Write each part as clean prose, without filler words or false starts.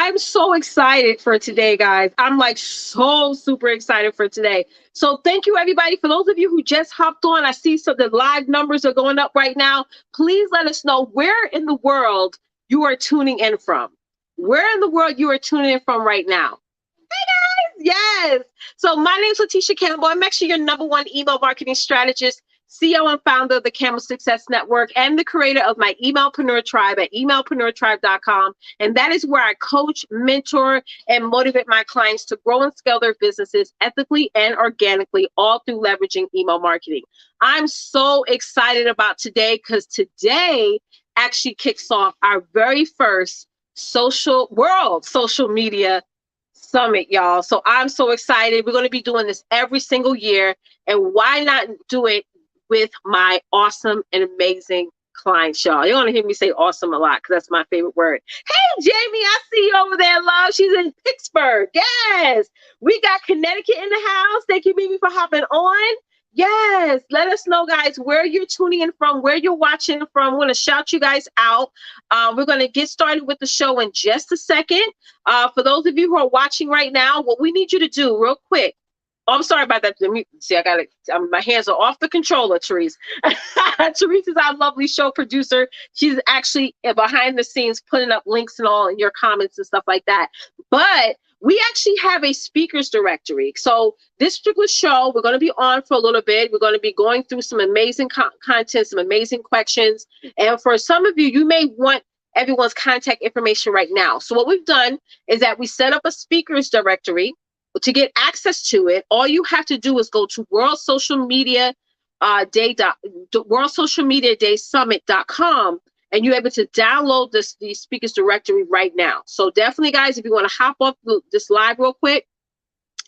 I'm so excited for today, guys. I'm like so super excited for today. So thank you, everybody. For those of you who just hopped on, I see some the live numbers are going up right now. Please let us know where in the world you are tuning in from. Where in the world you are tuning in from right now. Yes. So my name is Letitia Campbell. I'm actually your #1 email marketing strategist, CEO and founder of the Camel Success Network, and the creator of my Emailpreneur Tribe at emailpreneurtribe.com. And that is where I coach, mentor, and motivate my clients to grow and scale their businesses ethically and organically, all through leveraging email marketing. I'm so excited about today because today actually kicks off our very first social media summit, y'all. So I'm so excited. We're going to be doing this every single year. And why not do it with my awesome and amazing clients, y'all? You're going to hear me say awesome a lot because that's my favorite word. Hey, Jamie, I see you over there, love. She's in Pittsburgh. Yes. We got Connecticut in the house. Thank you, Mimi, for hopping on. Yes, let us know, guys, where you're tuning in from, where you're watching from. We're going to shout you guys out. We're going to get started with the show in just a second. For those of you who are watching right now, what we need you to do real quick. Oh, I'm sorry about that. Let me see. I got it. My hands are off the controller, Therese. Therese is our lovely show producer. She's actually behind the scenes putting up links and all in your comments and stuff like that. But we actually have a speakers directory. So this particular show, we're going to be on for a little bit. We're going to be going through some amazing content, some amazing questions. And for some of you, you may want everyone's contact information right now. So what we've done is that we set up a speakers directory. To get access to it, all you have to do is go to World Social Media Day Summit.com, and you're able to download the speakers directory right now. So definitely, guys, if you want to hop off this live real quick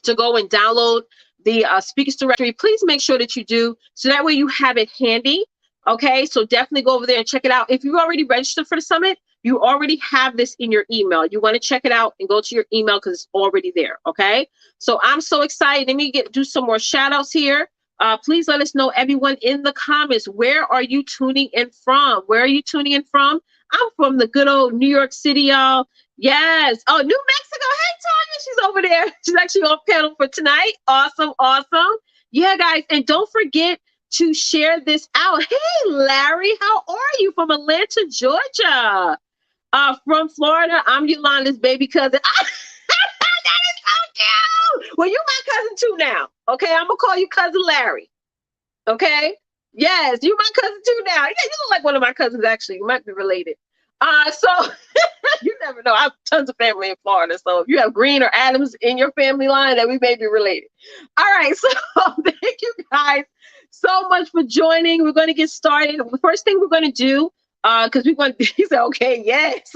to go and download the speakers directory, please make sure that you do, so that way you have it handy. Okay, so definitely go over there and check it out. If you already registered for the summit, you already have this in your email. You want to check it out and go to your email because it's already there. Okay, so I'm so excited. Let me do some more shout outs here. Please let us know, everyone, in the comments, where are you tuning in from? Where are you tuning in from? I'm from the good old New York City, y'all. Yes. Oh, New Mexico. Hey, Tanya, she's over there. She's actually on panel for tonight. Awesome, awesome. Yeah, guys, and don't forget to share this out. Hey, Larry, how are you? From Atlanta, Georgia. From Florida, I'm Yolanda's baby cousin. That is so cute. Well, you're my cousin too now. Okay, I'm gonna call you Cousin Larry. Okay. Yes, you're my cousin too now. Yeah, you look like one of my cousins, actually. You might be related. So you never know. I have tons of family in Florida. So if you have Green or Adams in your family line, then we may be related. All right. So thank you guys so much for joining. We're going to get started. The first thing we're going to do, because we're going to, he said, okay, yes.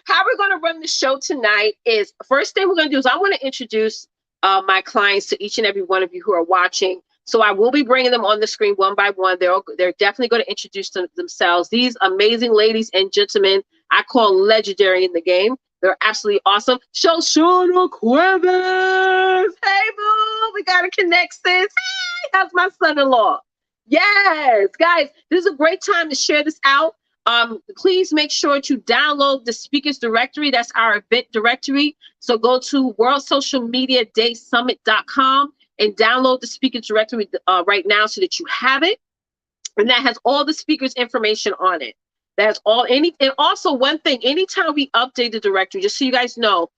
How we're going to run the show tonight is, first thing we're going to do is I want to introduce my clients to each and every one of you who are watching. So I will be bringing them on the screen one by one. They're definitely going to introduce themselves. These amazing ladies and gentlemen, I call legendary in the game. They're absolutely awesome. Shoshana Cuevas. Hey, boo. We got to connect, sis. Hey, how's my son-in-law? Yes, guys, this is a great time to share this out. Please make sure to download the speakers directory. That's our event directory. So go to worldsocialmediadaysummit.com and download the speakers directory right now so that you have it. And that has all the speakers' information on it. That's all. And also one thing, anytime we update the directory, just so you guys know,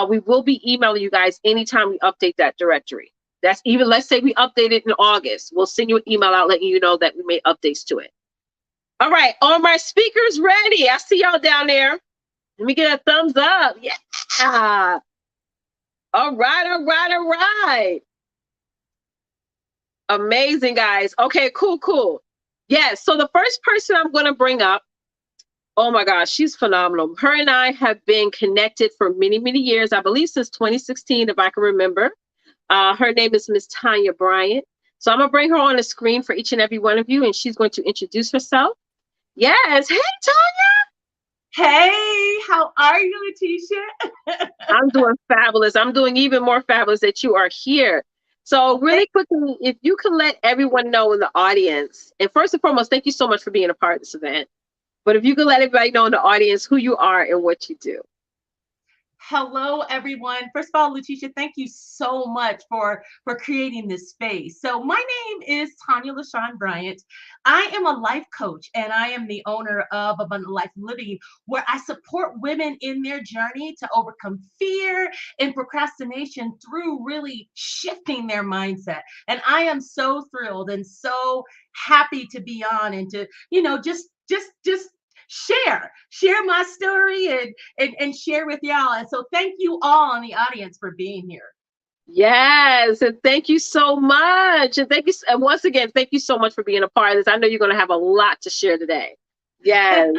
we will be emailing you guys anytime we update that directory. That's even, let's say we update it in August. We'll send you an email out letting you know that we made updates to it. All right, are my speakers ready? I see y'all down there. Let me get a thumbs up. Yeah. All right, all right, all right. Amazing, guys. Okay, cool. Yes, so the first person I'm going to bring up, oh my gosh, she's phenomenal. Her and I have been connected for many, many years. I believe since 2016, if I can remember. Her name is Miss Tanya Bryant. So I'm going to bring her on the screen for each and every one of you, and she's going to introduce herself. Yes. Hey, Tanya. Hey, how are you, Letitia? I'm doing fabulous. I'm doing even more fabulous that you are here. So really quickly, if you can let everyone know in the audience, and first and foremost, thank you so much for being a part of this event. But if you could let everybody know in the audience who you are and what you do. Hello, everyone. First of all, Letitia, thank you so much for creating this space. So my name is Tanya LaShawn Bryant. I am a life coach and I am the owner of Abundant Life Living, where I support women in their journey to overcome fear and procrastination through really shifting their mindset. And I am so thrilled and so happy to be on and to, just share my story and share with y'all. And so thank you all in the audience for being here. Yes, and thank you so much. And and once again, thank you so much for being a part of this. I know you're going to have a lot to share today. Yes.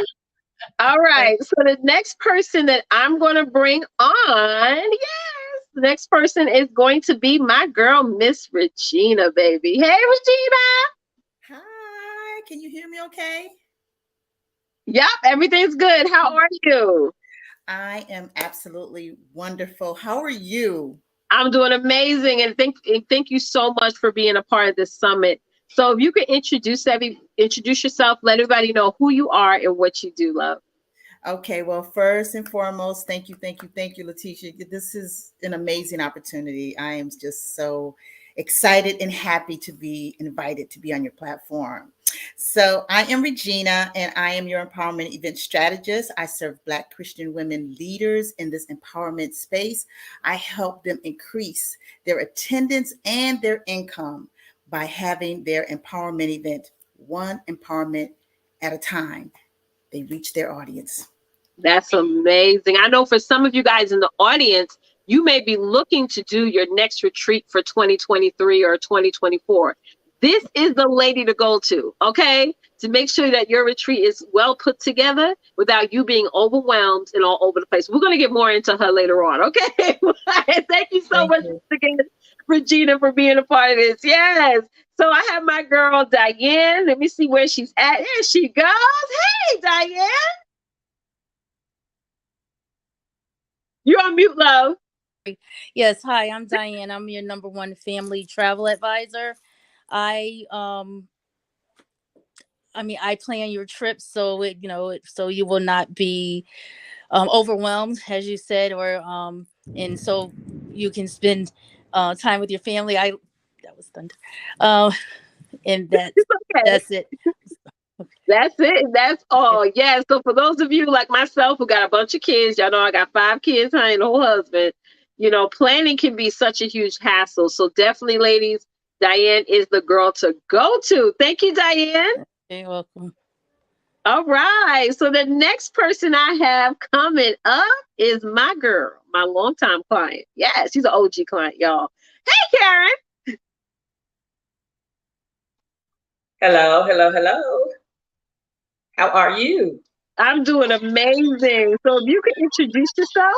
All right. So the next person that I'm going to bring on, yes, the next person is going to be my girl, Miss Regina, baby. Hey, Regina. Hi, can you hear me okay? Yep, everything's good. How are you? I am absolutely wonderful. How are you? I'm doing amazing, and thank you so much for being a part of this summit. So if you could introduce yourself, let everybody know who you are and what you do, love. Okay, well, first and foremost, thank you, Letitia. This is an amazing opportunity. I am just so excited and happy to be invited to be on your platform. So I am Regina, and I am your empowerment event strategist. I serve Black Christian women leaders in this empowerment space. I help them increase their attendance and their income by having their empowerment event, one empowerment at a time. They reach their audience. That's amazing. I know for some of you guys in the audience, you may be looking to do your next retreat for 2023 or 2024. This is the lady to go to, okay? To make sure that your retreat is well put together without you being overwhelmed and all over the place. We're going to get more into her later on, okay? Thank you so much again, Regina, for being a part of this. Yes. So I have my girl, Diane. Let me see where she's at. There she goes. Hey, Diane. You're on mute, love. Yes, hi, I'm Diane. I'm your number one family travel advisor. I I plan your trips so so you will not be overwhelmed, as you said, or and so you can spend time with your family. That was thunder. And Okay. That's it. That's it. That's all. Yeah. So for those of you like myself who got a bunch of kids, y'all know I got 5 kids, honey, and a whole husband. You know, planning can be such a huge hassle. So definitely, ladies, Diane is the girl to go to. Thank you, Diane. You're welcome. All right. So the next person I have coming up is my girl, my longtime client. Yeah, she's an OG client, y'all. Hey, Karen. Hello, hello, hello. How are you? I'm doing amazing. So if you could introduce yourself.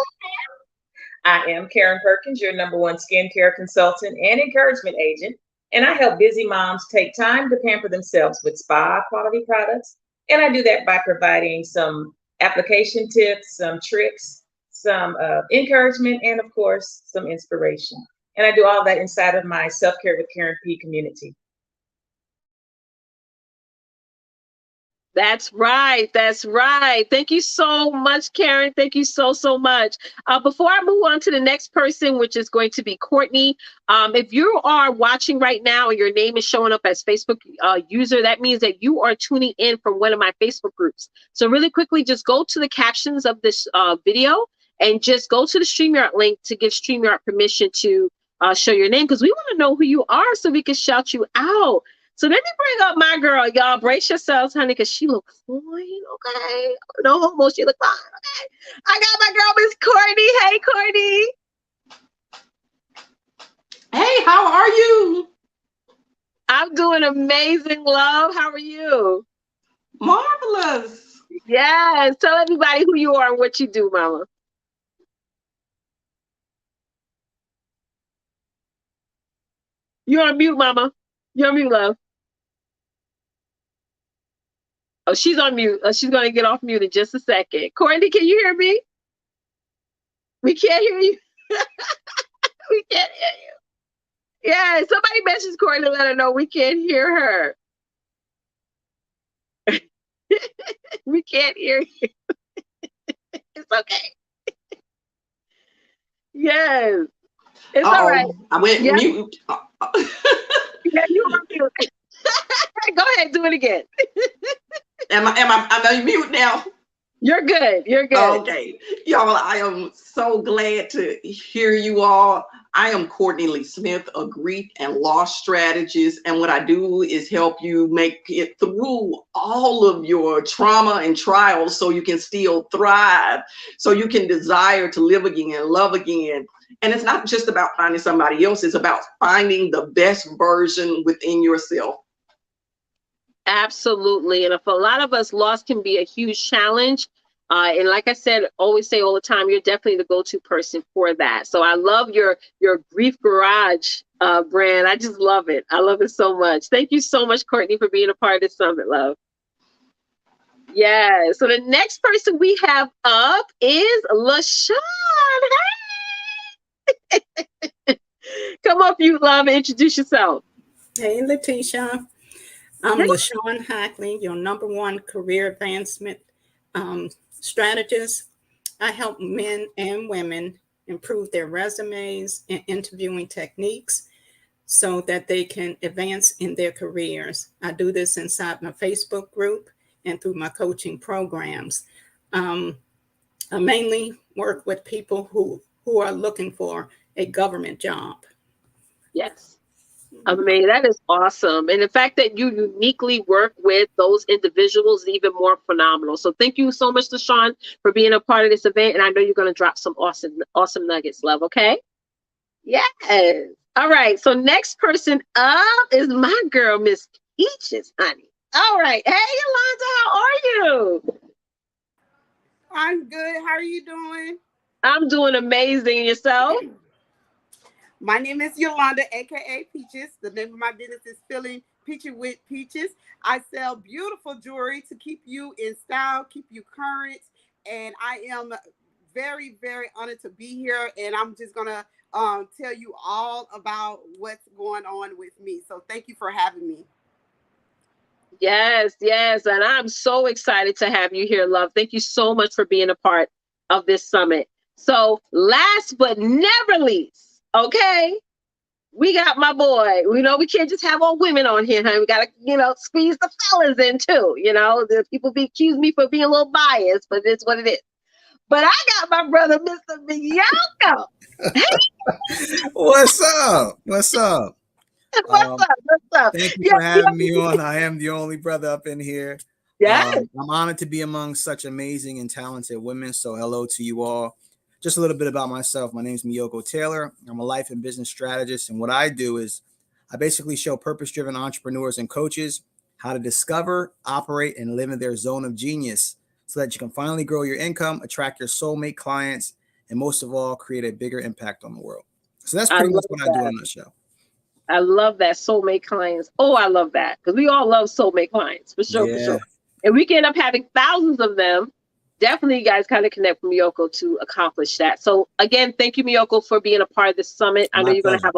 I am Karen Perkins, your number one skincare consultant and encouragement agent. And I help busy moms take time to pamper themselves with spa quality products. And I do that by providing some application tips, some tricks, some encouragement, and of course, some inspiration. And I do all that inside of my Self Care with Karen P community. That's right. That's right. Thank you so much, Karen. Thank you so, so much. Before I move on to the next person, which is going to be Courtney, if you are watching right now and your name is showing up as Facebook user, that means that you are tuning in from one of my Facebook groups. So really quickly, just go to the captions of this video and just go to the StreamYard link to give StreamYard permission to show your name, because we want to know who you are so we can shout you out. So let me bring up my girl. Y'all brace yourselves, honey, because she looks fine, okay? No homo, she look fine, okay? I got my girl, Miss Courtney. Hey, Courtney. Hey, how are you? I'm doing amazing, love. How are you? Marvelous. Yes. Tell everybody who you are and what you do, mama. You're on mute, mama. You're on mute, love. Oh, she's on mute. She's going to get off mute in just a second. Courtney, can you hear me? We can't hear you. We can't hear you. Yeah, somebody message Courtney to let her know we can't hear her. We can't hear you. It's okay. Yes. It's all right. I went Yeah. mute. Yeah, you are mute. Go ahead, do it again. Am I mute now? You're good. You're good. Okay. Y'all, I am so glad to hear you all. I am Courtney Lee Smith, a grief and loss strategist. And what I do is help you make it through all of your trauma and trials so you can still thrive, so you can desire to live again and love again. And it's not just about finding somebody else, it's about finding the best version within yourself. Absolutely. And for a lot of us, loss can be a huge challenge. And like I said, always say all the time, you're definitely the go-to person for that. So I love your Grief Garage brand. I just love it. I love it so much. Thank you so much, Courtney, for being a part of this summit, love. Yeah. So the next person we have up is LaShawn. Hey! Come up, you love, and introduce yourself. Hey, Letitia. I'm LaShawn Hackley, your #1 career advancement strategist. I help men and women improve their resumes and interviewing techniques so that they can advance in their careers. I do this inside my Facebook group and through my coaching programs. I mainly work with people who are looking for a government job. Yes. I mean, that is awesome. And the fact that you uniquely work with those individuals is even more phenomenal. So thank you so much, LaShawn, for being a part of this event. And I know you're going to drop some awesome nuggets, love. Okay. Yes. All right. So next person up is my girl, Miss Peaches, honey. All right. Hey, Yolanda, how are you? I'm good. How are you doing? I'm doing amazing. Yourself? My name is Yolanda, aka Peaches. The name of my business is Filling Peaches with Peaches. I sell beautiful jewelry to keep you in style, keep you current. And I am very, very honored to be here. And I'm just gonna tell you all about what's going on with me. So thank you for having me. Yes, yes. And I'm so excited to have you here, love. Thank you so much for being a part of this summit. So last but never least, okay, we got my boy. We know we can't just have all women on here, honey. We got to, squeeze the fellas in too. The people accuse me for being a little biased, but it's what it is. But I got my brother, Mr. Miyoko. What's up? What's up? What's up? Thank you for having me on. I am the only brother up in here. Yeah. I'm honored to be among such amazing and talented women. So hello to you all. Just a little bit about myself. My name is Miyoko Taylor. I'm a life and business strategist. And what I do is I basically show purpose-driven entrepreneurs and coaches how to discover, operate, and live in their zone of genius so that you can finally grow your income, attract your soulmate clients, and most of all, create a bigger impact on the world. So that's pretty much what I do on the show. I love that, soulmate clients. Oh, I love that, because we all love soulmate clients, for sure, for sure. And we can end up having thousands of them. Definitely, you guys kind of connect with Miyoko to accomplish that. So again, thank you, Miyoko, for being a part of this summit. I know you're going to have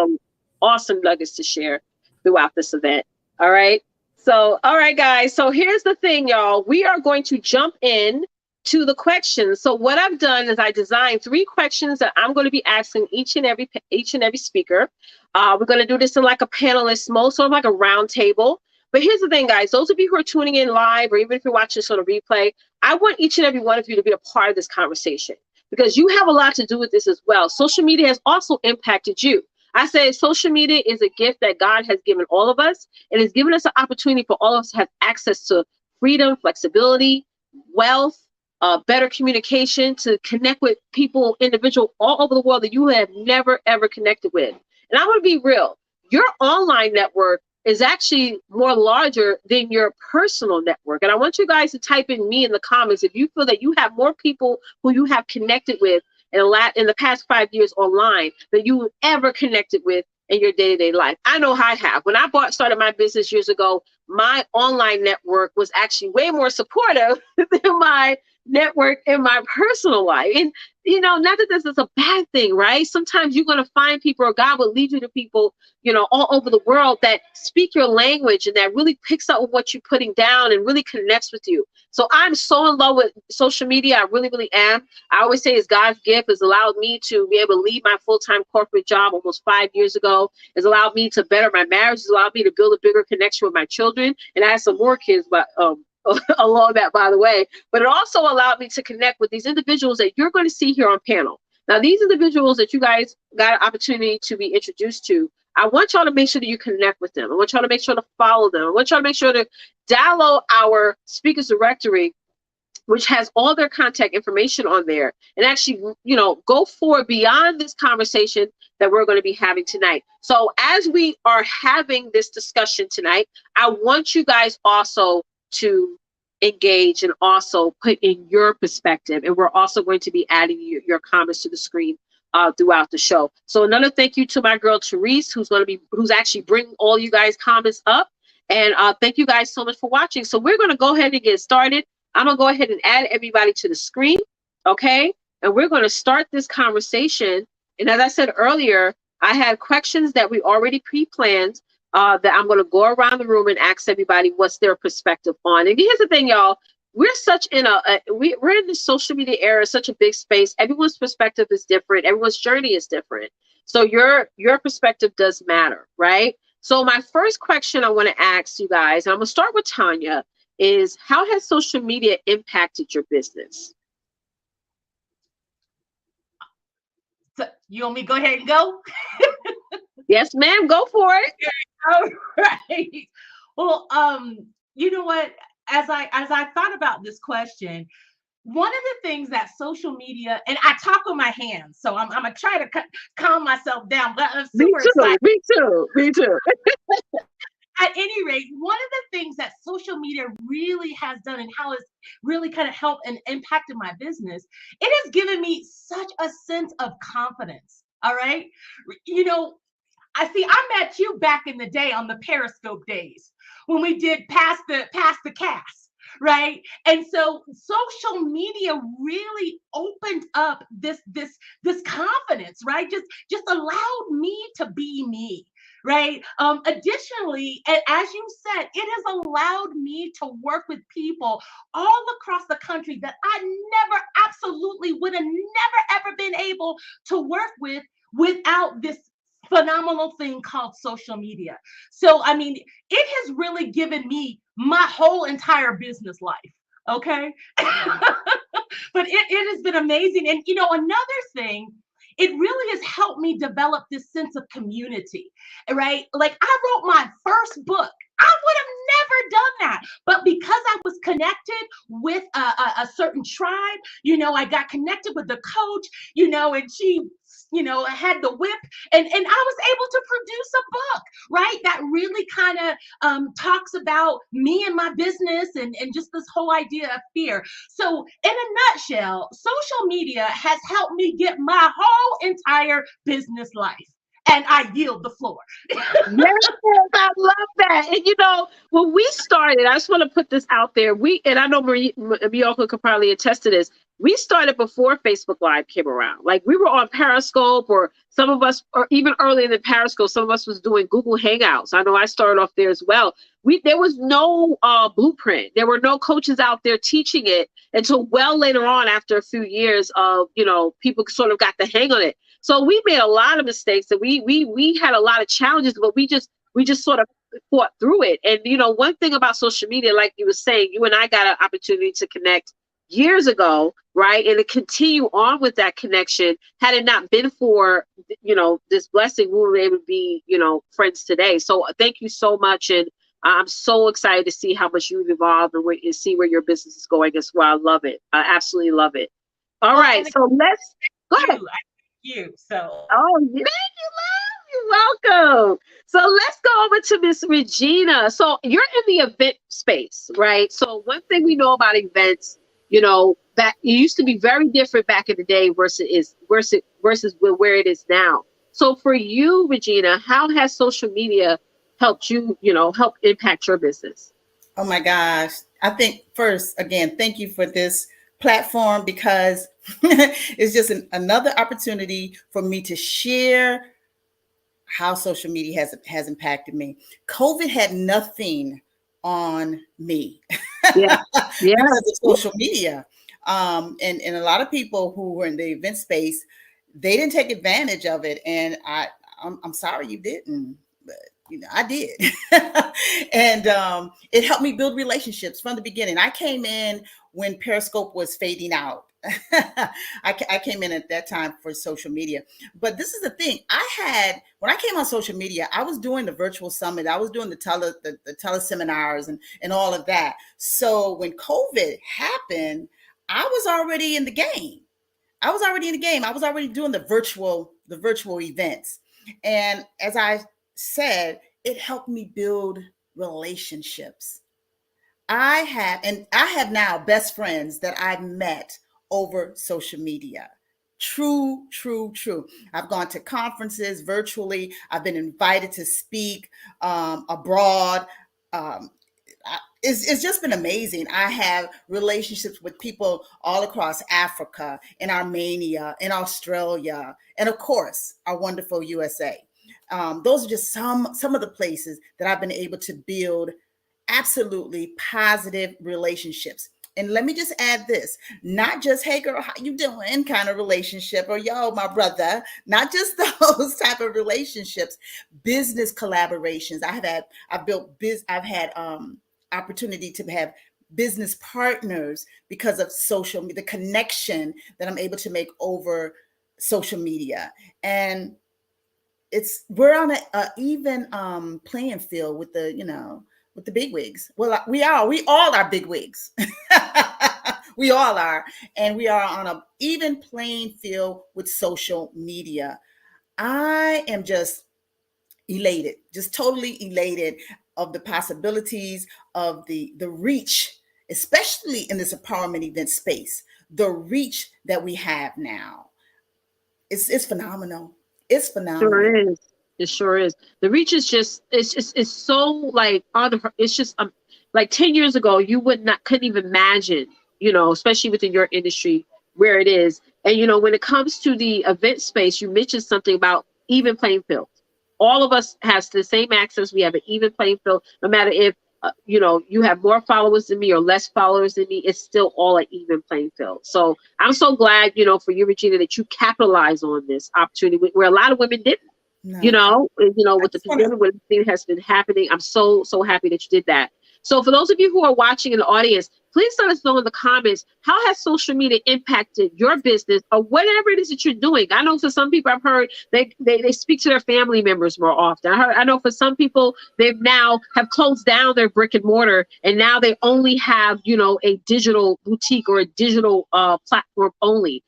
awesome nuggets to share throughout this event. All right. So, all right, guys. So here's the thing, y'all. We are going to jump in to the questions. So what I've done is I designed 3 questions that I'm going to be asking each and every speaker. We're going to do this in like a panelist mode, sort of like a round table. But here's the thing, guys, those of you who are tuning in live, or even if you're watching this on a replay, I want each and every one of you to be a part of this conversation, because you have a lot to do with this as well. Social media has also impacted you. I say social media is a gift that God has given all of us. It has given us an opportunity for all of us to have access to freedom, flexibility, wealth, better communication, to connect with people, individuals all over the world that you have never, ever connected with. And I'm going to be real. Your online network is actually more larger than your personal network. And I want you guys to type in me in the comments if you feel that you have more people who you have connected with in the past 5 years online than you ever connected with in your day-to-day life. I know I have. When I started my business years ago, my online network was actually way more supportive than my network in my personal life. And, you know, not that this is a bad thing, right? Sometimes you're going to find people, or God will lead you to people, you know, all over the world that speak your language and that really picks up what you're putting down and really connects with you. So I'm so in love with social media. I really, really am. I always say it's God's gift. Has allowed me to be able to leave my full-time corporate job almost 5 years ago. Has allowed me to better my marriage. Has allowed me to build a bigger connection with my children. And I have some more kids, but along that, by the way. But it also allowed me to connect with these individuals that you're going to see here on panel. Now, these individuals that you guys got an opportunity to be introduced to, I want y'all to make sure that you connect with them. I want y'all to make sure to follow them. I want y'all to make sure to download our speakers directory, which has all their contact information on there, and actually, you know, go forward beyond this conversation that we're going to be having tonight. So as we are having this discussion tonight, I want you guys also to engage and also put in your perspective. And we're also going to be adding your comments to the screen throughout the show. So another thank you to my girl Therese, who's actually bringing all you guys comments up. And thank you guys so much for watching. So we're going to go ahead and get started. I'm going to go ahead and add everybody to the screen. Okay. And we're going to start this conversation. And as I said earlier, I had questions that we already pre-planned that I'm going to go around the room and ask everybody what's their perspective on. And here's the thing, y'all. We're such in we're in the social media era, such a big space. Everyone's perspective is different. Everyone's journey is different. So your perspective does matter, right? So my first question I want to ask you guys, and I'm going to start with Tanya, is how has social media impacted your business? So you want me to go ahead and go? Yes, ma'am. Go for it. All right. Well, you know what? As I thought about this question, one of the things that social media, and I talk with my hands, so I'm gonna try to calm myself down. But I'm super excited. Me too. At any rate, one of the things that social media really has done and how it's really kind of helped and impacted my business, it has given me such a sense of confidence. All right. You know, I met you back in the day on the Periscope days when we did Pass the Cast, right? And so social media really opened up this confidence, right? Just allowed me to be me. Right. Additionally, as you said, it has allowed me to work with people all across the country that I absolutely would have never, ever been able to work with without this phenomenal thing called social media. So, I mean, it has really given me my whole entire business life. Okay. But it has been amazing. And, you know, another thing, it really has helped me develop this sense of community, right? Like I wrote my first book. I would have never done that. But because I was connected with a certain tribe, you know, I got connected with the coach, you know, and she, you know, had the whip and I was able to produce a book, right? That really kind of talks about me and my business and just this whole idea of fear. So in a nutshell, social media has helped me get my whole entire business life. And I yield the floor. Yes, I love that. And you know, when we started, I just want to put this out there. And I know Miyoko could probably attest to this. We started before Facebook Live came around. Like we were on Periscope, or some of us, or even earlier than Periscope, some of us was doing Google Hangouts. I know I started off there as well. There was no blueprint. There were no coaches out there teaching it until well later on, after a few years of, you know, people sort of got the hang on it. So we made a lot of mistakes, and we had a lot of challenges, but we just sort of fought through it. And you know, one thing about social media, like you were saying, you and I got an opportunity to connect years ago, right? And to continue on with that connection. Had it not been for, you know, this blessing, we were able to be, you know, friends today. So thank you so much. And I'm so excited to see how much you've evolved and see where your business is going as well. I love it. I absolutely love it. All right. So let's go ahead. You. So. Oh, thank you, love. You're welcome. So let's go over to Miss Regina. So you're in the event space, right? So one thing we know about events, you know, that it used to be very different back in the day versus where it is now. So for you, Regina, how has social media helped you, you know, help impact your business? Oh my gosh. I think first, again, thank you for this platform because it's just another opportunity for me to share how social media has impacted me. COVID had nothing on me Yeah. Yeah. because of social media. And a lot of people who were in the event space, they didn't take advantage of it. And I'm sorry you didn't, but you know, I did. And it helped me build relationships from the beginning. I came in when Periscope was fading out. I came in at that time for social media. But this is the thing. When I came on social media, I was doing the virtual summit. I was doing the teleseminars and all of that. So when COVID happened, I was already in the game. I was already doing the virtual events. And as I said, it helped me build relationships. I have now best friends that I've met over social media. True. I've gone to conferences virtually. I've been invited to speak abroad. It's just been amazing. I have relationships with people all across Africa, in Armenia, in Australia, and of course, our wonderful USA. Those are just some of the places that I've been able to build absolutely positive relationships. And let me just add this, not just, hey girl, how you doing kind of relationship, or yo, my brother, not just those type of relationships, business collaborations. I've had opportunity to have business partners because of social media, the connection that I'm able to make over social media. And we're on a even playing field with the bigwigs. Well, we all are bigwigs. We all are. And we are on a even playing field with social media. I am just elated, just totally elated of the possibilities of the reach, especially in this empowerment event space, the reach that we have now. It's phenomenal. It's phenomenal. Sure is. It sure is. The reach is it's so like it's just like 10 years ago, you couldn't even imagine, especially within your industry where it is. And, when it comes to the event space, you mentioned something about even playing field. All of us has the same access. We have an even playing field, no matter if, you have more followers than me or less followers than me, it's still all an even playing field. So I'm so glad, for you, Regina, that you capitalize on this opportunity where a lot of women didn't. No. With the pandemic, when everything has been happening, I'm so happy that you did that. So for those of you who are watching in the audience, please let us know in the comments, how has social media impacted your business or whatever it is that you're doing? I know for some people, I've heard they speak to their family members more often. I know for some people, they've now have closed down their brick and mortar, and now they only have, a digital boutique or a digital platform only.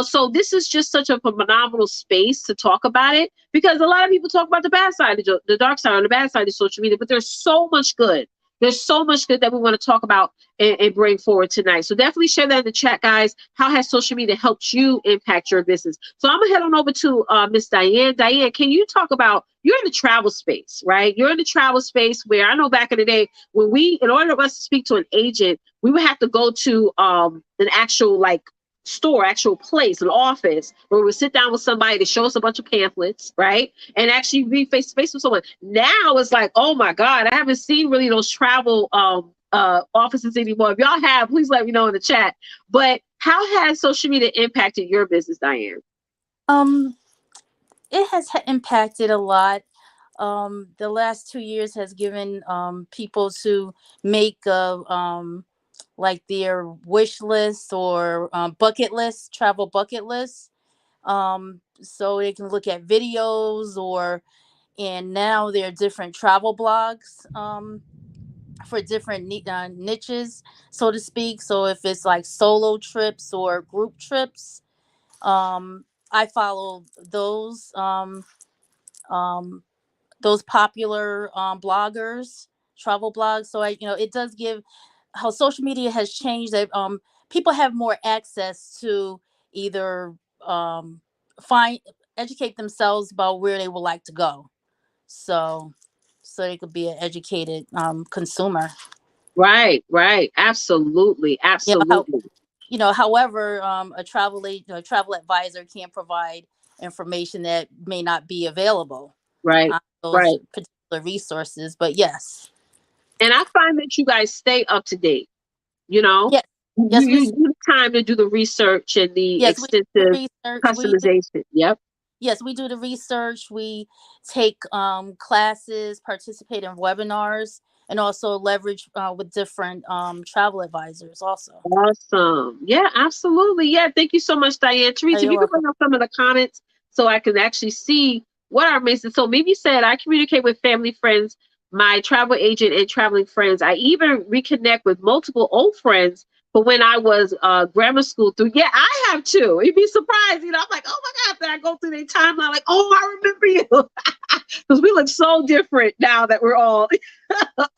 So this is just such a phenomenal space to talk about it, because a lot of people talk about the bad side, the dark side, or the bad side of social media, but there's so much good. There's so much good that we want to talk about and bring forward tonight. So definitely share that in the chat, guys. How has social media helped you impact your business? So I'm going to head on over to Miss Diane. Diane, can you talk about, you're in the travel space, right? You're in the travel space where I know back in the day, in order for us to speak to an agent, we would have to go to an actual store, actual place, an office, where we would sit down with somebody to show us a bunch of pamphlets, right? And actually be face to face with someone. Now it's like, oh my God, I haven't seen really those travel offices anymore. If y'all have, please let me know in the chat. But how has social media impacted your business, Diane? It has impacted a lot. The last 2 years has given people to make like their wish list or bucket list, travel bucket list. So they can look at videos and now there are different travel blogs for different niches, so to speak. So if it's like solo trips or group trips, I follow those popular bloggers, travel blogs. So it does give how social media has changed that people have more access to either educate themselves about where they would like to go, so they could be an educated consumer. Right. Absolutely. however, a travel advisor can provide information that may not be available Right. on those Right. particular resources. But yes, And I find that you guys stay up to date, you know? yes, yes, You use time to do the research and the yes, we do extensive research. customization. Yep. Yes, we do the research. We take classes, participate in webinars, and also leverage with different travel advisors also. Awesome. Yeah, absolutely. Yeah. Thank you so much, Diane. Teresa, if You're you could welcome. bring up some of the comments so I can actually see what our message. So maybe said, I communicate with family, friends, my travel agent and traveling friends. I even reconnect with multiple old friends for when I was grammar school through. Yeah, I have too. You'd be surprised. I'm like, oh my God, then I go through their timeline like, oh, I remember you. Because we look so different now that we're all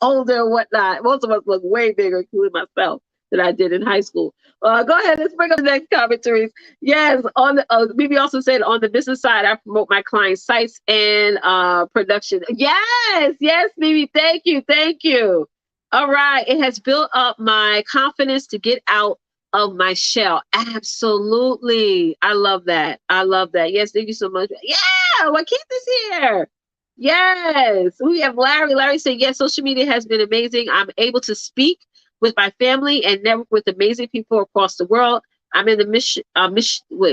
older and whatnot. Most of us look way bigger, including myself, than I did in high school. Go ahead, let's bring up the next comment, Therese. Yes, on the Mimi also said on the business side, I promote my clients' sites and production. Yes, Mimi, thank you. All right, it has built up my confidence to get out of my shell. Absolutely, I love that. Yes, thank you so much. Yeah, Wakeith is here. Yes, we have Larry. Larry said, yes, social media has been amazing. I'm able to speak with my family and network with amazing people across the world. I'm in the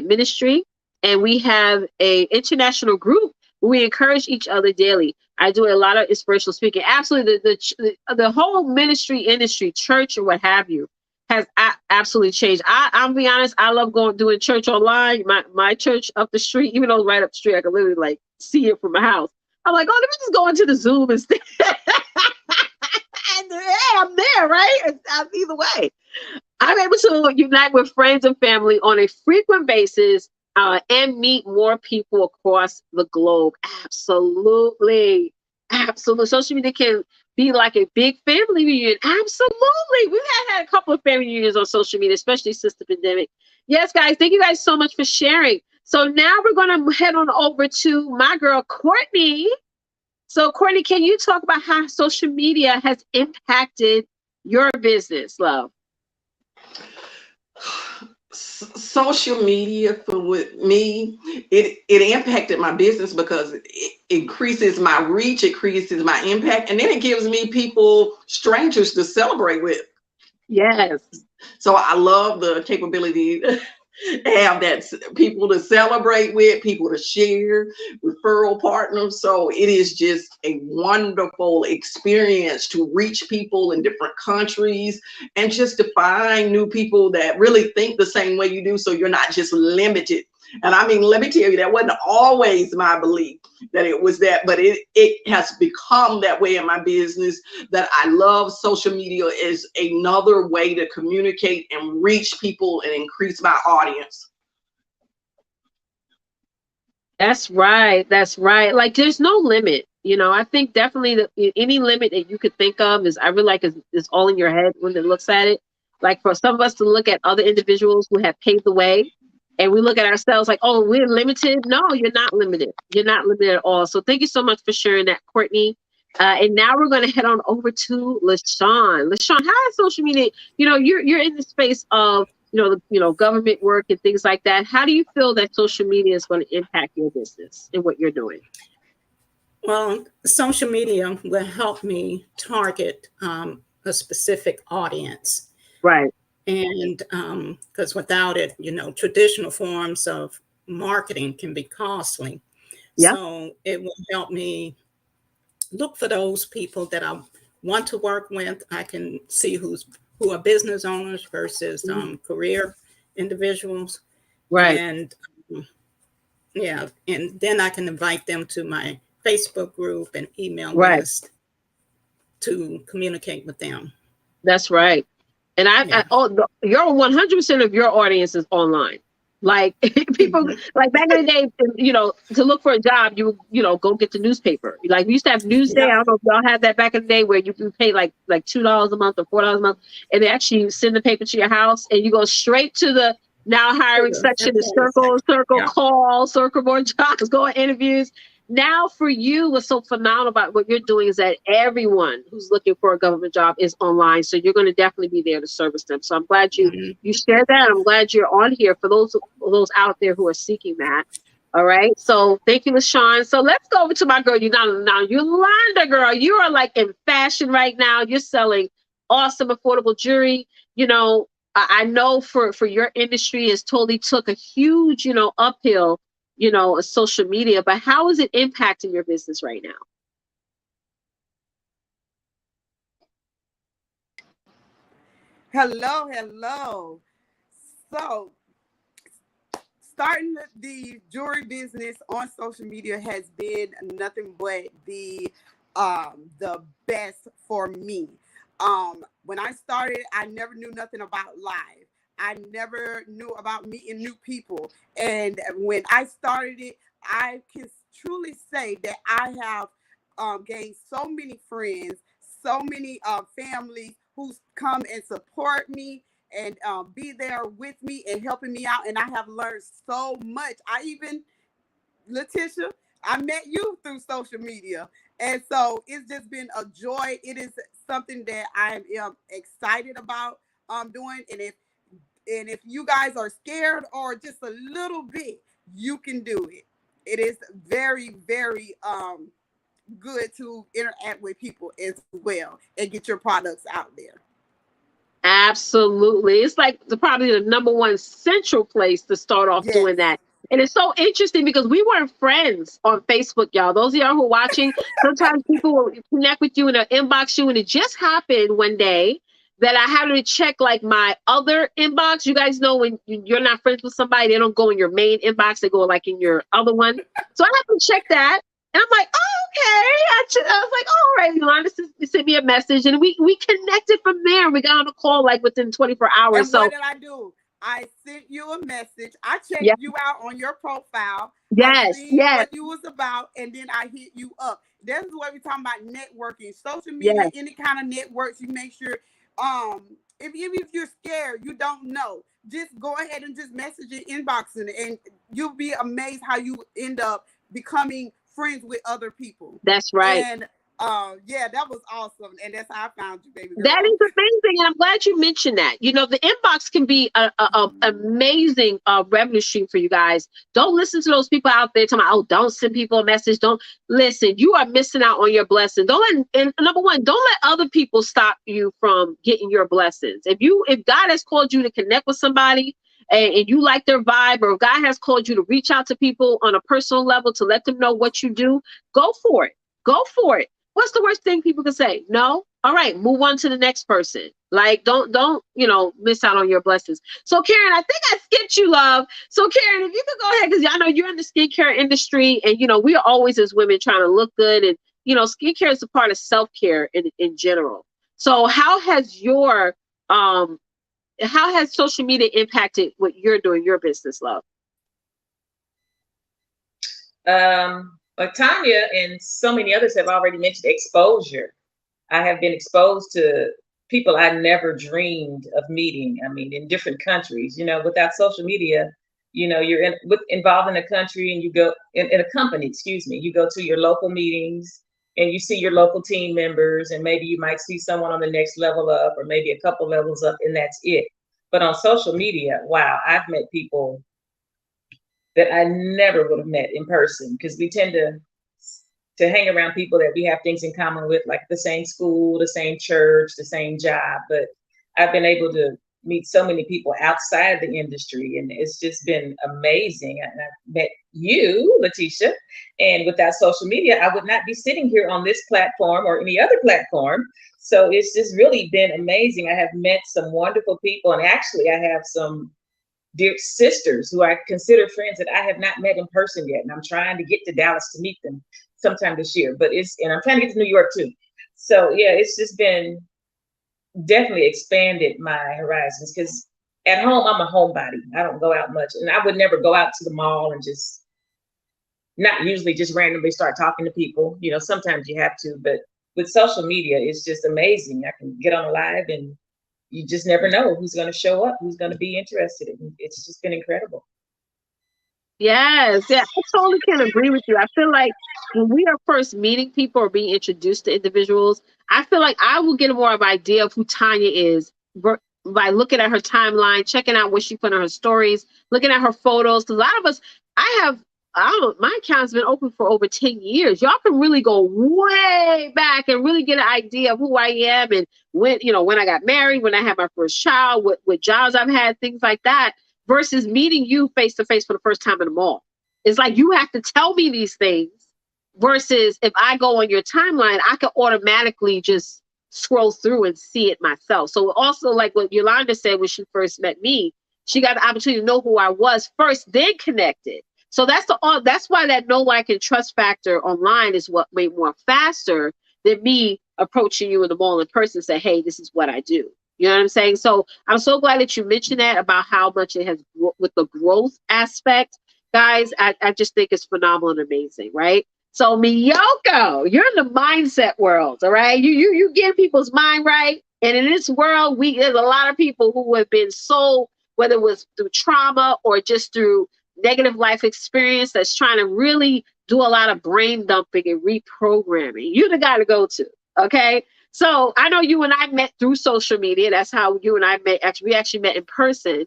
ministry, and we have a international group where we encourage each other daily. I do a lot of inspirational speaking. Absolutely, the whole ministry industry, church or what have you, has absolutely changed. I'll be honest, I love doing church online. My church up the street, even though it's right up the street, I can literally like see it from my house. I'm like, oh, let me just go into the Zoom instead. And hey, I'm there, right? Either way, I'm able to unite with friends and family on a frequent basis and meet more people across the globe. Absolutely. Social media can be like a big family reunion. Absolutely. We've had a couple of family reunions on social media, especially since the pandemic. Yes, guys, thank you guys so much for sharing. So now we're going to head on over to my girl, Courtney. So, Courtney, can you talk about how social media has impacted your business, love? Social media for me, it impacted my business because it increases my reach, it increases my impact, and then it gives me strangers to celebrate with. Yes. So I love the capability to have that people to celebrate with, people to share, referral partners. So it is just a wonderful experience to reach people in different countries and just to find new people that really think the same way you do. So you're not just limited. And I mean, let me tell you, that wasn't always my belief that it was that, but it has become that way in my business, that I love social media as another way to communicate and reach people and increase my audience. That's right. Like, there's no limit. I think definitely that any limit that you could think of is all in your head when it looks at it. Like, for some of us to look at other individuals who have paved the way, and we look at ourselves like, oh, we're limited. No, you're not limited. You're not limited at all. So thank you so much for sharing that, Courtney. And now we're going to head on over to LaShawn. LaShawn, how is social media? You're in the space of government work and things like that. How do you feel that social media is going to impact your business and what you're doing? Well, social media will help me target a specific audience. Right. And because without it, traditional forms of marketing can be costly. Yeah. So it will help me look for those people that I want to work with. I can see who are business owners versus career individuals. Right. And and then I can invite them to my Facebook group and email list to communicate with them. That's right. And you're 100% of your audience is online. Like, people, like back in the day, to look for a job, you go get the newspaper. Like, we used to have Newsday. I don't know if y'all had that back in the day, where you pay like $2 a month or $4 a month, and they actually send the paper to your house, and you go straight to the now hiring section, the circle, call, circle more jobs, go on interviews. now for you, what's so phenomenal about what you're doing is that everyone who's looking for a government job is online. So you're going to definitely be there to service them. So I'm glad you shared that. I'm glad you're on here for those out there who are seeking that. All right. So thank you, LaShawn. So let's go over to my girl. Now, Yolanda, girl, you are like in fashion right now. You're selling awesome, affordable jewelry. You know, I know for your industry, it's totally took a huge, uphill, social media, but how is it impacting your business right now? Hello. So starting the jewelry business on social media has been nothing but the best for me. When I started, I never knew nothing about live. I never knew about meeting new people. And when I started it, I can truly say that I have gained so many friends, so many families who's come and support me and be there with me and helping me out. And I have learned so much. Letitia, I met you through social media. And so it's just been a joy. It is something that I am excited about doing. And if you guys are scared or just a little bit, you can do it. It is very, very good to interact with people as well and get your products out there. Absolutely. It's like probably the number one central place to start off doing that. And it's so interesting because we weren't friends on Facebook, y'all. Those of y'all who are watching, sometimes people will connect with you and they'll inbox you. And it just happened one day that I had to check like my other inbox. You guys know when you're not friends with somebody, they don't go in your main inbox. They go like in your other one. So I have to check that. And I'm like, oh, okay. I was like, all right, Yolanda sent me a message and we connected from there. We got on a call like within 24 hours. And what did I do? I sent you a message. I checked you out on your profile. Yes. I seen what you was about, and then I hit you up. This is what we're talking about, networking. Social media, any kind of networks, you make sure if you're scared, you don't know, just go ahead and just message it, inboxing it, and you'll be amazed how you end up becoming friends with other people. That's right. And that was awesome. And that's how I found you, baby girl. That is amazing. And I'm glad you mentioned that. The inbox can be an amazing revenue stream for you guys. Don't listen to those people out there talking about, don't send people a message. Don't listen. You are missing out on your blessing. And number one, don't let other people stop you from getting your blessings. If God has called you to connect with somebody and you like their vibe, or if God has called you to reach out to people on a personal level to let them know what you do, go for it. Go for it. What's the worst thing people can say? No? All right, move on to the next person. Like, don't miss out on your blessings. So Karen, I think I skipped you, love. So Karen, if you could go ahead, because I know you're in the skincare industry, and we are always as women trying to look good, and skincare is a part of self-care in general. So how has social media impacted what you're doing, your business, love? Like Tanya and so many others have already mentioned exposure. I have been exposed to people I never dreamed of meeting. I mean, in different countries, without social media, you're involved in a country and you go in a company, you go to your local meetings and you see your local team members, and maybe you might see someone on the next level up or maybe a couple levels up, and that's it. But on social media, wow, I've met people that I never would have met in person, because we tend to hang around people that we have things in common with, like the same school, the same church, the same job. But I've been able to meet so many people outside the industry, and it's just been amazing. And I met you, Letitia, and without social media, I would not be sitting here on this platform or any other platform. So it's just really been amazing. I have met some wonderful people, and actually I have some dear sisters who I consider friends that I have not met in person yet. And I'm trying to get to Dallas to meet them sometime this year, and I'm trying to get to New York too. So yeah, it's just been definitely expanded my horizons, because at home, I'm a homebody. I don't go out much, and I would never go out to the mall and just not usually just randomly start talking to people. Sometimes you have to, but with social media, it's just amazing. I can get on a live and you just never know who's going to show up, who's going to be interested. It's just been incredible. Yes, yeah, I totally can agree with you. I feel like when we are first meeting people or being introduced to individuals, I feel like I will get more of an idea of who Tanya is by looking at her timeline, checking out what she put on her stories, looking at her photos. Because a lot of us, I don't, my account's been open for over 10 years. Y'all can really go way back and really get an idea of who I am and when, when I got married, when I had my first child, what jobs I've had, things like that versus meeting you face to face for the first time in the mall. It's like you have to tell me these things versus if I go on your timeline, I can automatically just scroll through and see it myself. So also like what Yolanda said when she first met me, she got the opportunity to know who I was first, then connected. So that's why that know, like, and trust factor online is what way more faster than me approaching you in the mall in person and say, hey, this is what I do. You know what I'm saying? So I'm so glad that you mentioned that about how much it has with the growth aspect. Guys, I just think it's phenomenal and amazing, right? So Miyoko, you're in the mindset world, all right? You get people's mind right. And in this world, there's a lot of people who have been so, whether it was through trauma or just through negative life experience, that's trying to really do a lot of brain dumping and reprogramming. You're the guy to go to, okay? So I know you and I met through social media. That's how you and I met. Actually, we actually met in person.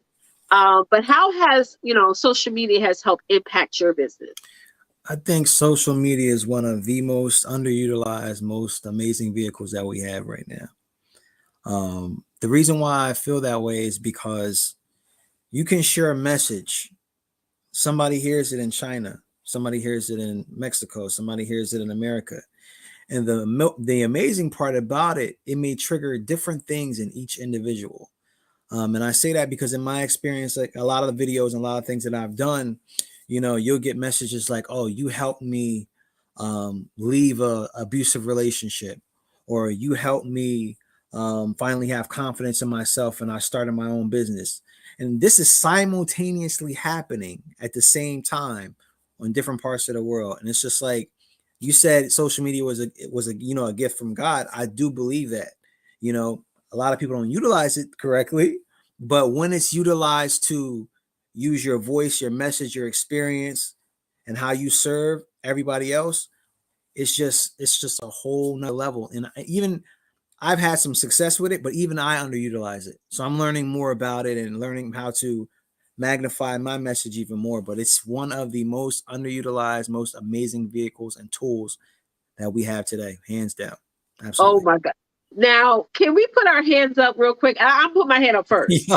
But how has, social media has helped impact your business? I think social media is one of the most underutilized, most amazing vehicles that we have right now. The reason why I feel that way is because you can share a message. Somebody hears it in China. Somebody hears it in Mexico. Somebody hears it in America. And the amazing part about it, it may trigger different things in each individual. And I say that because in my experience, like a lot of the videos and a lot of things that I've done, you'll get messages like, oh, you helped me leave a abusive relationship, or you helped me finally have confidence in myself and I started my own business. And this is simultaneously happening at the same time on different parts of the world. And it's just like, you said social media was a gift from God. I do believe that. A lot of people don't utilize it correctly, but when it's utilized to use your voice, your message, your experience, and how you serve everybody else, it's just a whole nother level. And even I've had some success with it, but even I underutilize it. So I'm learning more about it and learning how to magnify my message even more. But it's one of the most underutilized, most amazing vehicles and tools that we have today, hands down. Absolutely. Oh my God. Now, can we put our hands up real quick? I'll put my hand up first.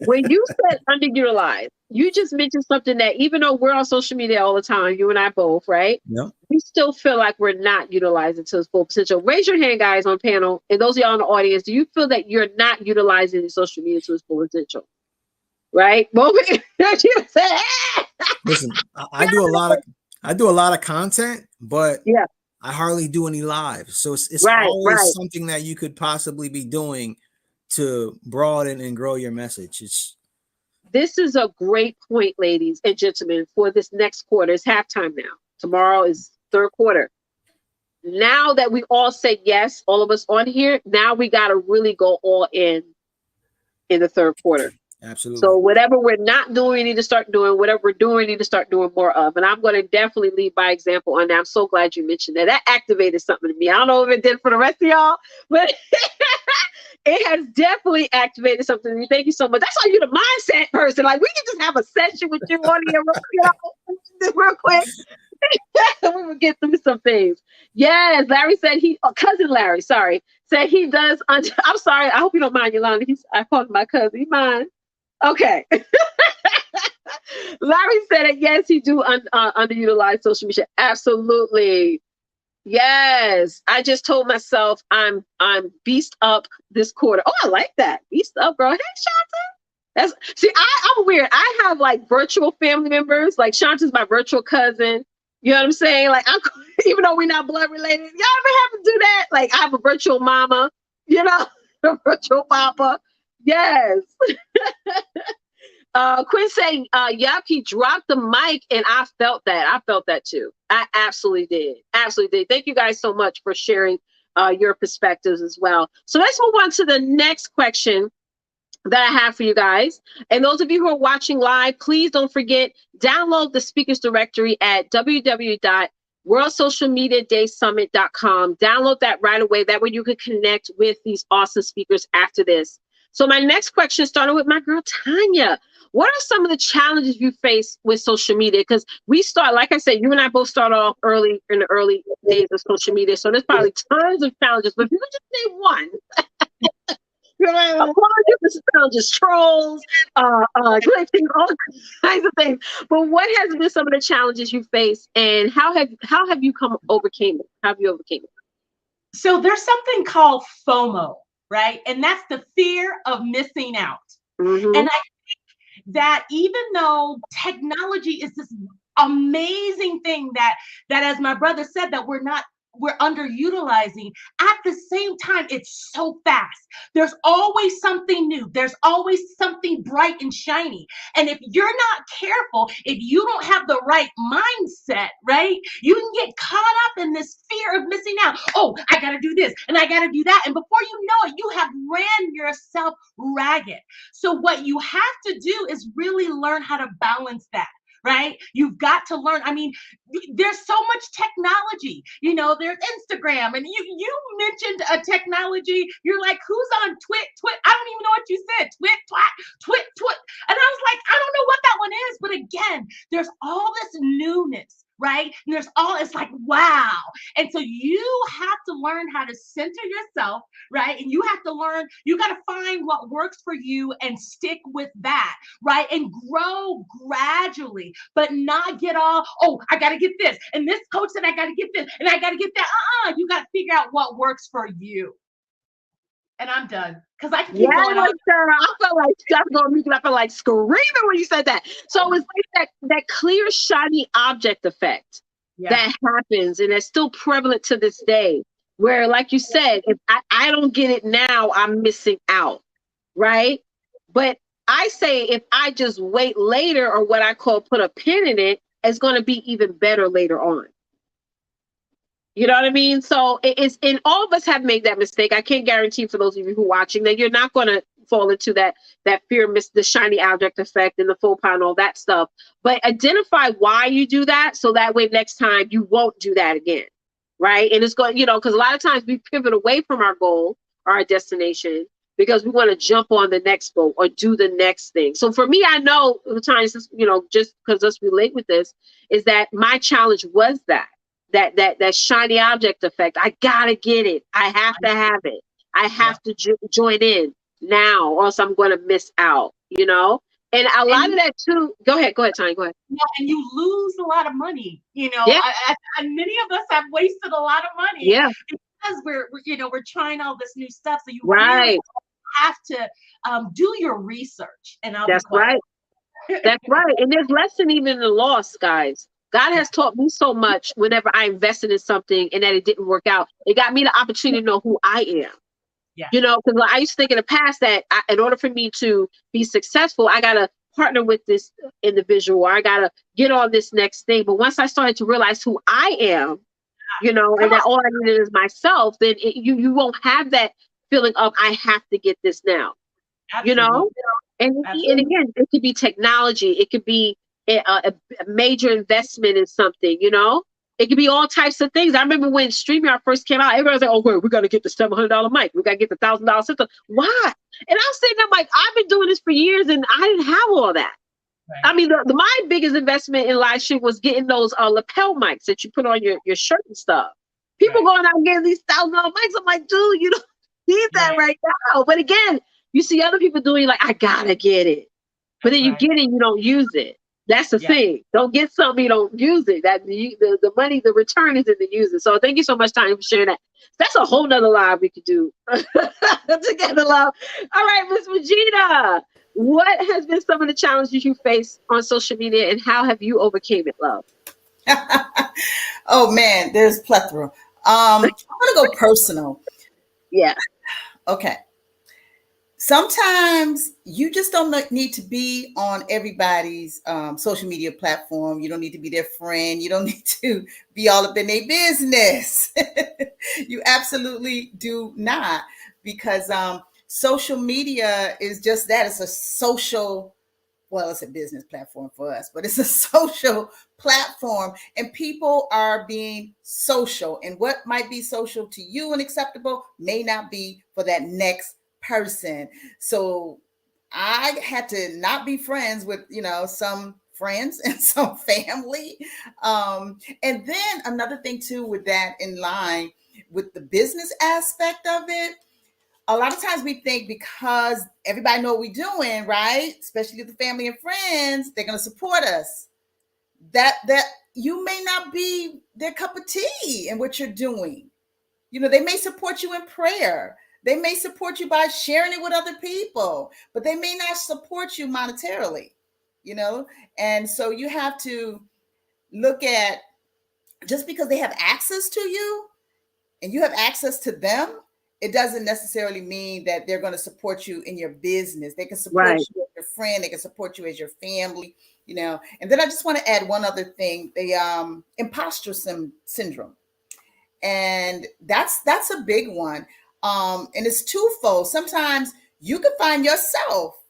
When you said underutilized, you just mentioned something that even though we're on social media all the time, you and I both, right? Yep. We still feel like we're not utilizing to its full potential. Raise your hand, guys, on panel. And those of y'all in the audience, do you feel that you're not utilizing social media to its full potential? Right? Listen, I do a lot of content, but yeah, I hardly do any live. So it's right, always something that you could possibly be doing to broaden and grow your message. This is a great point, ladies and gentlemen, for this next quarter. It's halftime now. Tomorrow is third quarter. Now that we all said yes, all of us on here, now we got to really go all in the third quarter. Absolutely. So whatever we're not doing, we need to start doing. Whatever we're doing, we need to start doing more of. And I'm going to definitely lead by example on that. I'm so glad you mentioned that. That activated something in me. I don't know if it did for the rest of y'all, but it has definitely activated something in me. Thank you so much. That's why you're the mindset person. Like, we can just have a session with you on here real quick. We will get through some things. Yes, Larry said cousin Larry, sorry, said he does. I'm sorry. I hope you don't mind, Yolanda. I called him my cousin. You mind? Okay. Larry said it. Yes, he do underutilize social media. Absolutely. Yes. I just told myself I'm beast up this quarter. Oh, I like that. Beast up, girl. Hey, Shanta. I'm weird. I have like virtual family members. Like Shanta's my virtual cousin. You know what I'm saying? Like even though we're not blood related, y'all ever have to do that? Like I have a virtual mama, a virtual papa. Yes. Quinn saying, yep, he dropped the mic and I felt that. I felt that too. I absolutely did. Absolutely did. Thank you guys so much for sharing your perspectives as well. So let's move on to the next question. that I have for you guys. And those of you who are watching live, please don't forget, download the speakers directory at www.worldsocialmediadaysummit.com. Download that right away. That way you can connect with these awesome speakers after this. So my next question started with my girl, Tanya. What are some of the challenges you face with social media? Because we start, like I said, you and I both started off early in the early days of social media. So there's probably tons of challenges, but if you could just name one. Of course, different challenges, trolls, glitching, all kinds of things. But what has been some of the challenges you face, and how have you overcame it? How have you overcame it? So there's something called FOMO, right? And that's the fear of missing out. Mm-hmm. And I think that even though technology is this amazing thing that as my brother said, that we're underutilizing, at the same time, it's so fast. There's always something new. There's always something bright and shiny. And if you're not careful, if you don't have the right mindset, right, you can get caught up in this fear of missing out. Oh, I got to do this and I got to do that. And before you know it, you have ran yourself ragged. So what you have to do is really learn how to balance that. Right? You've got to learn. I mean, there's so much technology, you know, there's Instagram, and you mentioned a technology. You're like, who's on Twit? I don't even know what you said. Twit. And I was like, I don't know what that one is. But again, there's all this newness, right? And it's like, wow. And so you have to learn how to center yourself, right? And you have to learn, you got to find what works for you and stick with that, right? And grow gradually, but not get all, oh, I got to get this. And this coach said, I got to get this and I got to get that. You got to figure out what works for you. And I'm done because I can keep going on. Sarah, I felt like I felt like screaming when you said that. So it's like that clear, shiny object effect that happens, and it's still prevalent to this day. Where, like you said, if I don't get it now, I'm missing out, right? But I say if I just wait later, or what I call put a pin in it, it's going to be even better later on. You know what I mean? So it's, and all of us have made that mistake. I can't guarantee for those of you who are watching that you're not going to fall into that fear, the shiny object effect and the faux pas and all that stuff. But identify why you do that, so that way next time you won't do that again, right? And it's going, you know, because a lot of times we pivot away from our goal or our destination because we want to jump on the next goal or do the next thing. So for me, I know the times, you know, just because us relate with this, is that my challenge was that shiny object effect. I gotta get it. I have to have it. I have to join in now, or else I'm going to miss out, you know? And a lot of that too. Go ahead, Tanya, go ahead. Yeah, and you lose a lot of money, you know. Yeah. And many of us have wasted a lot of money. Yeah. Because we're trying all this new stuff. So you right. really have to do your research. And that's right. That's right. And there's less than even the loss, guys. God has taught me so much whenever I invested in something and that it didn't work out. It got me the opportunity to know who I am. Yeah. You know, because I used to think in the past that in order for me to be successful, I got to partner with this individual, or I got to get on this next thing. But once I started to realize who I am, you know, and that all I needed is myself, then you won't have that feeling of I have to get this now. Absolutely. You know, and again, it could be technology. It could be a major investment in something, you know. It could be all types of things. I remember when StreamYard first came out, everybody was like, oh, wait, we got to get the $700 mic. We got to get the $1,000 system. Why? And I'm sitting there like, I've been doing this for years and I didn't have all that. Right. I mean, my biggest investment in live stream was getting those lapel mics that you put on your shirt and stuff. People going out and getting these $1,000 mics. I'm like, dude, you don't need that right now. But again, you see other people doing like, I got to get it. But then you get it, you don't use it. That's the thing. Don't get something you don't use it. That the money, the return is in the user. So thank you so much, Tanya, for sharing that. That's a whole nother live we could do together, love. All right, Miss Regina, what has been some of the challenges you face on social media, and how have you overcame it, love? Oh man, there's plethora. I'm gonna go personal. Yeah. Okay. Sometimes you just don't need to be on everybody's social media platform. You don't need to be their friend. You don't need to be all up in their business. You absolutely do not, because social media is just that. It's a social, well, it's a business platform for us, but it's a social platform, and people are being social, and what might be social to you and acceptable may not be for that next person. So I had to not be friends with, some friends and some family. And then another thing too, with that in line with the business aspect of it, a lot of times we think because everybody know what we're doing, right? Especially the family and friends, they're going to support us. That you may not be their cup of tea in what you're doing. They may support you in prayer. They may support you by sharing it with other people, but they may not support you monetarily, And so you have to look at, just because they have access to you and you have access to them, it doesn't necessarily mean that they're going to support you in your business. They can support Right. you as your friend. They can support you as your family, And then I just want to add one other thing, the imposter syndrome. And that's a big one. And it's twofold. Sometimes you can find yourself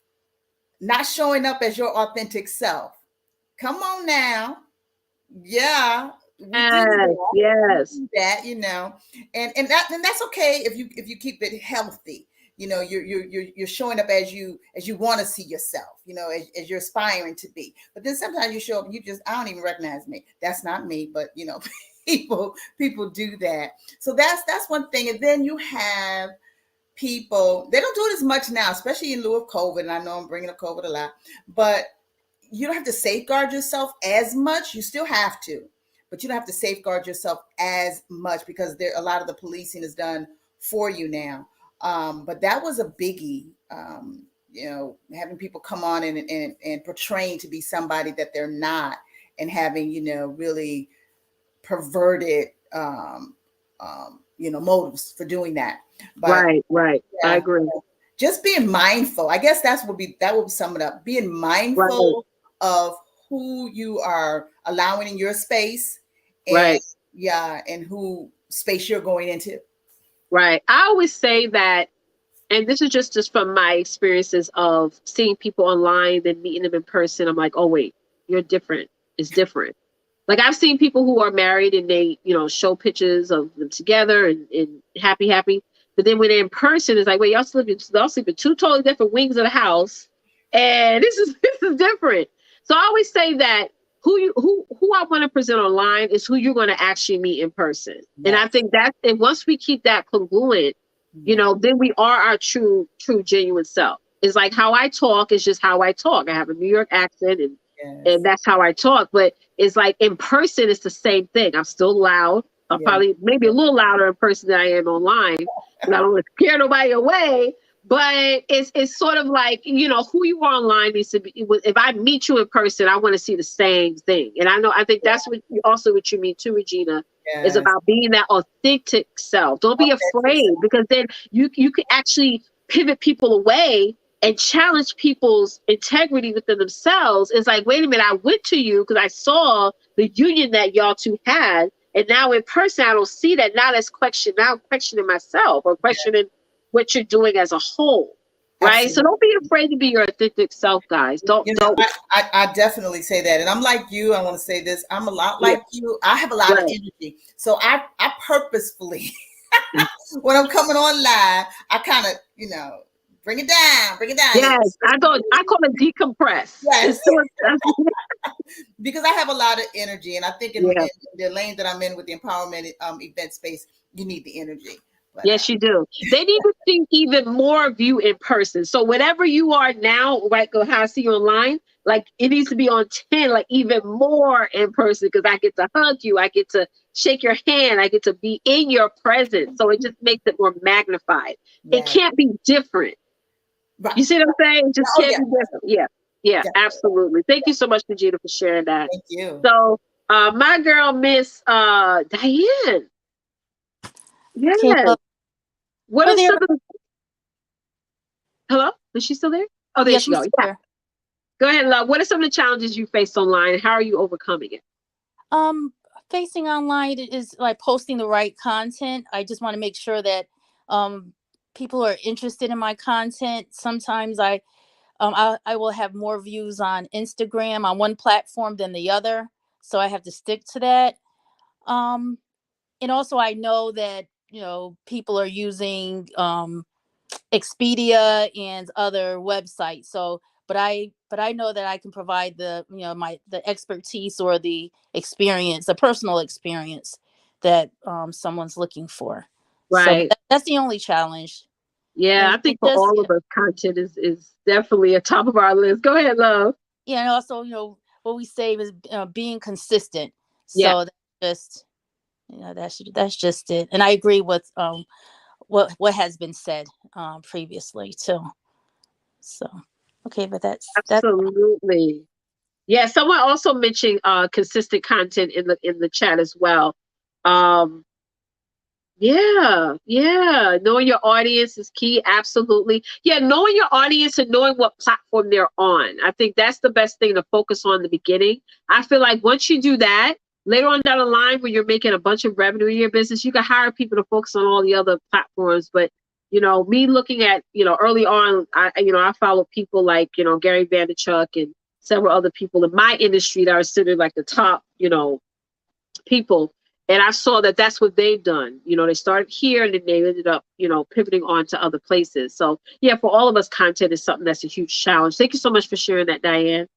not showing up as your authentic self. Come on now. Yeah. We do Yes. that, and that's okay if you keep it healthy. You're showing up as you want to see yourself, as you're aspiring to be. But then sometimes you show up and I don't even recognize me. That's not me, but people do that. So that's one thing. And then you have people, they don't do it as much now, especially in lieu of COVID. And I know I'm bringing up COVID a lot, but you don't have to safeguard yourself as much. You still have to, but you don't have to safeguard yourself as much because a lot of the policing is done for you now. But that was a biggie, having people come on and portraying to be somebody that they're not, and having, really perverted, motives for doing that. But, Right. Yeah, I agree. just being mindful. I guess that would sum it up. Being mindful of who you are allowing in your space, and and who space you're going into. Right. I always say that, and this is just from my experiences of seeing people online and meeting them in person. I'm like, oh wait, you're different. It's different. Like I've seen people who are married and they, show pictures of them together and happy. But then when they're in person, it's like, wait, y'all sleep in two totally different wings of the house. And this is different. So I always say that who I want to present online is who you're going to actually meet in person. Yes. And I think and once we keep that congruent, then we are our true, genuine self. It's like how I talk is just how I talk. I have a New York accent and that's how I talk. But it's like in person, it's the same thing. I'm still loud. I'm probably maybe a little louder in person than I am online. And I don't want to scare nobody away. But it's sort of like, who you are online needs to be. If I meet you in person, I want to see the same thing. And I think that's what you mean too, Regina, is about being that authentic self. Don't be afraid, because then you can actually pivot people away and challenge people's integrity within themselves. It's like, wait a minute, I went to you because I saw the union that y'all two had. And now in person, I don't see that. Now I'm questioning myself or questioning what you're doing as a whole, right? Absolutely. So don't be afraid to be your authentic self, guys. Don't. I definitely say that. And I'm like you, I want to say this. I'm a lot like you. I have a lot of energy. So I purposefully, when I'm coming on live, I kind of, bring it down. Yes, I call it decompress. Yes. Because I have a lot of energy, and I think in the lane that I'm in with the empowerment event space, you need the energy. But, yes, you do. They need to think even more of you in person. So whatever you are now, right, how I see you online, like it needs to be on 10, like even more in person, because I get to hug you, I get to shake your hand, I get to be in your presence. So it just makes it more magnified. It can't be different. Right. You see what I'm saying? It just can't be different. Yeah, absolutely. Thank you so much, Regina, for sharing that. Thank you. So my girl, Miss Diane. Yes. What are some of the... Hello? Is she still there? Oh, there she goes. Yeah. Go ahead, love. What are some of the challenges you faced online? How are you overcoming it? Facing online is like posting the right content. I just want to make sure that people are interested in my content. Sometimes I will have more views on Instagram on one platform than the other, so I have to stick to that. And also I know that, you know, people are using Expedia and other websites. So, but I know that I can provide the, you know, the expertise or the experience, the personal experience that someone's looking for. Right. So that's the only challenge. Yeah, And I think for just, all of us, content is definitely a top of our list. Go ahead, love. yeah, and also, you know, what we say is being consistent. Yeah. So that's just, you know, that's just it. And I agree with what has been said previously too. So okay, but that's Absolutely. Yeah, someone also mentioned consistent content in the chat as well. Yeah, knowing your audience is key. Absolutely. Yeah, knowing your audience and knowing what platform they're on. I think that's the best thing to focus on in the beginning. I feel like once you do that, later on down the line when you're making a bunch of revenue in your business, you can hire people to focus on all the other platforms. But, you know, me looking at, you know, early on, I follow people like, you know, Gary Vaynerchuk and several other people in my industry that are considered like the top, you know, people. And I saw that that's what they've done. You know, they started here and then they ended up, you know, pivoting on to other places. So yeah, for all of us, content is something that's a huge challenge. Thank you so much for sharing that, Diane.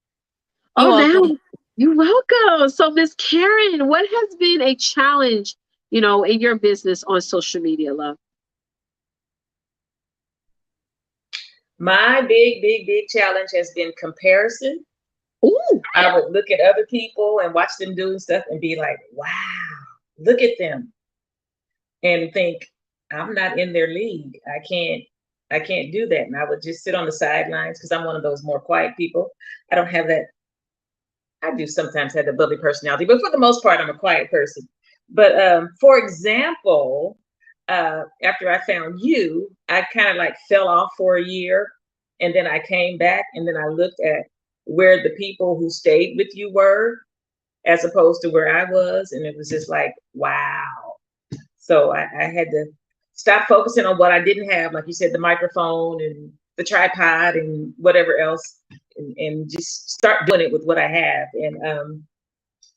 You're welcome. Now you're welcome. So Miss Karen, what has been a challenge, you know, in your business on social media, love? My big challenge has been comparison. Ooh. I would look at other people and watch them doing stuff and be like, wow, look at them. And think, I'm not in their league. I can't do that. And I would just sit on the sidelines because I'm one of those more quiet people. I don't have that. I do sometimes have the bubbly personality, but for the most part, I'm a quiet person. But for example, after I found you, I kind of like fell off for a year. And then I came back and then I looked at where the people who stayed with you were as opposed to where I was. And it was just like, wow. So I had to stop focusing on what I didn't have. Like you said, the microphone and the tripod and whatever else, and just start doing it with what I have. And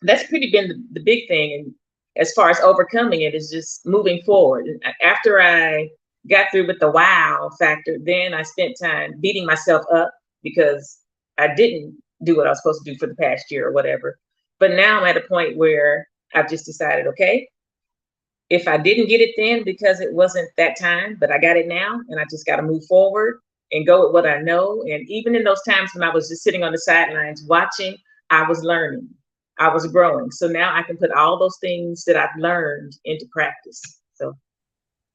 that's pretty been the big thing. And as far as overcoming it is just moving forward. And after I got through with the wow factor, then I spent time beating myself up because I didn't do what I was supposed to do for the past year or whatever. But now I'm at a point where I've just decided, okay, if I didn't get it then because it wasn't that time, but I got it now, and I just got to move forward and go with what I know. And even in those times when I was just sitting on the sidelines watching, I was learning, I was growing. So now I can put all those things that I've learned into practice. So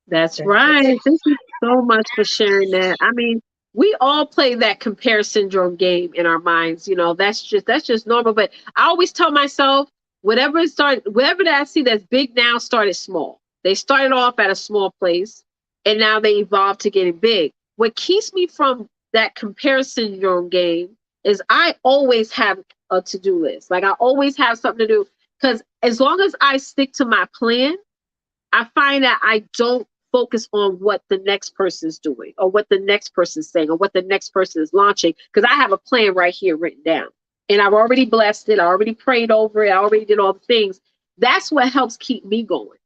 that's right. Thank you so much for sharing that. I mean, we all play that compare syndrome game in our minds. You know, that's just normal. But I always tell myself, whatever that I see that's big now started small. They started off at a small place and now they evolved to getting big. What keeps me from that comparison syndrome game is I always have a to-do list. Like I always have something to do because as long as I stick to my plan, I find that I don't focus on what the next person is doing or what the next person is saying or what the next person is launching because I have a plan right here written down. And I've already blessed it. I already prayed over it. I already did all the things. That's what helps keep me going.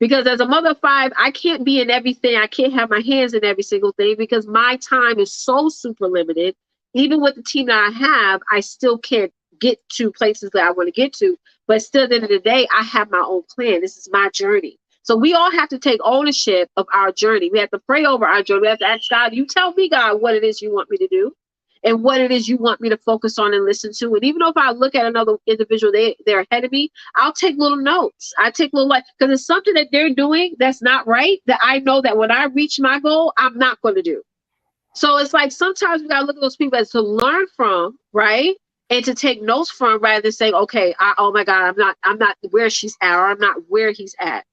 Because as a mother of 5, I can't be in everything. I can't have my hands in every single thing because my time is so super limited. Even with the team that I have, I still can't get to places that I want to get to. But still, at the end of the day, I have my own plan. This is my journey. So we all have to take ownership of our journey. We have to pray over our journey. We have to ask God, you tell me, God, what it is you want me to do. And what it is you want me to focus on and listen to. And even if I look at another individual, they're ahead of me, I'll take little notes. I take little, because it's something that they're doing that's not right, that I know that when I reach my goal, I'm not going to do. So it's like sometimes we got to look at those people as to learn from, right? And to take notes from rather than saying, okay, oh my God, I'm not where she's at or I'm not where he's at,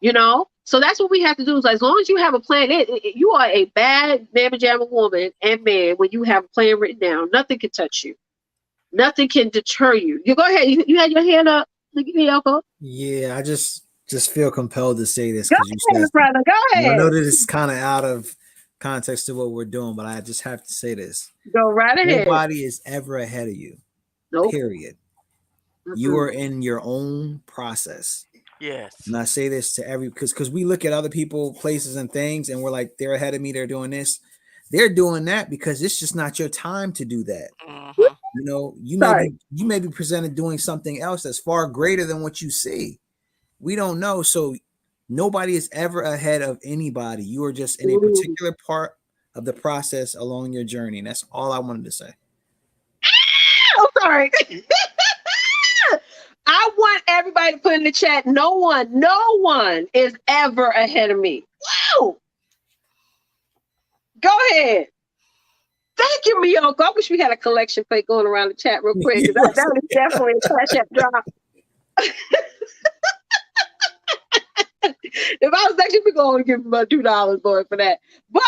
you know? So that's what we have to do. Is as long as you have a plan, you are a bad mamma jamma woman and man when you have a plan written down. Nothing can touch you. Nothing can deter you. You go ahead. You had your hand up. Yeah, I just feel compelled to say this Go because you ahead, said, brother. Go ahead. I know that it's kind of out of context to what we're doing, but I just have to say this. Go right ahead. Nobody is ever ahead of you. Nope. Period. You are in your own process. Yes. And I say this to because we look at other people, places, and things, and we're like, they're ahead of me, they're doing this. They're doing that because it's just not your time to do that. You know, you may be presented doing something else that's far greater than what you see. We don't know. So nobody is ever ahead of anybody. You are just in a particular part of the process along your journey. And that's all I wanted to say. Oh, sorry. I want everybody to put in the chat, no one is ever ahead of me. Whoa. Go ahead. Thank you, Miyoko. I wish we had a collection plate going around the chat real quick. That was definitely a Cash App drop. If I was actually going to give him about $2, Lord, for that. But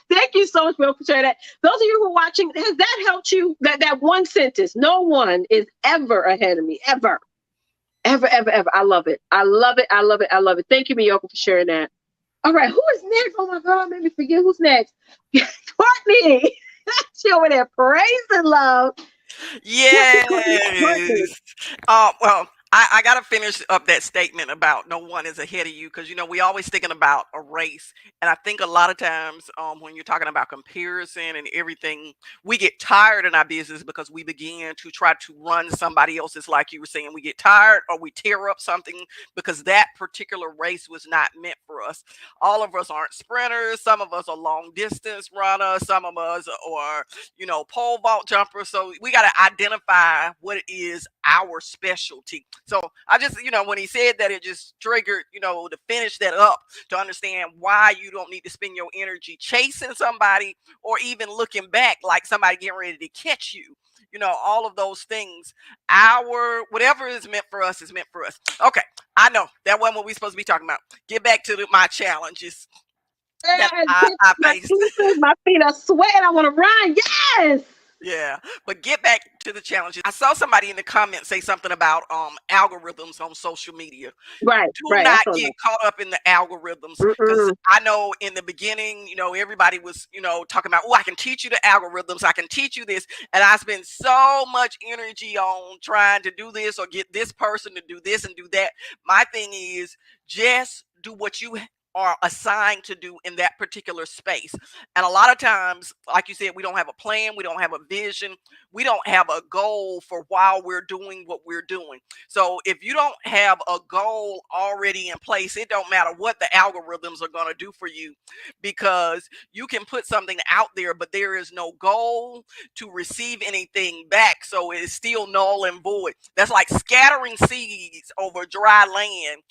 thank you so much, Will, for sharing that. Those of you who are watching, has that helped you? That one sentence, no one is ever ahead of me, ever. Ever, ever, ever. I love it. I love it. I love it. I love it. Thank you, Miyoko, for sharing that. All right, who is next? Oh my God, made me forget who's next. Courtney. She over there praising love. Yes. Well, I got to finish up that statement about no one is ahead of you, because, you know, we always thinking about a race. And I think a lot of times when you're talking about comparison and everything, we get tired in our business because we begin to try to run somebody else's, like you were saying. We get tired or we tear up something because that particular race was not meant for us. All of us aren't sprinters. Some of us are long distance runners. Some of us are, you know, pole vault jumpers. So we got to identify what is our specialty. So I just, you know, when he said that, it just triggered, you know, to finish that up, to understand why you don't need to spend your energy chasing somebody or even looking back like somebody getting ready to catch you. You know, all of those things. Whatever is meant for us is meant for us. Okay, I know that wasn't what we're supposed to be talking about. Get back to my challenges that I faced. My feet are sweating. I want to run. Yes. Yeah, but get back to the challenges. I saw somebody in the comments say something about algorithms on social media. Right. Do not get caught up in the algorithms, because I know in the beginning, you know, everybody was, you know, talking about, oh, I can teach you the algorithms, I can teach you this, and I spend so much energy on trying to do this or get this person to do this and do that. My thing is just do what you are assigned to do in that particular space. And a lot of times, like you said, we don't have a plan, we don't have a vision, we don't have a goal for why we're doing what we're doing. So if you don't have a goal already in place, it don't matter what the algorithms are going to do for you, because you can put something out there, but there is no goal to receive anything back. So it is still null and void. That's like scattering seeds over dry land,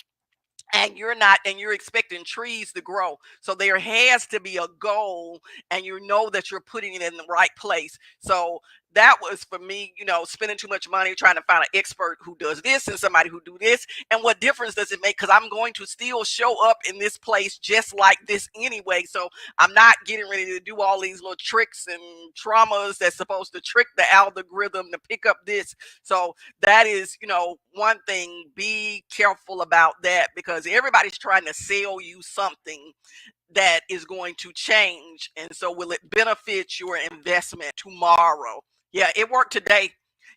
and you're expecting trees to grow. So there has to be a goal, and you know that you're putting it in the right place. So that was for me, you know, spending too much money trying to find an expert who does this and somebody who do this. And what difference does it make? Because I'm going to still show up in this place just like this anyway. So I'm not getting ready to do all these little tricks and traumas that's supposed to trick the algorithm to pick up this. So that is, you know, one thing. Be careful about that, because everybody's trying to sell you something that is going to change. And so will it benefit your investment tomorrow? Yeah, it worked today.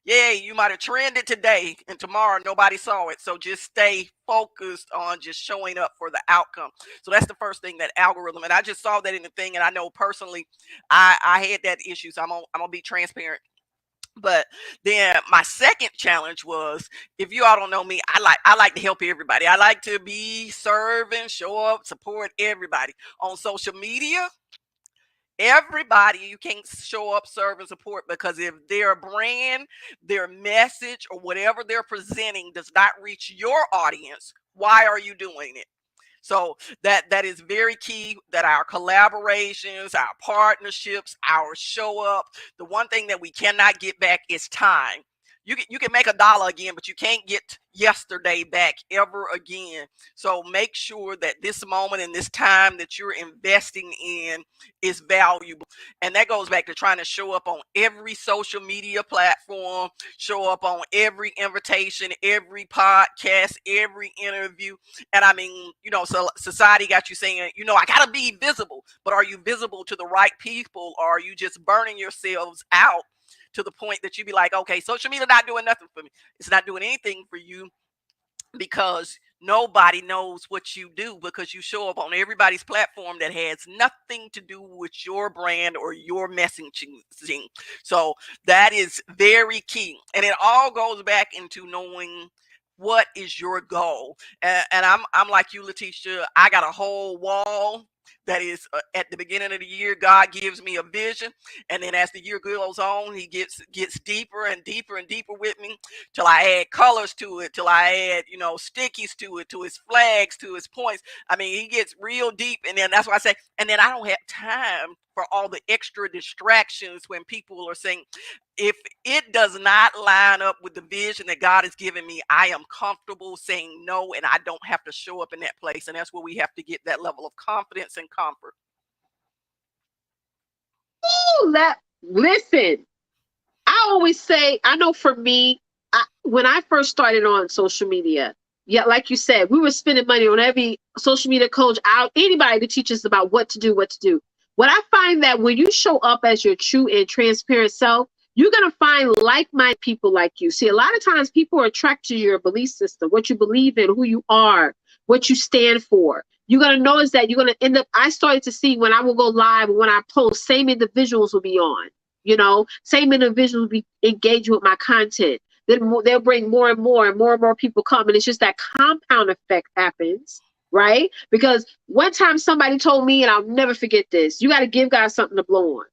Yeah, you might have trended today and tomorrow nobody saw it. So just stay focused on just showing up for the outcome. So that's the first thing, that algorithm. And I just saw that in the thing. And I know personally, I had that issue. So I'm gonna be transparent. But then my second challenge was, if you all don't know me, I like to help everybody. I like to be serving, show up, support everybody on social media. Everybody, you can't show up, serve, and support, because if their brand, their message, or whatever they're presenting does not reach your audience, why are you doing it? So that is very key, that our collaborations, our partnerships, our show up, the one thing that we cannot get back is time. you can make $1 again, but you can't get yesterday back ever again. So make sure that this moment and this time that you're investing in is valuable. And that goes back to trying to show up on every social media platform, show up on every invitation, every podcast, every interview. And I mean, so society got you saying, I gotta be visible, but are you visible to the right people, or are you just burning yourselves out to the point that you be like, okay, social media not doing nothing for me. It's not doing anything for you, because nobody knows what you do, because you show up on everybody's platform that has nothing to do with your brand or your messaging. So that is very key. And it all goes back into knowing what is your goal. And I'm like you, Letitia. I got a whole wall that is at the beginning of the year, God gives me a vision, and then as the year goes on, he gets deeper and deeper and deeper with me, till I add colors to it, till I add stickies to it, to his flags, to his points. I mean, he gets real deep, and then that's why I say, and then I don't have time for all the extra distractions when people are saying, if it does not line up with the vision that God has given me, I am comfortable saying no, and I don't have to show up in that place. And that's where we have to get that level of confidence and comfort. Oh, listen, I always say, I know for me, when I first started on social media, yeah, like you said, we were spending money on every social media coach out, anybody to teach us about what to do. What I find that when you show up as your true and transparent self, you're going to find like-minded people like you. See, a lot of times people are attracted to your belief system, what you believe in, who you are, what you stand for. You're going to notice that you're going to end up, I started to see when I will go live, when I post, same individuals will be on, same individuals will be engaged with my content. Then they'll bring more and more people come. And it's just that compound effect happens, right? Because one time somebody told me, and I'll never forget this, you got to give God something to blow on.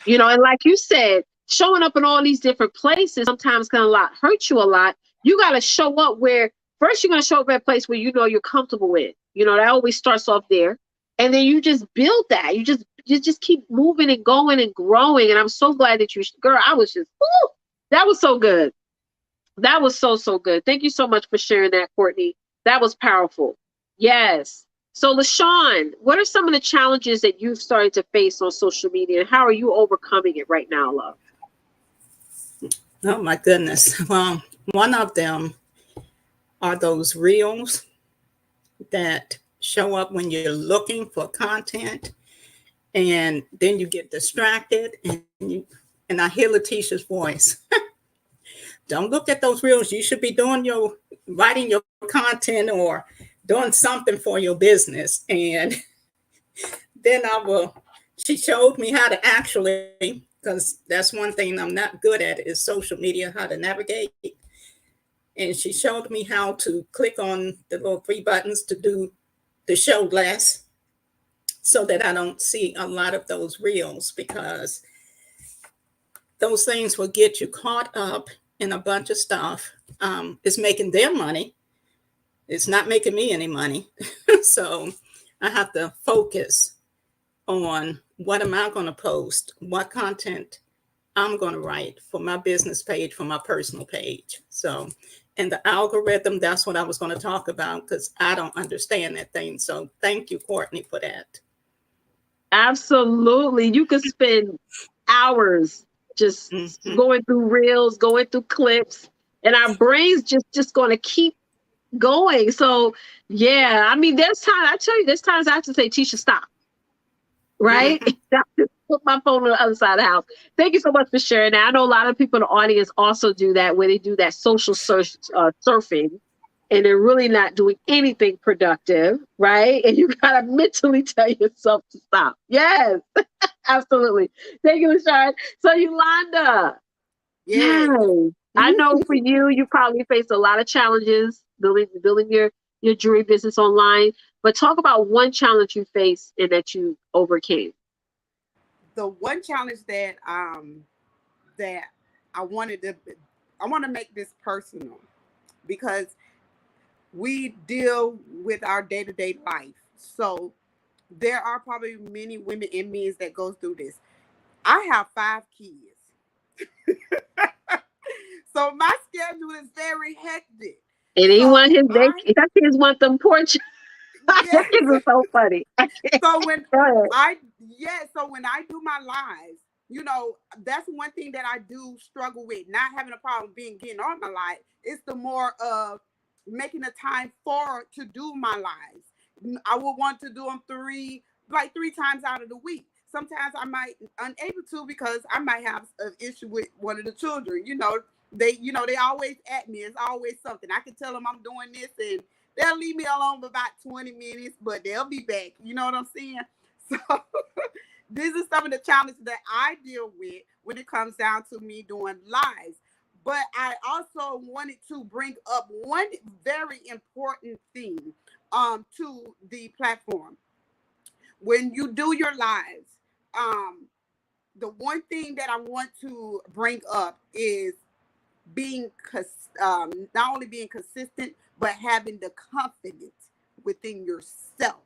And like you said, showing up in all these different places sometimes can hurt you a lot. You got to show up where first you're going to show up at a place where you're comfortable with. That always starts off there. And then you just build that. You just keep moving and going and growing. And I'm so glad that girl, I was just, woo, that was so good. That was so good. Thank you so much for sharing that, Courtney. That was powerful. Yes. So LaShawn, what are some of the challenges that you've started to face on social media, and how are you overcoming it right now, love? Oh my goodness. Well, one of them are those reels that show up when you're looking for content, and then you get distracted, and I hear Letitia's voice. Don't look at those reels. You should be writing your content or doing something for your business. And then she showed me how to actually, because that's one thing I'm not good at is social media, how to navigate. And she showed me how to click on the little 3 buttons to do the show less, so that I don't see a lot of those reels, because those things will get you caught up in a bunch of stuff. It's making them money. It's not making me any money. So I have to focus on what am I going to post, what content I'm going to write for my business page, for my personal page. So, and the algorithm, that's what I was going to talk about, because I don't understand that thing. So thank you, Courtney, for that. Absolutely. You could spend hours just going through reels, going through clips, and our brains just going to keep going. So yeah, I mean, there's times I have to say, Tisha, stop. Right? Put my phone on the other side of the house. Thank you so much for sharing that. I know a lot of people in the audience also do that, where they do that social surfing, and they're really not doing anything productive, right? And you gotta mentally tell yourself to stop. Yes, absolutely. Thank you, LaShawn. So Yolanda, yes. I know for you probably faced a lot of challenges building your jewelry business online, but talk about one challenge you faced and that you overcame. The one challenge that I want to make this personal, because we deal with our day-to-day life. So there are probably many women and men that go through this. I have 5 kids. So my schedule is very hectic. And he So want his I, that kids want them porch. That yes. kids are so funny. So when Go ahead. so when I do my lives, you know, that's one thing that I do struggle with, not having a problem getting on my live. It's the more of making the time to do my lives. I would want to do them three times out of the week. Sometimes I might unable to because I might have an issue with one of the children. They always at me. It's always something. I can tell them I'm doing this and they'll leave me alone for about 20 minutes, but they'll be back. You know what I'm saying? So these are some of the challenges that I deal with when it comes down to me doing lives. But I also wanted to bring up one very important thing to the platform. When you do your lives, the one thing that I want to bring up is being not only being consistent, but having the confidence within yourself.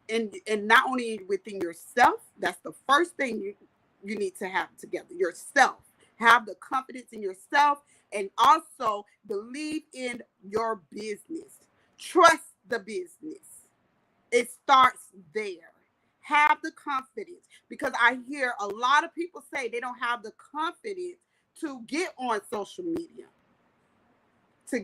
And not only within yourself, that's the first thing you need to have together. Yourself. Have the confidence in yourself and also believe in your business. Trust the business. It starts there. Have the confidence, because I hear a lot of people say they don't have the confidence to get on social media. So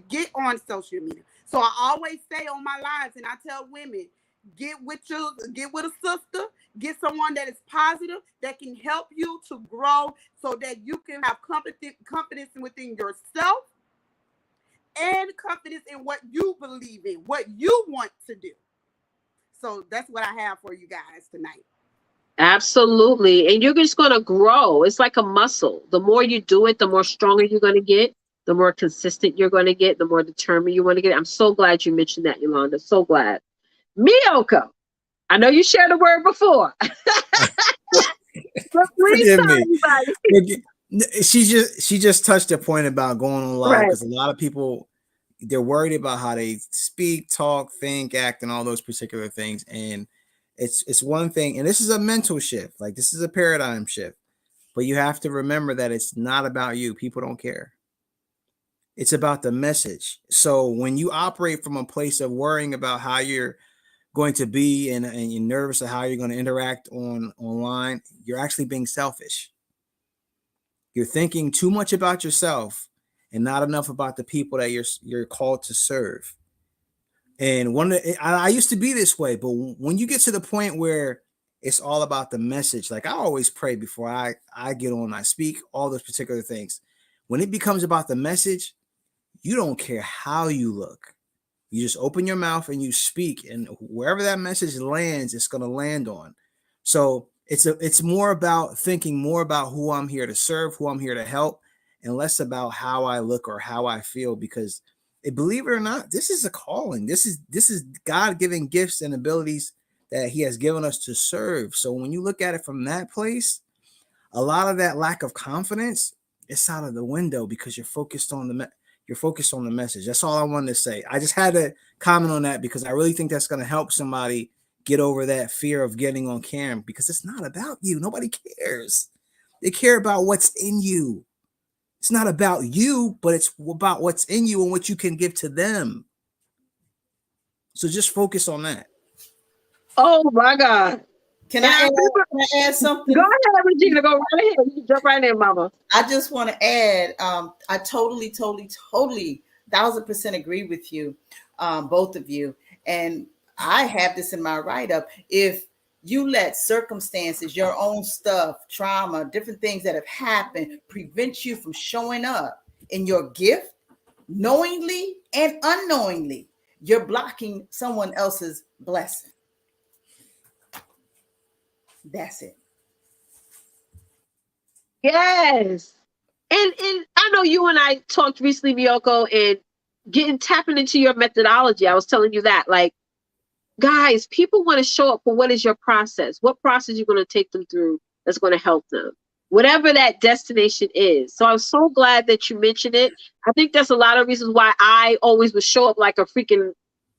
I always say on my lives, and I tell women, get with a sister, get someone that is positive, that can help you to grow so that you can have confidence within yourself and confidence in what you believe in, what you want to do. So that's what I have for you guys tonight. Absolutely. And you're just going to grow. It's like a muscle. The more you do it, the more stronger you're going to get, the more consistent you're going to get, the more determined you want to get. I'm so glad you mentioned that, Yolanda. So glad. Miyoko, I know you shared a word before. Forgive me. She just touched a point about going on live, because a lot of people, they're worried about how they speak, talk, think, act, and all those particular things. And it's one thing, and this is a mental shift, like this is a paradigm shift, but you have to remember that it's not about you. People don't care. It's about the message. So when you operate from a place of worrying about how you're going to be and you're nervous of how you're going to interact online, you're actually being selfish. You're thinking too much about yourself and not enough about the people that you're called to serve. And I used to be this way, but when you get to the point where it's all about the message, like I always pray before I get on, I speak, all those particular things. When it becomes about the message, you don't care how you look. You just open your mouth and you speak, and wherever that message lands, it's going to land on. So it's more about thinking more about who I'm here to serve, who I'm here to help, and less about how I look or how I feel, because believe it or not, this is a calling. This is God-given gifts and abilities that he has given us to serve. So when you look at it from that place, a lot of that lack of confidence is out of the window because you're focused on the message. That's all I wanted to say. I just had to comment on that because I really think that's going to help somebody get over that fear of getting on camera, because it's not about you. Nobody cares. They care about what's in you. It's not about you, but it's about what's in you and what you can give to them. So just focus on that. Oh my God. Can I add something? Go ahead, Regina. Go right ahead. You jump right in, Mama. I just want to add, I totally, 1000% agree with you, both of you. And I have this in my write-up. If you let circumstances, your own stuff, trauma, different things that have happened prevent you from showing up in your gift, knowingly and unknowingly, you're blocking someone else's blessing. That's it. Yes. And I know you and I talked recently, Miyoko, and tapping into your methodology. I was telling you that, like, guys, people want to show up for what is your process? What process you're going to take them through that's going to help them, whatever that destination is. So I'm so glad that you mentioned it. I think that's a lot of reasons why I always would show up like a freaking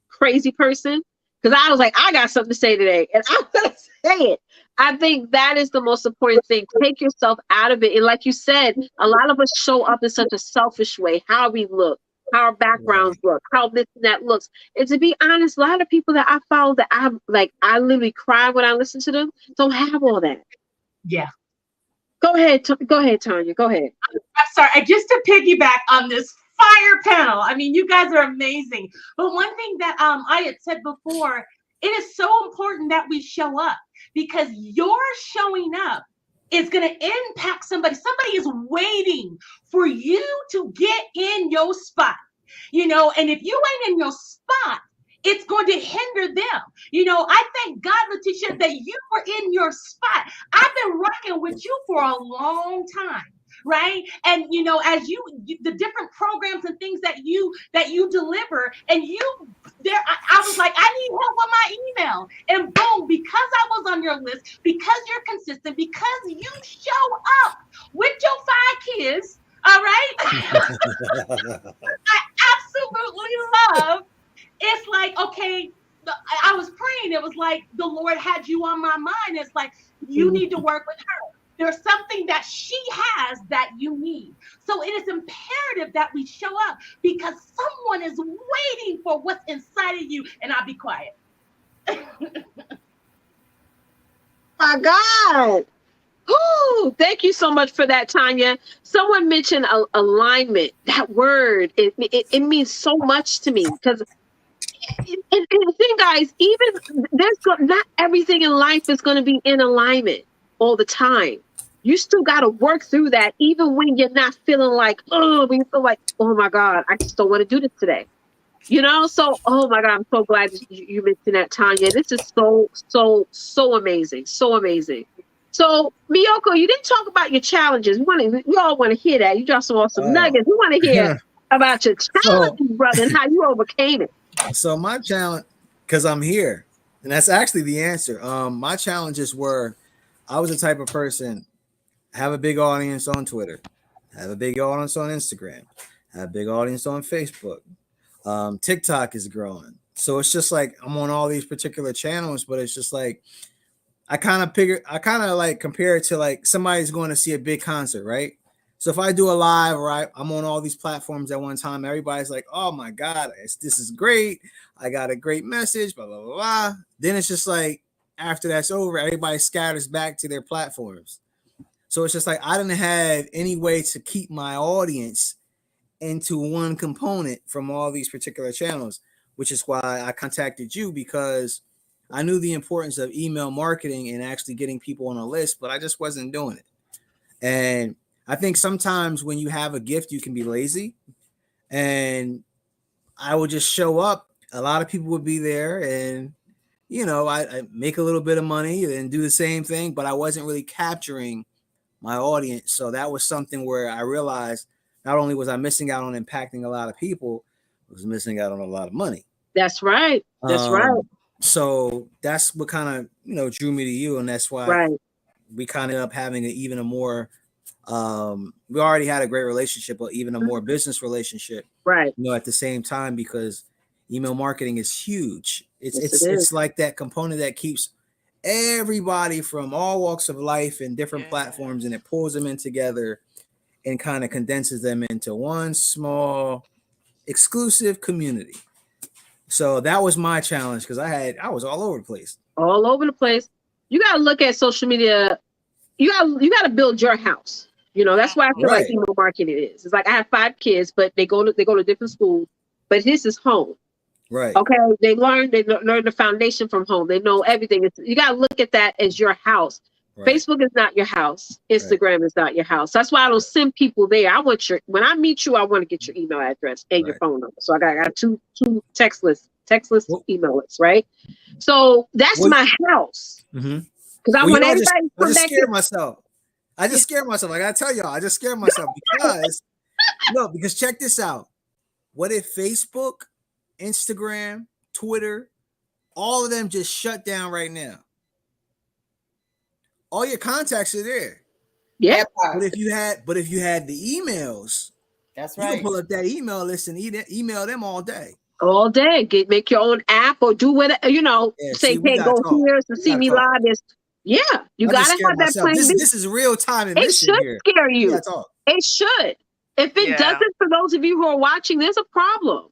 crazy person, because I was like, I got something to say today, and I'm gonna say it. I think that is the most important thing. Take yourself out of it. And like you said, a lot of us show up in such a selfish way, how we look, how our backgrounds look, how this and that looks. And to be honest, a lot of people that I follow that I literally cry when I listen to them don't have all that. Yeah. Go ahead, Tanya. Go ahead. I'm sorry. Just to piggyback on this fire panel. I mean, you guys are amazing. But one thing that I had said before, it is so important that we show up, because your showing up is going to impact somebody. Somebody is waiting for you to get in your spot, you know, and if you ain't in your spot, it's going to hinder them. You know, I thank God, Letitia, that you were in your spot. I've been rocking with you for a long time. Right. And, you know, as the different programs and things that you deliver, and I was like, I need help with my email. And boom, because I was on your list, because you're consistent, because you show up with your 5 kids. All right. I absolutely love. It's like, okay, I was praying. It was like the Lord had you on my mind. It's like, you need to work with her. There's something that she has that you need. So it is imperative that we show up, because someone is waiting for what's inside of you. And I'll be quiet. My God. Ooh, thank you so much for that, Tanya. Someone mentioned alignment. That word, it means so much to me, because and the thing, guys, even not everything in life is going to be in alignment all the time. You still got to work through that, even when you're not feeling like, when you feel like, oh my God, I just don't want to do this today. You know, so, oh my God, I'm so glad you mentioned that, Tanya. This is so amazing. So amazing. So, Miyoko, you didn't talk about your challenges. We all want to hear that. You dropped some awesome nuggets. We want to hear about your challenges, brother, and how you overcame it. So my challenge, because I'm here, and that's actually the answer. My challenges were, I was the type of person, have a big audience on Twitter, have a big audience on Instagram, have a big audience on Facebook. TikTok is growing. So it's just like I'm on all these particular channels, but it's just like I kind of like compare it to like somebody's going to see a big concert, right? So if I do a live, right, I'm on all these platforms at one time, everybody's like, oh my God, this is great. I got a great message, blah, blah, blah, blah. Then it's just like, after that's over, everybody scatters back to their platforms. So it's just like, I didn't have any way to keep my audience into one component from all these particular channels, which is why I contacted you, because I knew the importance of email marketing and actually getting people on a list, but I just wasn't doing it. And I think sometimes when you have a gift, you can be lazy, and I would just show up. A lot of people would be there, and, you know, I make a little bit of money and do the same thing, but I wasn't really capturing my audience. So that was something where I realized not only was I missing out on impacting a lot of people, I was missing out on a lot of money. That's right. That's right. So that's what kind of, you know, drew me to you. And that's why we kind of ended up having even a more, we already had a great relationship, but even a more business relationship, right? You know, at the same time, because email marketing is huge. It's like that component that keeps everybody from all walks of life and different platforms, and it pulls them in together and kind of condenses them into one small exclusive community. So that was my challenge, because I was all over the place. All over the place. You got to look at social media. You got to build your house. You know, that's why I feel like email marketing is. It's like I have 5 kids, but they go to different schools, but this is home. Right. Okay. They learn the foundation from home. They know everything. You got to look at that as your house. Right. Facebook is not your house. Instagram is not your house. That's why I don't send people there. When I meet you, I want to get your email address and your phone number. So I got two text lists, email lists, right? So that's my house. Because I want everybody to come back. I just scared myself. I gotta tell y'all, I just scared myself because check this out. What if Facebook, Instagram, Twitter, all of them just shut down right now? All your contacts are there. Yeah. But if you had the emails, that's right. You can pull up that email list and email them all day. All day. Make your own app or do whatever, you know, Yeah, say, see, we hey, gotta go talk. here to We see gotta me talk. live. Yeah, you I got just to scared have that myself. plan B. This is real time It admission should here. scare We you. gotta talk. It should. If it Yeah. doesn't, for those of you who are watching, there's a problem.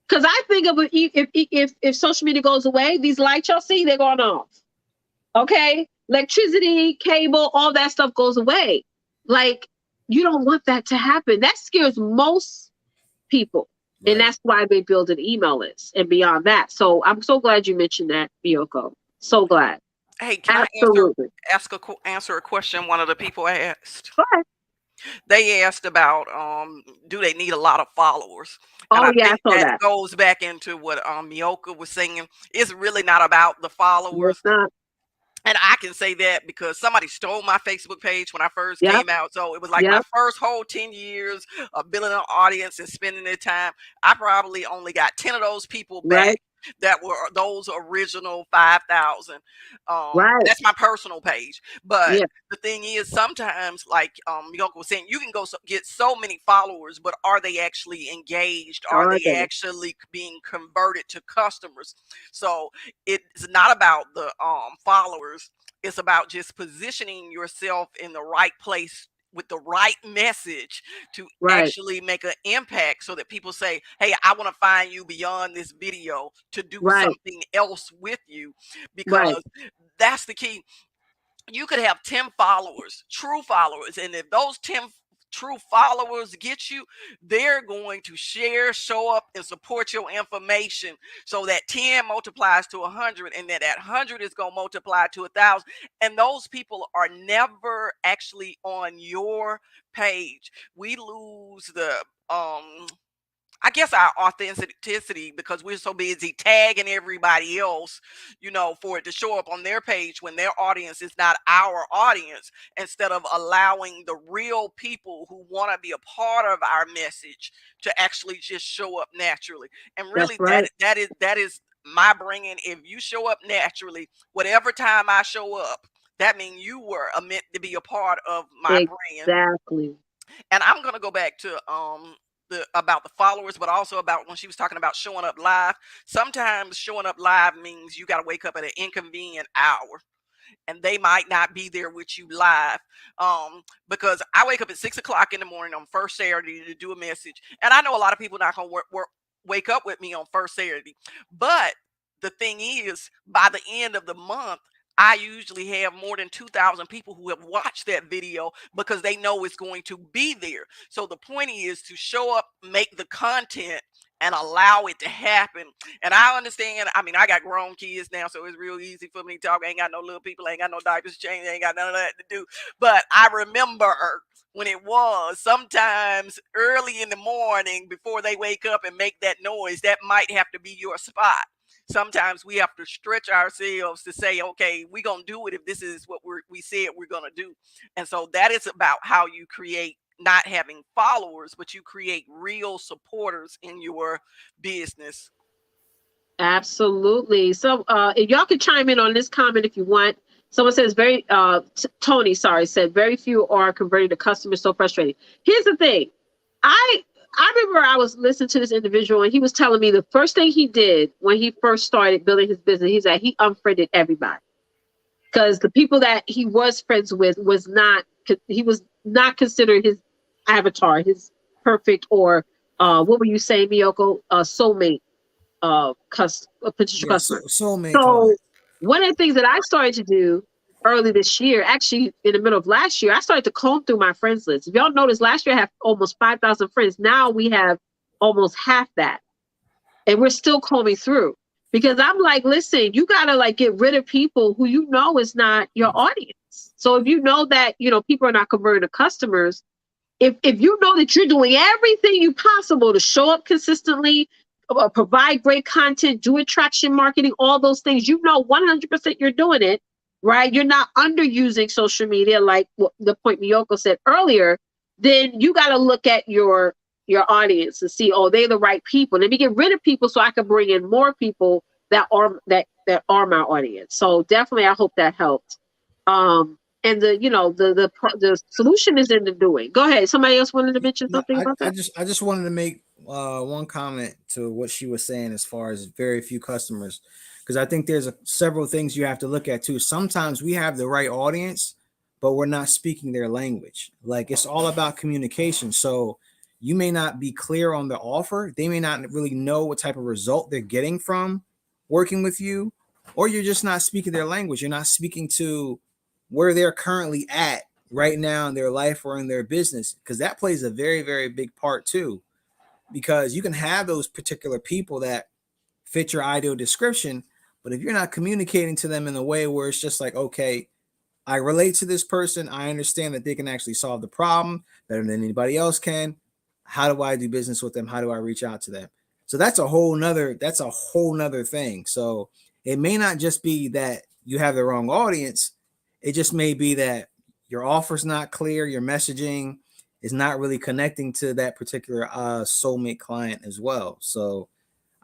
Because I think of it, if social media goes away, these lights y'all see, they're going off. Okay? Electricity, cable, all that stuff goes away. Like, you don't want that to happen. That scares most people. Right. And that's why they build an email list and beyond that. So I'm so glad you mentioned that, Miyoko. So glad. Hey, can Absolutely. I answer a question one of the people asked? Go ahead. They asked about do they need a lot of followers? And Oh, I yeah, think I saw that that. goes back into what Miyoko was saying. It's really not about the followers. It's not. And I can say that because somebody stole my Facebook page when I first Yep. came out. So it was like my Yep. first whole 10 years of building an audience and spending their time. I probably only got 10 of those people back. Right. That were those original 5,000. Right. That's my personal page. But Yeah. the thing is, sometimes, like Miyoko was saying, you can go get so many followers, but are they actually engaged? Are Are they they? actually being converted to customers? So it's not about the followers. It's about just positioning yourself in the right place with the right message to Right. actually make an impact, so that people say, hey, I want to find you beyond this video to do Right. something else with you, Right. because that's the key. You could have 10 followers, true followers, and if those 10 true followers get you, they're going to share, show up, and support your information, so that 10 multiplies to 100, and that 100 is going to multiply to 1,000. And those people are never actually on your page. We lose the I guess our authenticity because we're so busy tagging everybody else, for it to show up on their page when their audience is not our audience, instead of allowing the real people who want to be a part of our message to actually just show up naturally. And That's really, right. that is my bringing. If you show up naturally, whatever time I show up, that means you were meant to be a part of my brand. Exactly. And I'm gonna go back to about the followers, but also about when she was talking about showing up live. Sometimes showing up live means you got to wake up at an inconvenient hour, and they might not be there with you live. Because I wake up at 6 o'clock in the morning on first Saturday to do a message, and I know a lot of people not gonna wake up with me on first Saturday, but the thing is, by the end of the month, I usually have more than 2,000 people who have watched that video because they know it's going to be there. So the point is to show up, make the content, and allow it to happen. And I understand, I mean, I got grown kids now, so it's real easy for me to talk. I ain't got no little people, I ain't got no diapers to change, I ain't got none of that to do. But I remember when it was sometimes early in the morning before they wake up and make that noise, that might have to be your spot. Sometimes we have to stretch ourselves to say, okay, we're going to do it if this is what we said we're going to do. And so that is about how you create not having followers, but you create real supporters in your business. Absolutely. So y'all can chime in on this comment if you want. Someone says Tony, said very few are converting to customers. So frustrating. Here's the thing. I remember I was listening to this individual and he was telling me the first thing he did when he first started building his business, he unfriended everybody. Because the people that he was friends with was not considered his avatar, his perfect, or what were you saying, Miyoko? Soulmate, potential customer. Soulmate. So one of the things that I started to do early this year, actually in the middle of last year, I started to comb through my friends list. If y'all noticed, last year I had almost 5,000 friends. Now we have almost half that. And we're still combing through. Because I'm like, listen, you got to get rid of people who is not your audience. So if you know that, people are not converting to customers, if you know that you're doing everything you possible to show up consistently, provide great content, do attraction marketing, all those things, 100% you're doing it, right? You're not underusing social media, like the point Miyoko said earlier, then you got to look at your audience and see, they're the right people. Let me get rid of people so I can bring in more people that are my audience. So definitely, I hope that helped. And the solution is in the doing. Go ahead. Somebody else wanted to mention something about that? I just wanted to make one comment to what she was saying as far as very few customers, because I think there's several things you have to look at too. Sometimes we have the right audience, but we're not speaking their language. Like, it's all about communication. So you may not be clear on the offer. They may not really know what type of result they're getting from working with you, or you're just not speaking their language. You're not speaking to where they're currently at right now in their life or in their business, because that plays a very, very big part too. Because you can have those particular people that fit your ideal description, but if you're not communicating to them in a way where it's just like, okay, I relate to this person, I understand that they can actually solve the problem better than anybody else can. How do I do business with them? How do I reach out to them? So that's a whole nother thing. So it may not just be that you have the wrong audience. It just may be that your offer's not clear, your messaging is not really connecting to that particular soulmate client as well. So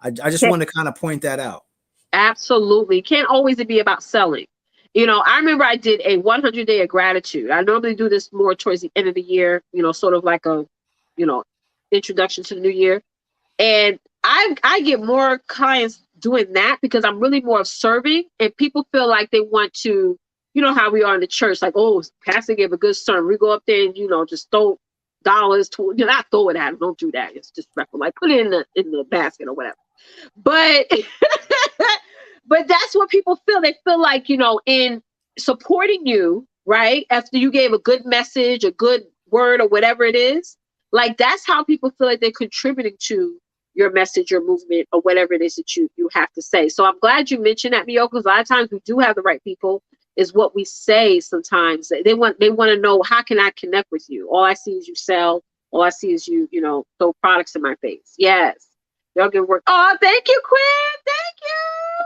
I just want to kind of point that out. Absolutely. Can't always be about selling. You know, I remember I did a 100-day of gratitude. I normally do this more towards the end of the year, you know, sort of like a, you know, introduction to the new year. And I get more clients doing that because I'm really more of serving, and people feel like they want to, you know, how we are in the church, like, oh, pastor gave a good sermon. We go up there and, you know, just throw dollars to, you know, not throw it at them. Don't do that. It's disrespectful. Like, put it in the basket or whatever. But but that's what people feel. They feel like, you know, in supporting you, right, after you gave a good message, a good word, or whatever it is, like, that's how people feel like they're contributing to your message, your movement, or whatever it is that you have to say. So I'm glad you mentioned that, Miyoko, because a lot of times we do have the right people, is what we say sometimes. They want to know, how can I connect with you? All I see is you sell. All I see is you know, throw products in my face. Yes. Y'all get work. Oh, thank you, Quinn. Thank you.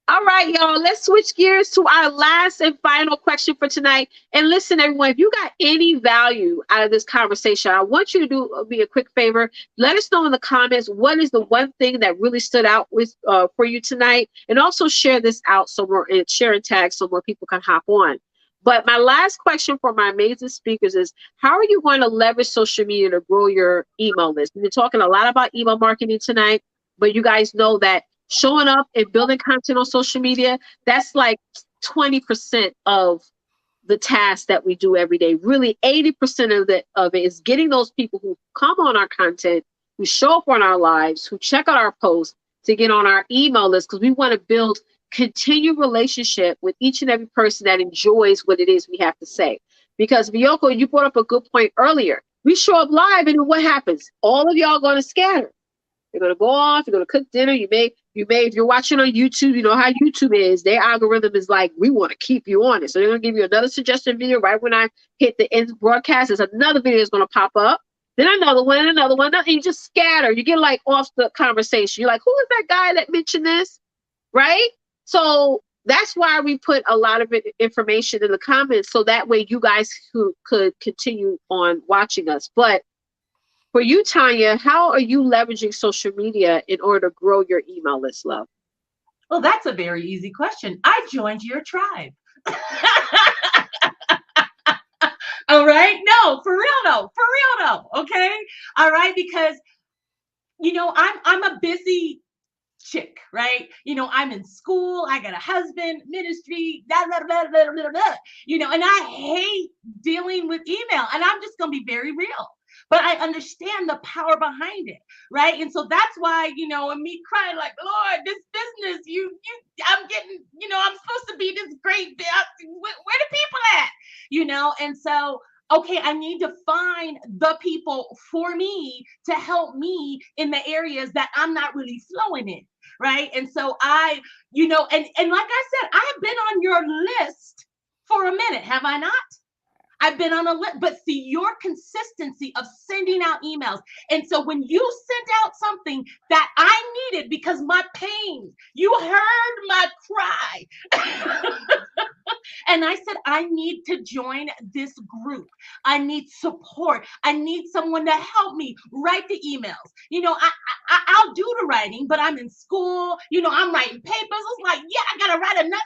All right, y'all, let's switch gears to our last and final question for tonight. And listen, everyone, if you got any value out of this conversation, I want you to do me a quick favor. Let us know in the comments, what is the one thing that really stood out with for you tonight? And also share this out so more, and share and tag so more people can hop on. But my last question for my amazing speakers is, how are you going to leverage social media to grow your email list? We've been talking a lot about email marketing tonight, but you guys know that showing up and building content on social media, that's like 20% of the task that we do every day. Really, 80% of it is getting those people who come on our content, who show up on our lives, who check out our posts, to get on our email list, because we want to build continued relationship with each and every person that enjoys what it is we have to say. Because Miyoko, you brought up a good point earlier. We show up live, and what happens? All of y'all are going to scatter. You're going to go off. You're going to cook dinner. You may, if you're watching on YouTube, you know how YouTube is. Their algorithm is like, we want to keep you on it. So they're going to give you another suggested video right when I hit the end broadcast. There's another video that's going to pop up. Then another one, and another one. And you just scatter. You get like off the conversation. You're like, who is that guy that mentioned this? Right? So that's why we put a lot of information in the comments, so that way you guys who could continue on watching us. But for you, Tanya, how are you leveraging social media in order to grow your email list, love? Well, that's a very easy question. I joined your tribe. All right. No, for real though. Okay. All right. Because, you know, I'm a busy chick, right? You know, I'm in school, I got a husband, ministry, blah, blah, blah, blah, blah, blah. You know, and I hate dealing with email, and I'm just going to be very real. But I understand the power behind it, right? And so that's why, you know, and me crying like, Lord, this business, I'm getting, you know, I'm supposed to be this great, where the people at? You know, and so, okay, I need to find the people for me to help me in the areas that I'm not really flowing in, right? And so I, you know, and like I said, I have been on your list for a minute, have I not? I've been on a list, but see your consistency of sending out emails. And so when you sent out something that I needed, because my pain, you heard my cry. And I said, I need to join this group. I need support. I need someone to help me write the emails. You know, I'll do the writing, but I'm in school. You know, I'm writing papers. It's like, yeah, I got to write another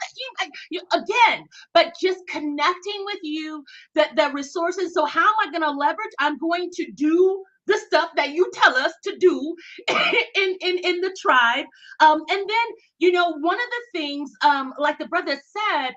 email again. But just connecting with you, the resources. So how am I going to leverage? I'm going to do the stuff that you tell us to do in the tribe. And then, you know, one of the things, like the brother said,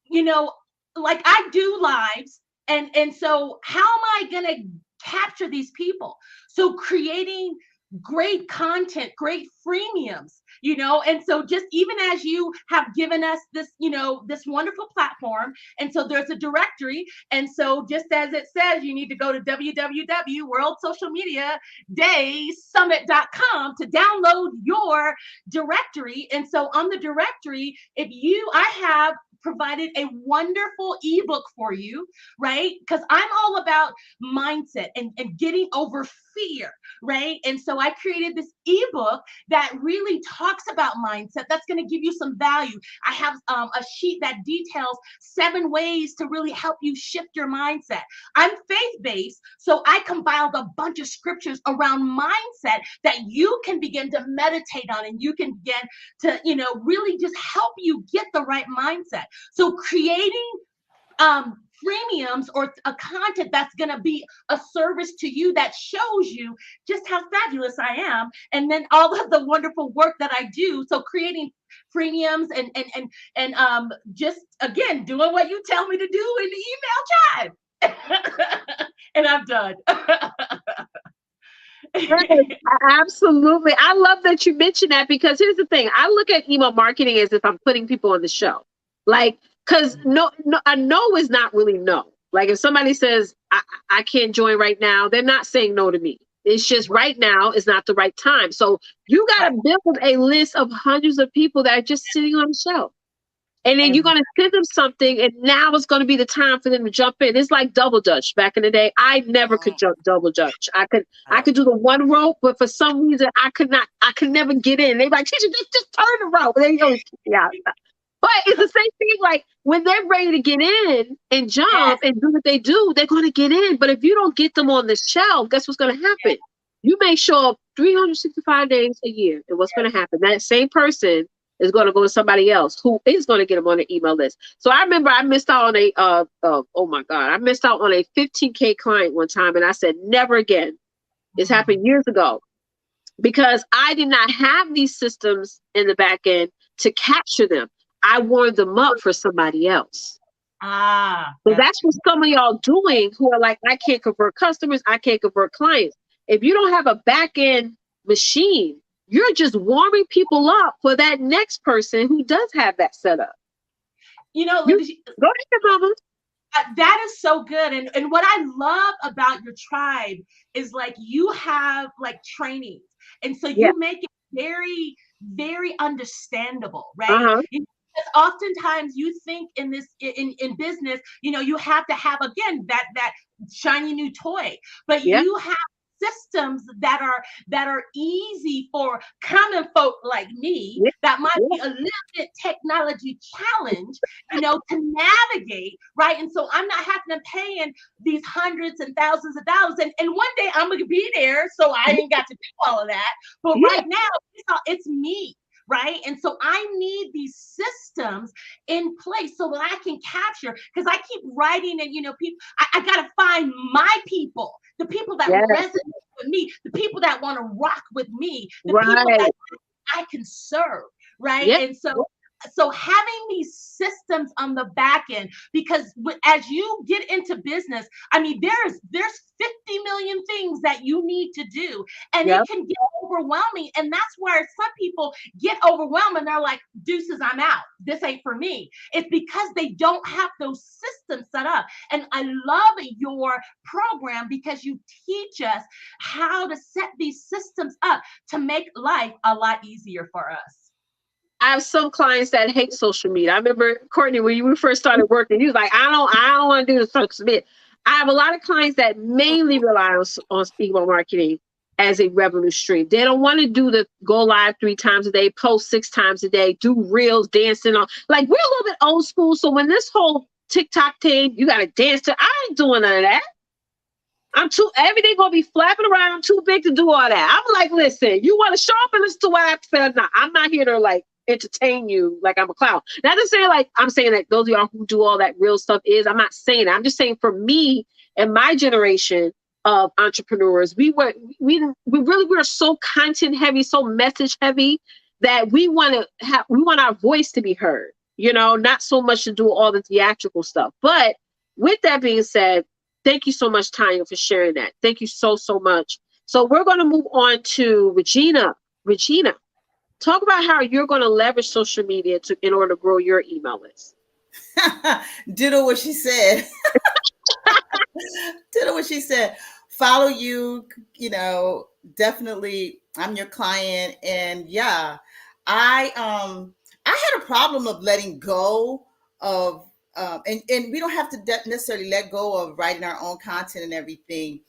you know, like I do lives, and so how am I gonna capture these people? So creating great content, great freemiums, you know, and so just even as you have given us this, you know, this wonderful platform, and so there's a directory, and so just as it says, you need to go to www.worldsocialmediadaysummit.com to download your directory. And so on the directory, I have provided a wonderful ebook for you, right? Because I'm all about mindset and getting over fear, right? And so I created this ebook that really talks about mindset that's going to give you some value. I have a sheet that details 7 ways to really help you shift your mindset. I'm faith-based, so I compiled a bunch of scriptures around mindset that you can begin to meditate on, and you can begin to, you know, really just help you get the right mindset. So creating freemiums or a content that's going to be a service to you that shows you just how fabulous I am, and then all of the wonderful work that I do. So creating freemiums and just again doing what you tell me to do in the email tribe. And I'm done. Absolutely. I love that you mentioned that, because here's the thing. I look at email marketing as if I'm putting people on the show. Like, because a no is not really no. Like if somebody says, I can't join right now, they're not saying no to me. It's just right now is not the right time. So you got to build a list of hundreds of people that are just sitting on the shelf. And then you're going to send them something, and now it's going to be the time for them to jump in. It's like double dutch back in the day. I never could jump double dutch. I could do the one rope, but for some reason I could never get in. They're like, teacher, just turn the rope. And they always kick me out. But it's the same thing, like when they're ready to get in and jump and do what they do, they're going to get in. But if you don't get them on the shelf, guess what's going to happen? You may show up 365 days a year. And what's going to happen? That same person is going to go to somebody else who is going to get them on the email list. So I remember I missed out on I missed out on a 15K client one time, and I said, never again. This happened years ago, because I did not have these systems in the back end to capture them. I warmed them up for somebody else. So that's what some of y'all doing who are like, I can't convert customers, I can't convert clients. If you don't have a back end machine, you're just warming people up for that next person who does have that set up. You know, go ahead, mama. That is so good. And what I love about your tribe is like you have like trainings. And so you make it very, very understandable, right? Because oftentimes you think in business, you know, you have to have, again, that shiny new toy, but you have systems that are easy for common folk like me that might be a little bit technology challenged, you know, to navigate, right? And so I'm not having to pay in these hundreds and thousands of dollars. And one day I'm gonna be there, so I ain't got to do all of that. But right now it's me. Right. And so I need these systems in place so that I can capture, because I keep writing and, you know, people, I got to find my people, the people that resonate with me, the people that want to rock with me, the people that I can serve. Right. And so having these systems on the back end, because as you get into business, I mean, there's 50 million things that you need to do, and it can get overwhelming. And that's where some people get overwhelmed and they're like, deuces, I'm out. This ain't for me. It's because they don't have those systems set up. And I love your program because you teach us how to set these systems up to make life a lot easier for us. I have some clients that hate social media. I remember, Courtney, when you first started working, you was like, I don't want to do the social media. I have a lot of clients that mainly rely on email marketing as a revenue stream. They don't want to do the go live 3 times a day, post 6 times a day, do reels, dancing on. Like, we're a little bit old school. So when this whole TikTok thing, you got to dance to, I ain't doing none of that. Everything gonna be flapping around. I'm too big to do all that. I'm like, listen, you want to show up and listen to what I have to say? No, I'm not here to like entertain you like I'm a clown. Not to say like I'm saying that those of y'all who do all that real stuff I'm not saying that. I'm just saying for me and my generation, of entrepreneurs. We really were so content heavy, so message heavy that we want our voice to be heard, you know, not so much to do all the theatrical stuff. But with that being said, thank you so much, Tanya, for sharing that. Thank you so, so much. So we're going to move on to Regina. Regina, talk about how you're going to leverage social media in order to grow your email list. Ditto what she said. Ditto what she said. Follow you, you know, definitely I'm your client. And yeah, I had a problem of letting go of and we don't have to necessarily let go of writing our own content and everything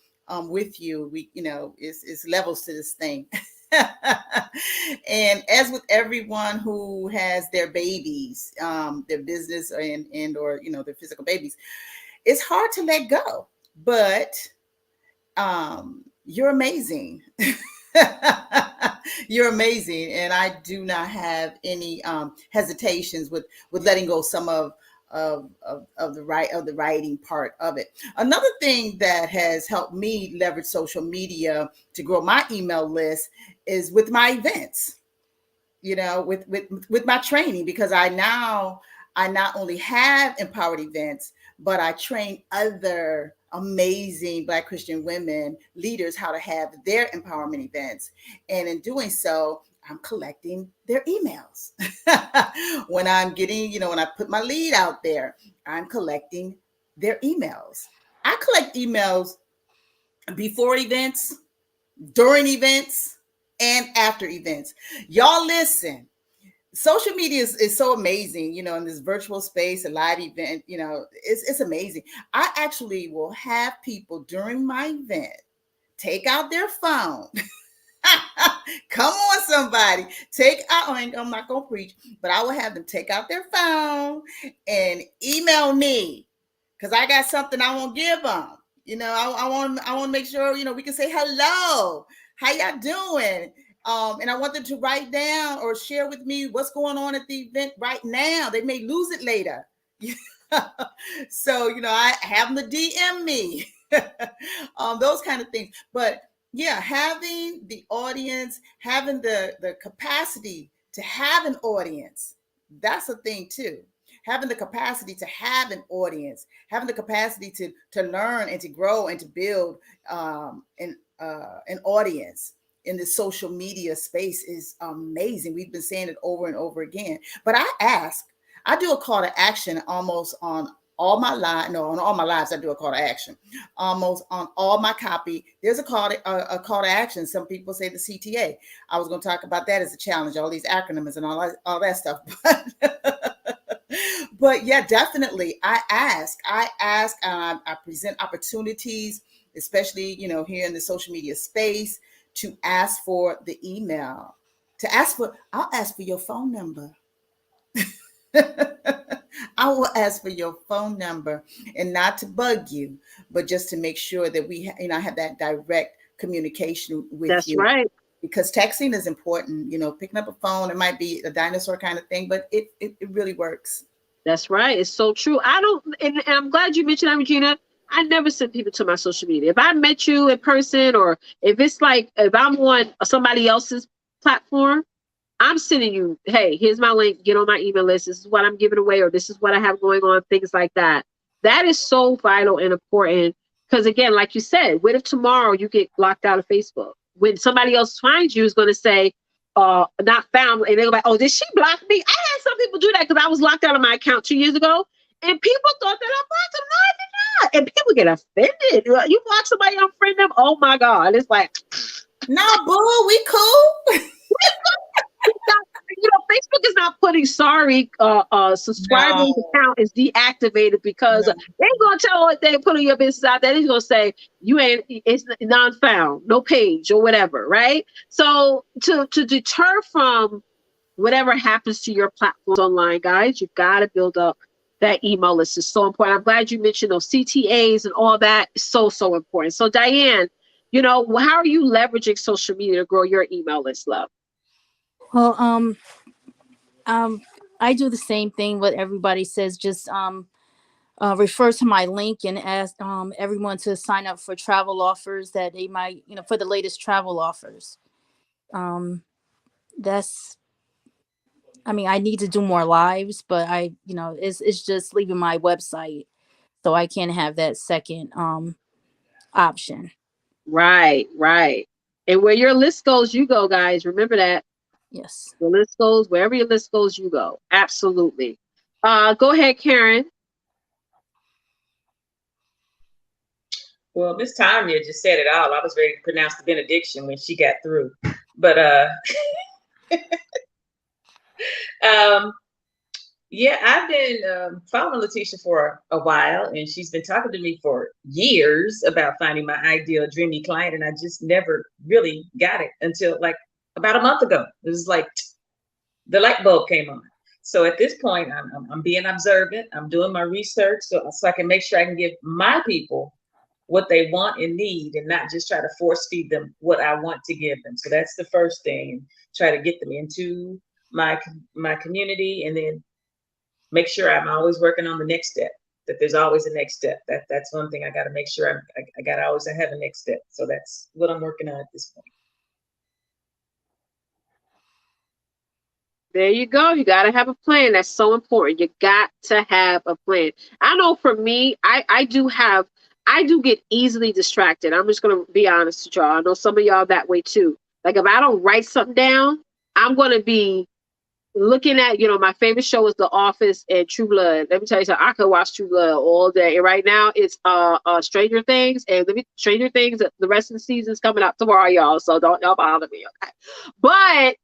with you. We, you know, it's levels to this thing. And as with everyone who has their babies, their business and or, you know, their physical babies, it's hard to let go, but you're amazing. You're amazing. And I do not have any hesitations with letting go some of the writing part of it. Another thing that has helped me leverage social media to grow my email list is with my events, you know, with my training, because I not only have empowered events, but I train other amazing Black Christian women leaders how to have their empowerment events. And in doing so, I'm collecting their emails. When I'm getting, you know, when I put my lead out there, I'm collecting their emails. I collect emails before events, during events, and after events. Y'all listen. Social media is so amazing, you know, in this virtual space, a live event, you know, it's amazing. I actually will have people during my event take out their phone. Come on, somebody. Take out, I'm not going to preach, but I will have them take out their phone and email me because I got something I want to give them. You know, I want to make sure, you know, we can say hello. How y'all doing? And I want them to write down or share with me what's going on at the event right now. They may lose it later. So, you know, I have them to DM me. Those kind of things. But yeah, having the audience, having the capacity to have an audience, that's a thing too. Having the capacity to have an audience, having the capacity to learn and to grow and to build an audience in the social media space is amazing. We've been saying it over and over again. But I do a call to action almost on all my lives. No, on all my lives, I do a call to action. Almost on all my copy, there's a call to action. Some people say the CTA. I was going to talk about that as a challenge, all these acronyms and all that stuff. But yeah, definitely, I ask, I present opportunities, especially, you know, here in the social media space, to ask for the email, I'll ask for your phone number. I will ask for your phone number, and not to bug you, but just to make sure that we, have that direct communication with you. That's right. Because texting is important. You know, picking up a phone, it might be a dinosaur kind of thing, but it really works. That's right. It's so true. And I'm glad you mentioned that, Regina. I never send people to my social media. If I met you in person, or if it's like, if I'm on somebody else's platform, I'm sending you, hey, here's my link, get on my email list. This is what I'm giving away, or this is what I have going on, things like that. That is so vital and important. Because again, like you said, what if tomorrow you get locked out of Facebook? When somebody else finds you, is going to say, not found, and they're like, oh, did she block me? I had some people do that because I was locked out of my account 2 years ago, and people thought that I blocked them. No, I did not. And people get offended. You block somebody, unfriend them. Oh my God. It's like, no, boo, we cool. You know, Facebook is not putting sorry subscribers account is deactivated because they're gonna tell what they putting your business out there. They're gonna say it's non-found, no page or whatever, right? So to deter from whatever happens to your platforms online, guys, you've got to build up that email list. Is so important. I'm glad you mentioned those CTAs and all that. Is so important. So Diane, you know, how are you leveraging social media to grow your email list, love? Well, I do the same thing what everybody says, just refer to my link and ask everyone to sign up for travel offers that they might, for the latest travel offers. I need to do more lives, but it's just leaving my website, so I can't have that second option. Right. And where your list goes, you go, guys. Remember that. Yes. The list goes, wherever your list goes, you go. Absolutely. Go ahead, Karen. Well, Miss Tanya just said it all. I was ready to pronounce the benediction when she got through. But yeah, I've been following Letitia for a while, and she's been talking to me for years about finding my ideal dreamy client, and I just never really got it until like about a month ago. It was like the light bulb came on. So at this point, I'm being observant. I'm doing my research so I can make sure I can give my people what they want and need, and not just try to force feed them what I want to give them. So that's the first thing, and try to get them into my community, and then make sure I'm always working on the next step, that there's always a next step. That's one thing I got to make sure I got to always have a next step. So that's what I'm working on at this point. There you go. You got to have a plan. That's so important. You got to have a plan. I know for me, I do get easily distracted. I'm just going to be honest with y'all. I know some of y'all that way too. Like if I don't write something down, I'm going to be looking at, my favorite show is The Office and True Blood. Let me tell you something. I could watch True Blood all day. And right now it's Stranger Things. And Stranger Things, the rest of the season's coming out tomorrow, y'all. So don't y'all bother me, okay? But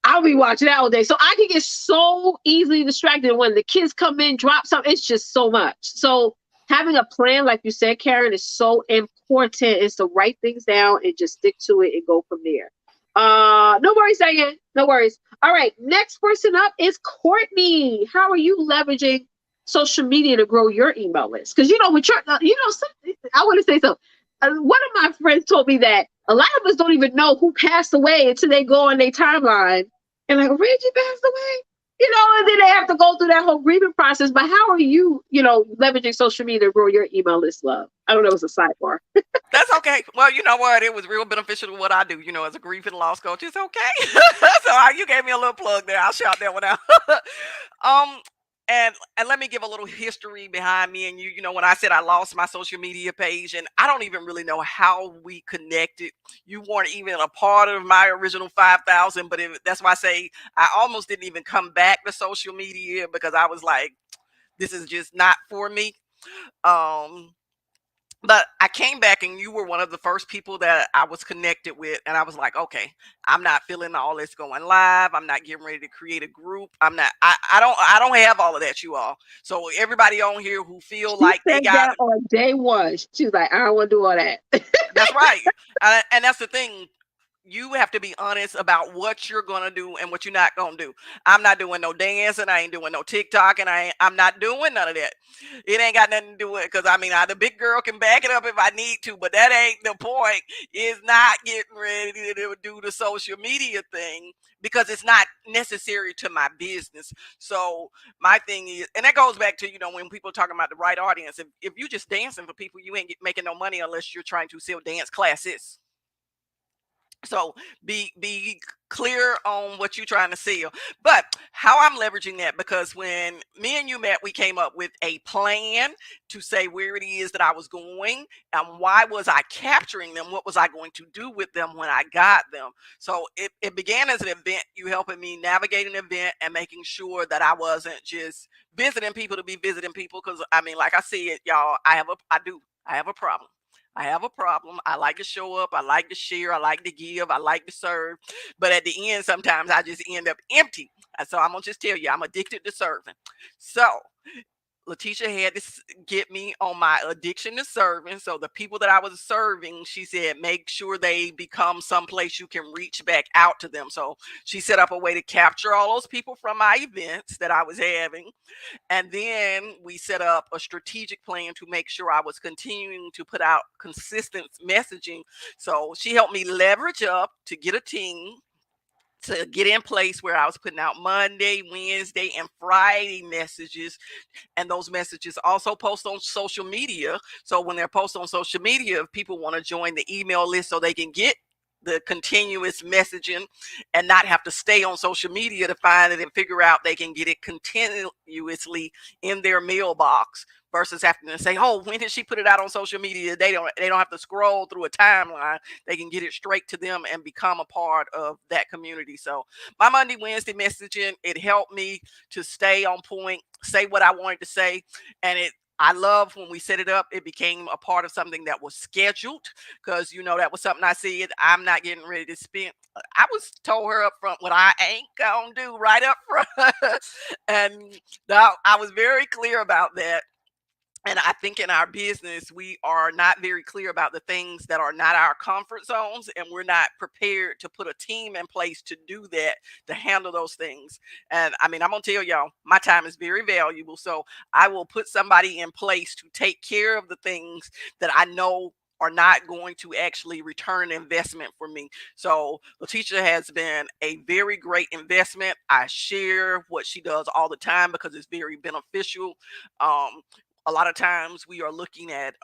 I'll be watching that all day. So I can get so easily distracted when the kids come in, drop something. It's just so much. So having a plan, like you said, Karen, is so important. Is to write things down and just stick to it and go from there. No worries, Diane. No worries. All right. Next person up is Courtney. How are you leveraging social media to grow your email list? Because I want to say something. One of my friends told me that a lot of us don't even know who passed away until they go on their timeline and like, Reggie passed away, and then they have to go through that whole grieving process. But how are you, leveraging social media to grow your email list, love? I don't know. It was a sidebar. That's okay. Well, you know what? It was real beneficial to what I do, as a grief and loss coach. It's okay. So you gave me a little plug there. I'll shout that one out. And let me give a little history behind me and you. When I said I lost my social media page, and I don't even really know how we connected. You weren't even a part of my original 5,000, but that's why I say I almost didn't even come back to social media because I was like, this is just not for me. But I came back and you were one of the first people that I was connected with. And I was like, okay, I'm not feeling all this going live. I'm not getting ready to create a group. I don't have all of that, you all. So everybody on here who feel like they got that on day one. She was like, I don't want to do all that. That's right. And that's the thing. You have to be honest about what you're going to do and what you're not going to do. I'm not doing no dance and I ain't doing no TikTok and I'm not doing none of that. It ain't got nothing to do with it because the big girl can back it up if I need to, but that ain't the point. Is not getting ready to do the social media thing because it's not necessary to my business. So my thing is, and that goes back to, when people are talking about the right audience, if you just dancing for people, you ain't making no money unless you're trying to sell dance classes. So be clear on what you're trying to sell. But how I'm leveraging that, because when me and you met, we came up with a plan to say where it is that I was going and why was I capturing them? What was I going to do with them when I got them? So it began as an event, you helping me navigate an event and making sure that I wasn't just visiting people to be visiting people. Because like I said, y'all, I have a problem. I have a problem. I like to show up. I like to share. I like to give. I like to serve. But at the end, sometimes I just end up empty. So I'm going to just tell you, I'm addicted to serving. So Letitia had to get me on my addiction to serving. So the people that I was serving, she said, make sure they become someplace you can reach back out to them. So she set up a way to capture all those people from my events that I was having. And then we set up a strategic plan to make sure I was continuing to put out consistent messaging. So she helped me leverage up to get a team. to get in place where I was putting out Monday, Wednesday, and Friday messages. And those messages also post on social media. So when they're posted on social media, if people want to join the email list so they can get the continuous messaging and not have to stay on social media to find it and figure out, they can get it continuously in their mailbox versus having to say, oh, when did she put it out on social media? They don't have to scroll through a timeline. They can get it straight to them and become a part of that community. So my Monday, Wednesday messaging, it helped me to stay on point, say what I wanted to say. And I love when we set it up, it became a part of something that was scheduled, because, you know, that was something I said, I'm not getting ready to spend. I was told her up front what I ain't gonna do right up front. And I was very clear about that. And I think in our business, we are not very clear about the things that are not our comfort zones, and we're not prepared to put a team in place to do that, to handle those things. And I mean, I'm going to tell y'all, my time is very valuable. So I will put somebody in place to take care of the things that I know are not going to actually return investment for me. So Letitia has been a very great investment. I share what she does all the time because it's very beneficial. A lot of times we are looking at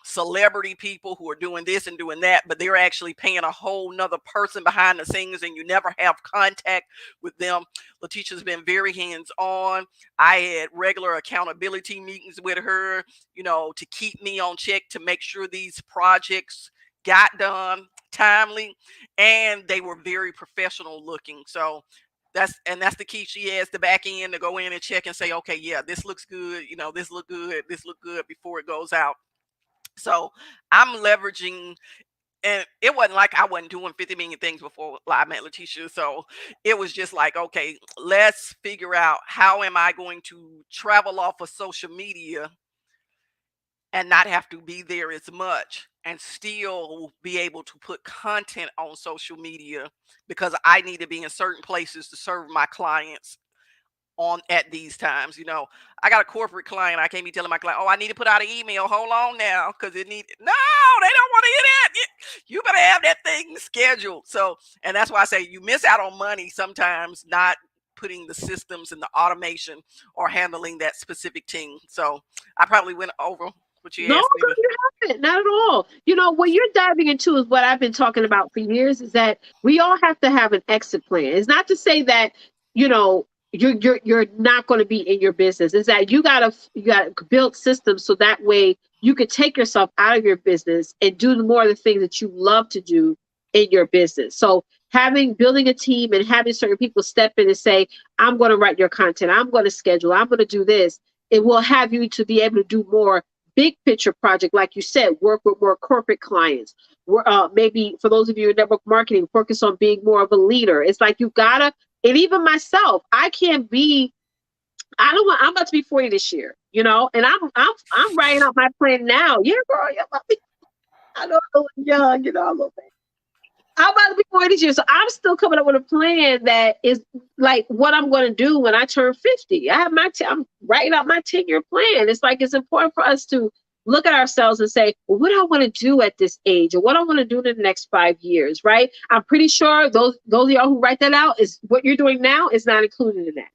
celebrity people who are doing this and doing that, but they're actually paying a whole nother person behind the scenes, and you never have contact with them. Letitia's been very hands-on. I had regular accountability meetings with her, you know, to keep me on check, to make sure these projects got done timely, and they were very professional looking. So that's the key. She has the back end to go in and check and say, okay, yeah, this looks good. You know, this look good before it goes out. So I'm leveraging, and it wasn't like I wasn't doing 50 million things before I met Letitia. So it was just like, okay, let's figure out how am I going to travel off of social media and not have to be there as much, and still be able to put content on social media, because I need to be in certain places to serve my clients at these times. You know, I got a corporate client. I can't be telling my client, oh, I need to put out an email. Hold on now, because no, they don't want to hear that. You better have that thing scheduled. So, and that's why I say you miss out on money sometimes not putting the systems and the automation or handling that specific team. So I probably went over what you asked me. No, you haven't. Not at all. You know, what you're diving into is what I've been talking about for years, is that we all have to have an exit plan. It's not to say that, you know, you're not going to be in your business. It's that you gotta build systems so that way you could take yourself out of your business and do more of the things that you love to do in your business. So building a team and having certain people step in and say, I'm going to write your content, I'm going to schedule, I'm going to do this. It will have you to be able to do more big picture project, like you said, work with more corporate clients. Maybe for those of you in network marketing, focus on being more of a leader. It's like you gotta, and even myself, I'm about to be 40 this year, you know, and I'm writing out my plan now. Yeah, girl, I know I'm young, you know, I'm a little bit. I'm about to be 40 this year, so I'm still coming up with a plan that is like what I'm going to do when I turn 50. I'm writing out my 10-year plan. It's like it's important for us to look at ourselves and say, well, what do I want to do at this age, or what I want to do in the next 5 years, right? I'm pretty sure those of y'all who write that out, is what you're doing now is not included in that.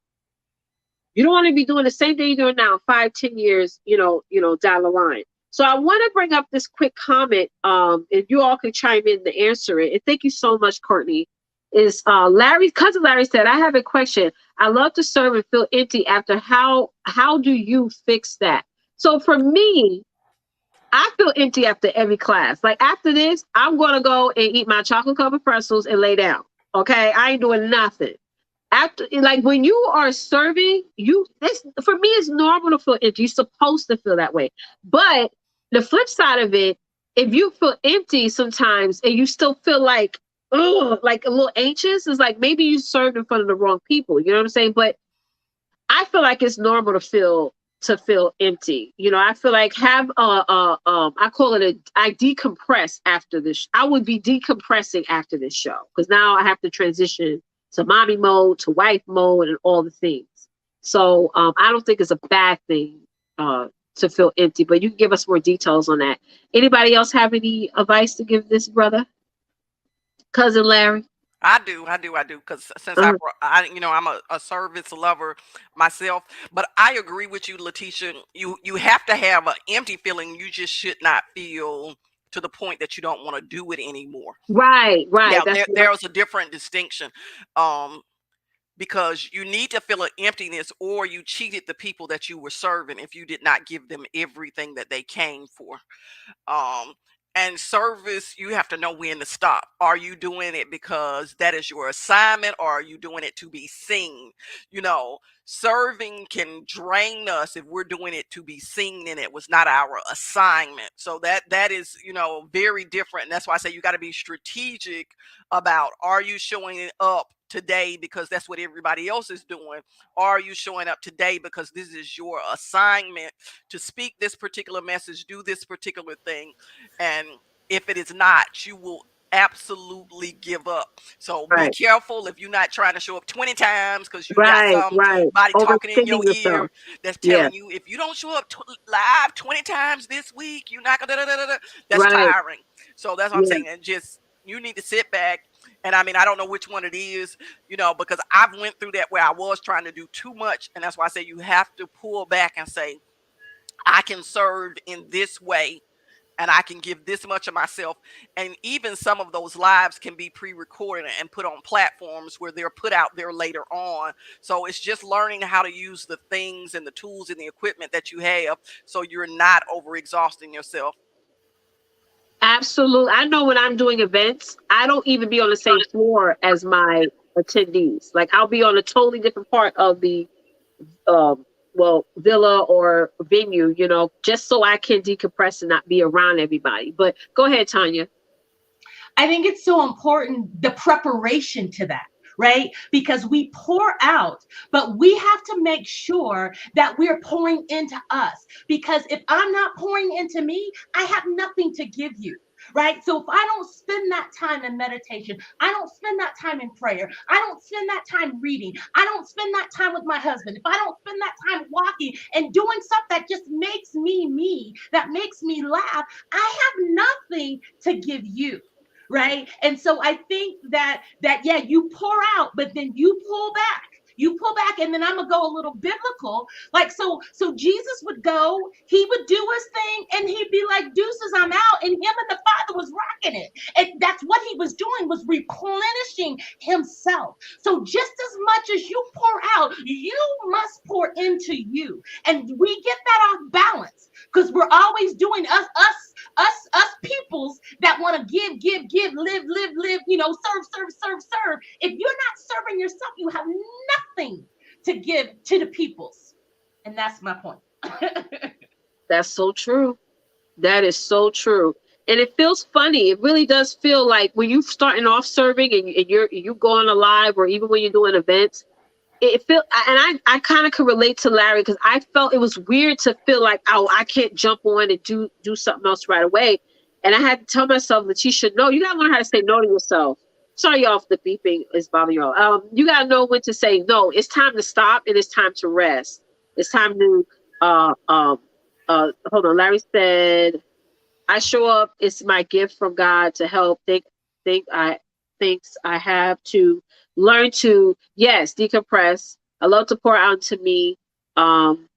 You don't want to be doing the same thing you're doing now 5, 10 years, you know, down the line. So I want to bring up this quick comment. If you all could chime in to answer it. And thank you so much, Courtney. Is cousin Larry said, I have a question. I love to serve and feel empty after. How do you fix that? So for me, I feel empty after every class. Like after this, I'm going to go and eat my chocolate covered pretzels and lay down. Okay. I ain't doing nothing. After, like when you are serving, this for me is normal to feel empty. You're supposed to feel that way. But the flip side of it, if you feel empty sometimes and you still feel like, oh, like a little anxious, it's like maybe you served in front of the wrong people. You know what I'm saying? But I feel like it's normal to feel empty. You know, I feel like I call it I decompress after this. I would be decompressing after this show, because now I have to transition to mommy mode, to wife mode, and all the things. So I don't think it's a bad thing to feel empty, but you can give us more details on that. Anybody else have any advice to give this brother, cousin Larry? I do. Because since Uh-huh. I'm a service lover myself. But I agree with you, Letitia. You have to have an empty feeling. You just should not feel to the point that you don't want to do it anymore. Right, Yeah, that's there's a different distinction. Um, because you need to feel an emptiness, or you cheated the people that you were serving if you did not give them everything that they came for. um and service, you have to know when to stop. Are you doing it because that is your assignment, or are you doing it to be seen? Serving can drain us if we're doing it to be seen and it was not our assignment. So that is very different. And that's why I say you got to be strategic about, are you showing up today because that's what everybody else is doing? Are you showing up today because this is your assignment to speak this particular message, do this particular thing? And if it is not, you will absolutely give up. So be right, careful if you're not trying to show up 20 times because you got right, right. somebody talking in your Overextending ear yourself. that's Yeah, telling you, if you don't show up live 20 times this week, you're not gonna that's right. tiring. So that's what I'm Yeah, saying. And just, you need to sit back. And I mean, I don't know which one it is, because I've went through that where I was trying to do too much. And that's why I say you have to pull back and say, I can serve in this way, and I can give this much of myself. And even some of those lives can be pre-recorded and put on platforms where they're put out there later on. So it's just learning how to use the things and the tools and the equipment that you have, so you're not overexhausting yourself. absolutely. I know when I'm doing events, I don't even be on the same floor as my attendees. Like I'll be on a totally different part of the villa or venue, just so I can decompress and not be around everybody. But go ahead, Tanya. I think it's so important, the preparation to that, right? Because we pour out, but we have to make sure that we're pouring into us. Because if I'm not pouring into me, I have nothing to give you. Right. So if I don't spend that time in meditation, I don't spend that time in prayer, I don't spend that time reading, I don't spend that time with my husband, if I don't spend that time walking and doing stuff that just makes me, that makes me laugh, I have nothing to give you. Right. And so I think that yeah, you pour out, but then you pull back. You pull back, and then I'm gonna go a little biblical. Like, so Jesus would go, he would do his thing, and he'd be like, deuces, I'm out. And him and the Father was rocking it. And that's what he was doing, was replenishing himself. So just as much as you pour out, you must pour into you. And we get that off balance because we're always doing us peoples that want to give, live, serve. If you're not serving yourself, you have nothing to give to the peoples. And that's my point. That's so true. That is so true. And it feels funny. It really does feel like when you're starting off serving and you going live, or even when you're doing events, it feel, and I kind of could relate to Larry, because I felt it was weird to feel like, oh, I can't jump on and do something else right away. And I had to tell myself, Letitia, no, you gotta learn how to say no to yourself. Sorry, y'all, if the beeping is bothering y'all. You gotta know when to say no. It's time to stop and it's time to rest. It's time to hold on. Larry said, I show up, it's my gift from God to help. Thinks I have to learn to, yes, decompress. I love to pour out to me. I'm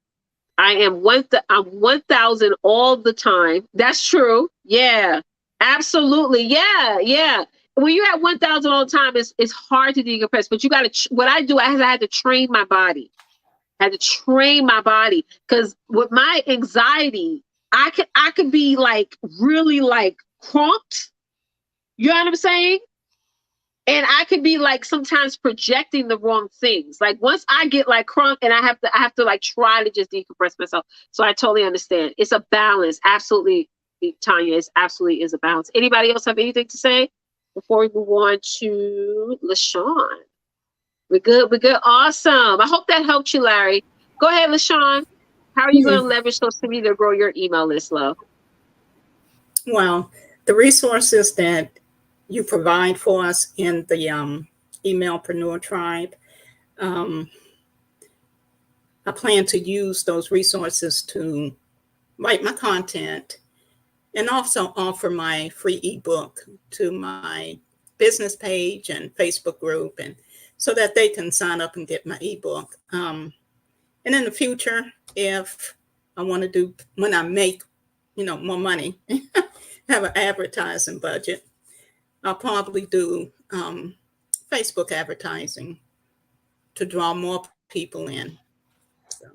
1,000 all the time. That's true. Yeah, absolutely. Yeah. When you're at 1,000 all the time, it's hard to decompress. But you got to. What I do, I had to train my body. Because with my anxiety, I could be like really like crumped. You know what I'm saying? And I could be like sometimes projecting the wrong things. Like once I get like crunk, and I have to like try to just decompress myself. So I totally understand. It's a balance. Absolutely, Tanya, it absolutely is a balance. Anybody else have anything to say before we move on to LaShawn? We're good. Awesome. I hope that helped you, Larry. Go ahead, LaShawn. How are you going to leverage social media to grow your email list, love? Well, the resources that you provide for us in the Emailpreneur Tribe, I plan to use those resources to write my content and also offer my free ebook to my business page and Facebook group, and so that they can sign up and get my ebook. And in the future, if I want to do, when I make, more money, have an advertising budget, I'll probably do Facebook advertising to draw more people in. So.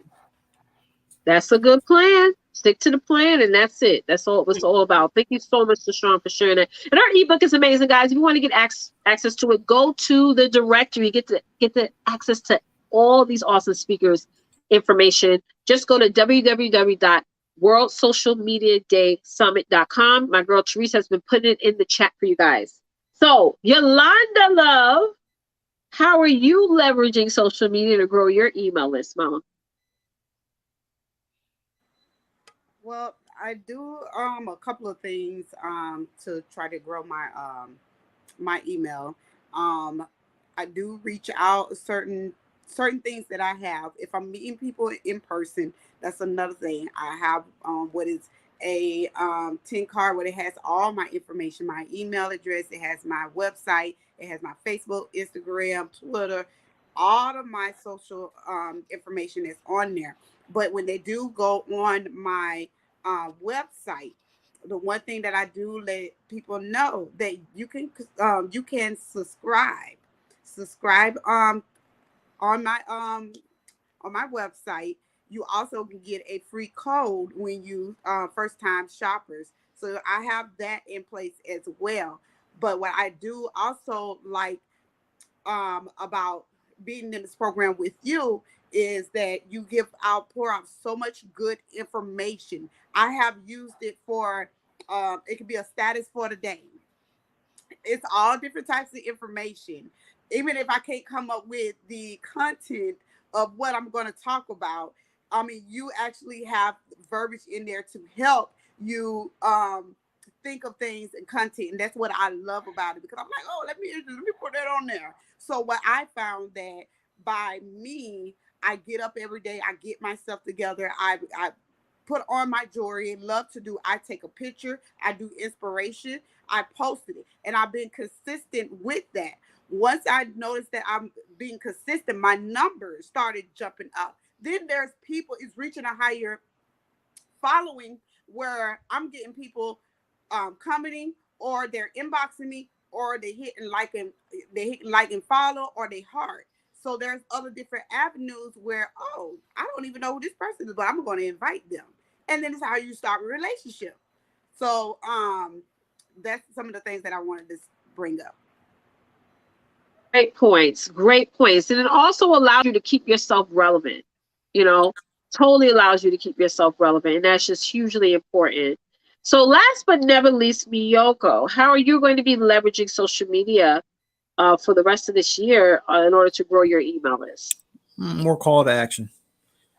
That's a good plan. Stick to the plan, and that's it. That's all it's all about. Thank you so much, LaShawn, for sharing that. And our ebook is amazing, guys. If you want to get access to it, go to the directory. Get the access to all these awesome speakers' information. Just go to www.worldsocialmediadaysummit.com. My girl Teresa has been putting it in the chat for you guys. So, Yolanda Love, how are you leveraging social media to grow your email list, Mama? Well, I do a couple of things to try to grow my my email. I do reach out certain things that I have. If I'm meeting people in person, that's another thing. I have what is a 10 card where it has all my information, my email address, it has my website, it has my Facebook, Instagram, Twitter, all of my social information is on there. But when they do go on my website, the one thing that I do let people know that you can subscribe on my website. You also can get a free code when you first time shoppers. So I have that in place as well. But what I do also like about being in this program with you is that you pour out so much good information. I have used it for, it could be a status for the day. It's all different types of information. Even if I can't come up with the content of what I'm going to talk about, I mean, you actually have verbiage in there to help you think of things and content. And that's what I love about it, because I'm like, oh, let me put that on there. So what I found that by me, I get up every day, I get myself together, I put on my jewelry, love to do, I take a picture, I do inspiration, I posted it, and I've been consistent with that. Once I noticed that I'm being consistent, my numbers started jumping up. Then there's people, it's reaching a higher following where I'm getting people commenting, or they're inboxing me, or they hit like and follow, or they heart. So there's other different avenues where, oh, I don't even know who this person is, but I'm going to invite them. And then it's how you start a relationship. So that's some of the things that I wanted to bring up. Great points. Great points. And it also allows you to keep yourself relevant, totally allows you to keep yourself relevant. And that's just hugely important. So last but never least, Miyoko, how are you going to be leveraging social media for the rest of this year in order to grow your email list? More call to action.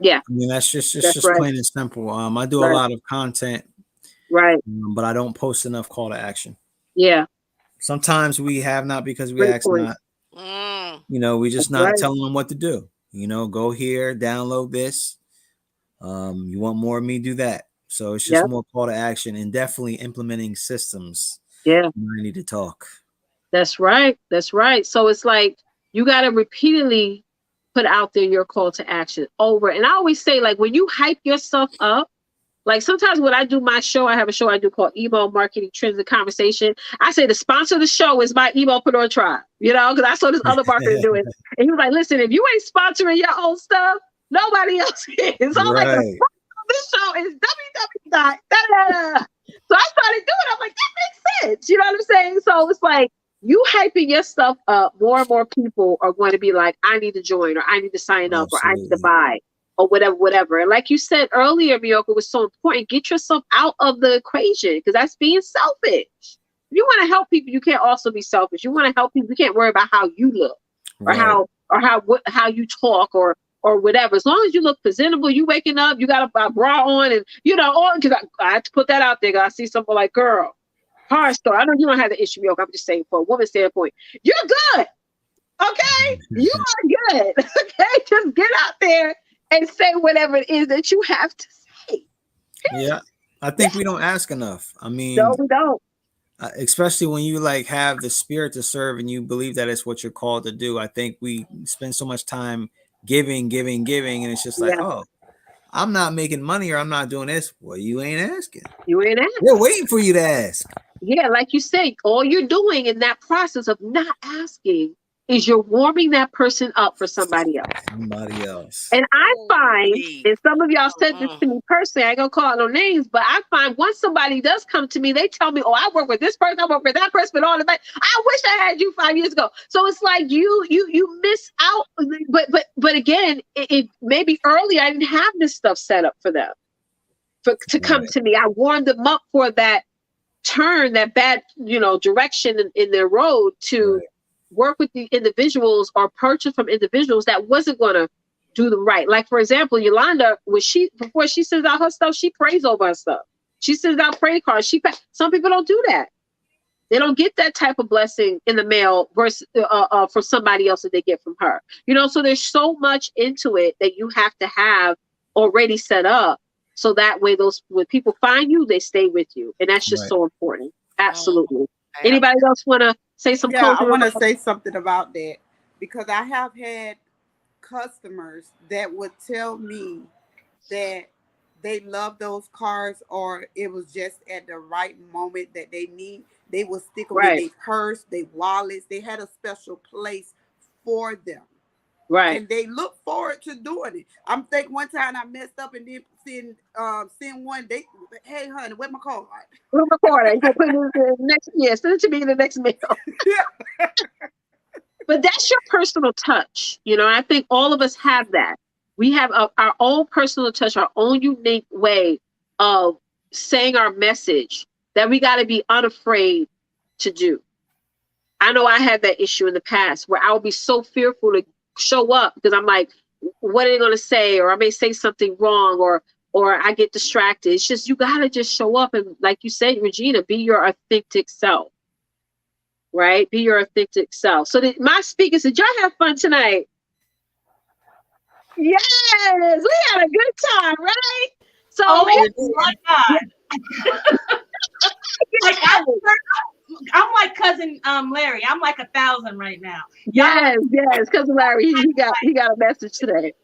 Yeah. I mean, that's just right. plain and simple. I do a lot of content, right? But I don't post enough call to action. Yeah. Sometimes we have not because we Great ask point. not. We just That's not right. telling them what to do. Go here, download this. You want more of me, do that. So it's just more call to action, and definitely implementing systems. Yeah. I need to talk. That's right. That's right. So it's like you got to repeatedly put out there your call to action over. And I always say, like, when you hype yourself up, like sometimes when I do my show, I have a show I do called Email Marketing Trends and Conversation. I say the sponsor of the show is my Emailpreneur Tribe, because I saw this other marketer do it. And he was like, listen, if you ain't sponsoring your own stuff, nobody else is. So I'm like, the sponsor of this show is www. So I started doing it. I'm like, that makes sense. You know what I'm saying? So it's like, you hyping yourself up, more and more people are going to be like, I need to join, or I need to sign up, or I need to buy, or whatever. And like you said earlier, Miyoko, was so important. Get yourself out of the equation, because that's being selfish. If you want to help people, you can't also be selfish. You want to help people, you can't worry about how you look, or how you talk, or whatever. As long as you look presentable, you waking up, you got a bra on, and because I have to put that out there. Because I see someone like, girl, hard story. I know you don't have the issue, Miyoko. I'm just saying, for a woman's standpoint, you're good. Okay, you are good. Okay, just get out there and say whatever it is that you have to say. Yeah, I think we don't ask enough. I mean, no, we don't. especially when you like have the spirit to serve and you believe that it's what you're called to do. I think we spend so much time giving, and it's just like, Yeah. oh, I'm not making money or I'm not doing this. Well, you ain't asking. You ain't asking. We're waiting for you to ask. Yeah, like you said, all you're doing in that process of not asking is you're warming that person up for somebody else. And I find, and some of y'all said this to me personally, I ain't gonna call out no names, but I find once somebody does come to me, they tell me, oh, I work with this person, I work with that person, but all the time, I wish I had you 5 years ago. So it's like you miss out. But again, it maybe earlier I didn't have this stuff set up for them to come to me. I warmed them up for that turn, that bad, direction in their road to work with the individuals or purchase from individuals that wasn't going to do them right. Like, for example, Yolanda, before she sends out her stuff, she prays over her stuff. She sends out prayer cards. Some people don't do that. They don't get that type of blessing in the mail versus for somebody else that they get from her. So there's so much into it that you have to have already set up. So that way, when people find you, they stay with you. And that's just so important. Absolutely. Anybody else want to say some I want to say something about that, because I have had customers that would tell me that they love those cars, or it was just at the right moment that they would stick them in their purse, their wallets. They had a special place for them. Right. And they look forward to doing it. I'm thinking one time I messed up and then send one. Hey honey, where's my card? Where's my card? You can put it in the next. Yeah, send it to me in the next mail. But that's your personal touch. I think all of us have that. We have our own personal touch, our own unique way of saying our message that we got to be unafraid to do. I know I had that issue in the past where I would be so fearful to show up because I'm like, what are they going to say? Or I may say something wrong, or I get distracted. It's just, you got to just show up. And like you said, Regina, be your authentic self, right? Be your authentic self. So my speakers, did y'all have fun tonight? Yes, we had a good time, right? So, oh my God. I'm like cousin Larry. I'm like 1,000 right now. Yes, cousin Larry, he got a message today.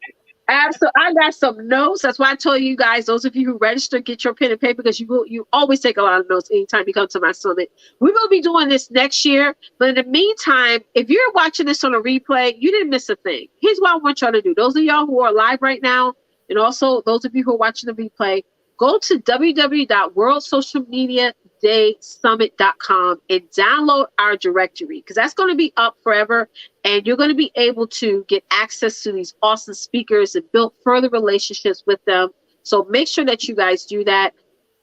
Absolutely. I got some notes. That's why I told you guys, those of you who register, get your pen and paper, because you always take a lot of notes anytime you come to my summit. We will be doing this next year. But in the meantime, if you're watching this on a replay, you didn't miss a thing. Here's what I want y'all to do. Those of y'all who are live right now, and also those of you who are watching the replay, go to www.worldsocialmediadaysummit.com and download our directory, because that's going to be up forever. And you're going to be able to get access to these awesome speakers and build further relationships with them. So make sure that you guys do that.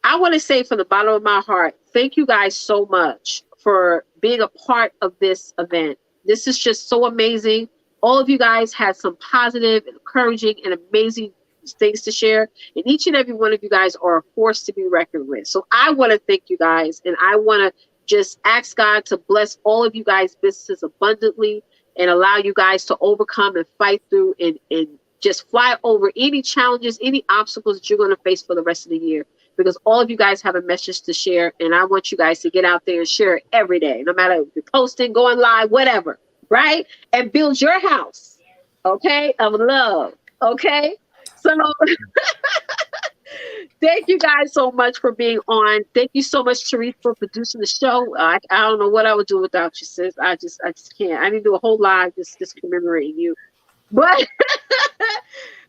I want to say from the bottom of my heart, thank you guys so much for being a part of this event. This is just so amazing. All of you guys had some positive, encouraging, and amazing things to share. And each and every one of you guys are a force to be reckoned with. So I want to thank you guys. And I want to just ask God to bless all of you guys' businesses abundantly and allow you guys to overcome and fight through and just fly over any challenges, any obstacles that you're going to face for the rest of the year. Because all of you guys have a message to share. And I want you guys to get out there and share it every day, no matter if you're posting, going live, whatever, right? And build your house, okay, of love, okay? So thank you guys so much for being on. Thank you so much, Therese, for producing the show. I don't know what I would do without you, sis. I just can't. I need to do a whole live just commemorating you. But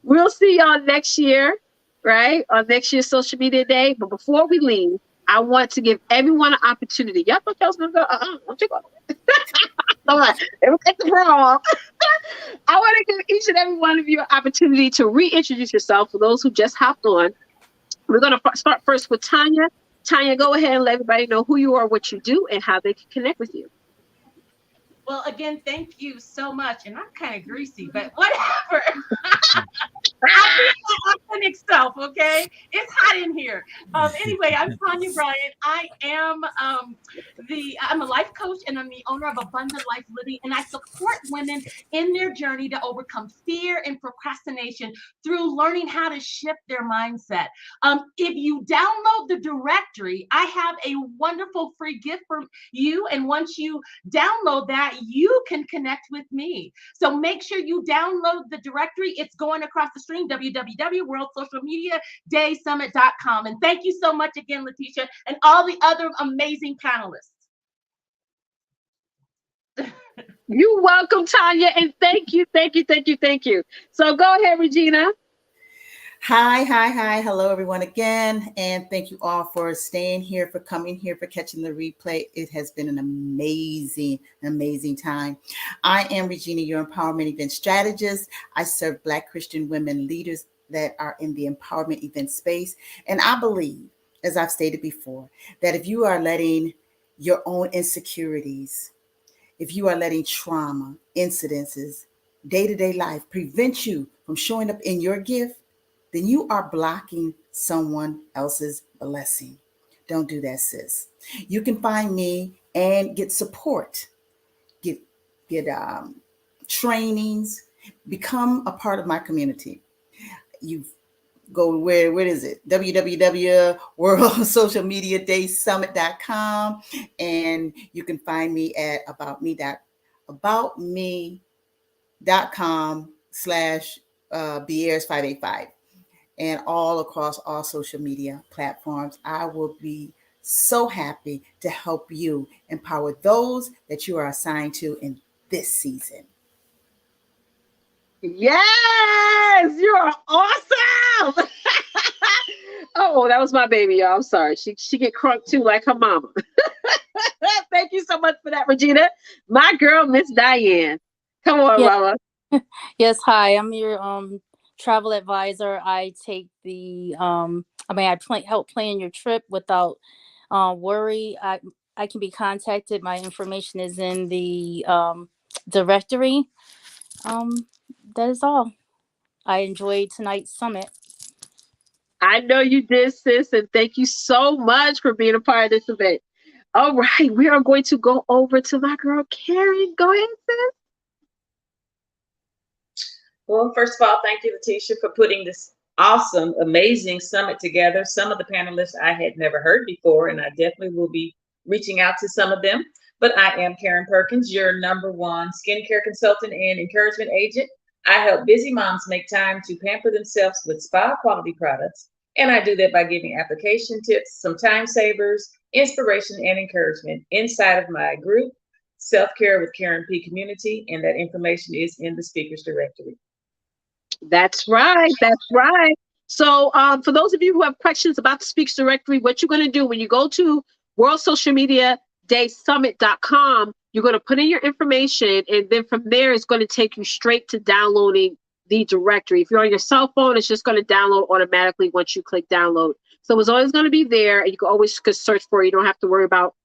we'll see y'all next year, right? On next year's social media day. But before we leave, I want to give everyone an opportunity. Y'all thought y'all was gonna go? Don't you go? All right, everything's wrong. I want to give each and every one of you an opportunity to reintroduce yourself. For those who just hopped on, we're going to start first with Tanya. Tanya, go ahead and let everybody know who you are, what you do, and how they can connect with you. Well, again, thank you so much. And I'm kind of greasy, but whatever. I've been excited yourself, okay? It's hot in here. Anyway, I'm Tanya Bryant. I'm a life coach and I'm the owner of Abundant Life Living, and I support women in their journey to overcome fear and procrastination through learning how to shift their mindset. If you download the directory, I have a wonderful free gift for you, and once you download that, you can connect with me. So make sure you download the directory. It's going across the stream, www.worldsocialmediadaysummit.com. And thank you so much again, Letitia, and all the other amazing panelists. You're welcome, Tanya, and thank you. So go ahead, Regina. Hi. Hello, everyone again. And thank you all for staying here, for coming here, for catching the replay. It has been an amazing time. I am Regina, your empowerment event strategist. I serve Black Christian women leaders that are in the empowerment event space. And I believe, as I've stated before, that if you are letting your own insecurities, if you are letting trauma, incidences, day-to-day life prevent you from showing up in your gift, then you are blocking someone else's blessing. Don't do that, sis. You can find me and get support, get trainings, become a part of my community. You go where is it? www.worldsocialmediadaysummit.com, and you can find me at aboutme.com/Bieres585. And all across all social media platforms. I will be so happy to help you empower those that you are assigned to in this season. Yes, you are awesome. Oh, that was my baby, y'all. I'm sorry. She get crunk too, like her mama. Thank you so much for that, Regina. My girl, Miss Diane. Come on, mama. Yes, hi. I'm your travel advisor. I take the help plan your trip without worry. I can be contacted. My information is in the directory. That is all. I enjoyed tonight's summit. I know you did, sis, and thank you so much for being a part of this event. All right, we are going to go over to my girl Karen. Go ahead, sis. Well, first of all, thank you, Letitia, for putting this awesome, amazing summit together. Some of the panelists I had never heard before, and I definitely will be reaching out to some of them. But I am Karen Perkins, your #1 skincare consultant and encouragement agent. I help busy moms make time to pamper themselves with spa quality products. And I do that by giving application tips, some time savers, inspiration, and encouragement inside of my group, Self-Care with Karen P Community. And that information is in the speakers directory. That's right. So for those of you who have questions about the speakers directory, what you're going to do when you go to worldsocialmediadaysummit.com, you're going to put in your information, and then from there it's going to take you straight to downloading the directory. If you're on your cell phone, it's just going to download automatically once you click download. So it's always going to be there, and you can always search for it. You don't have to worry about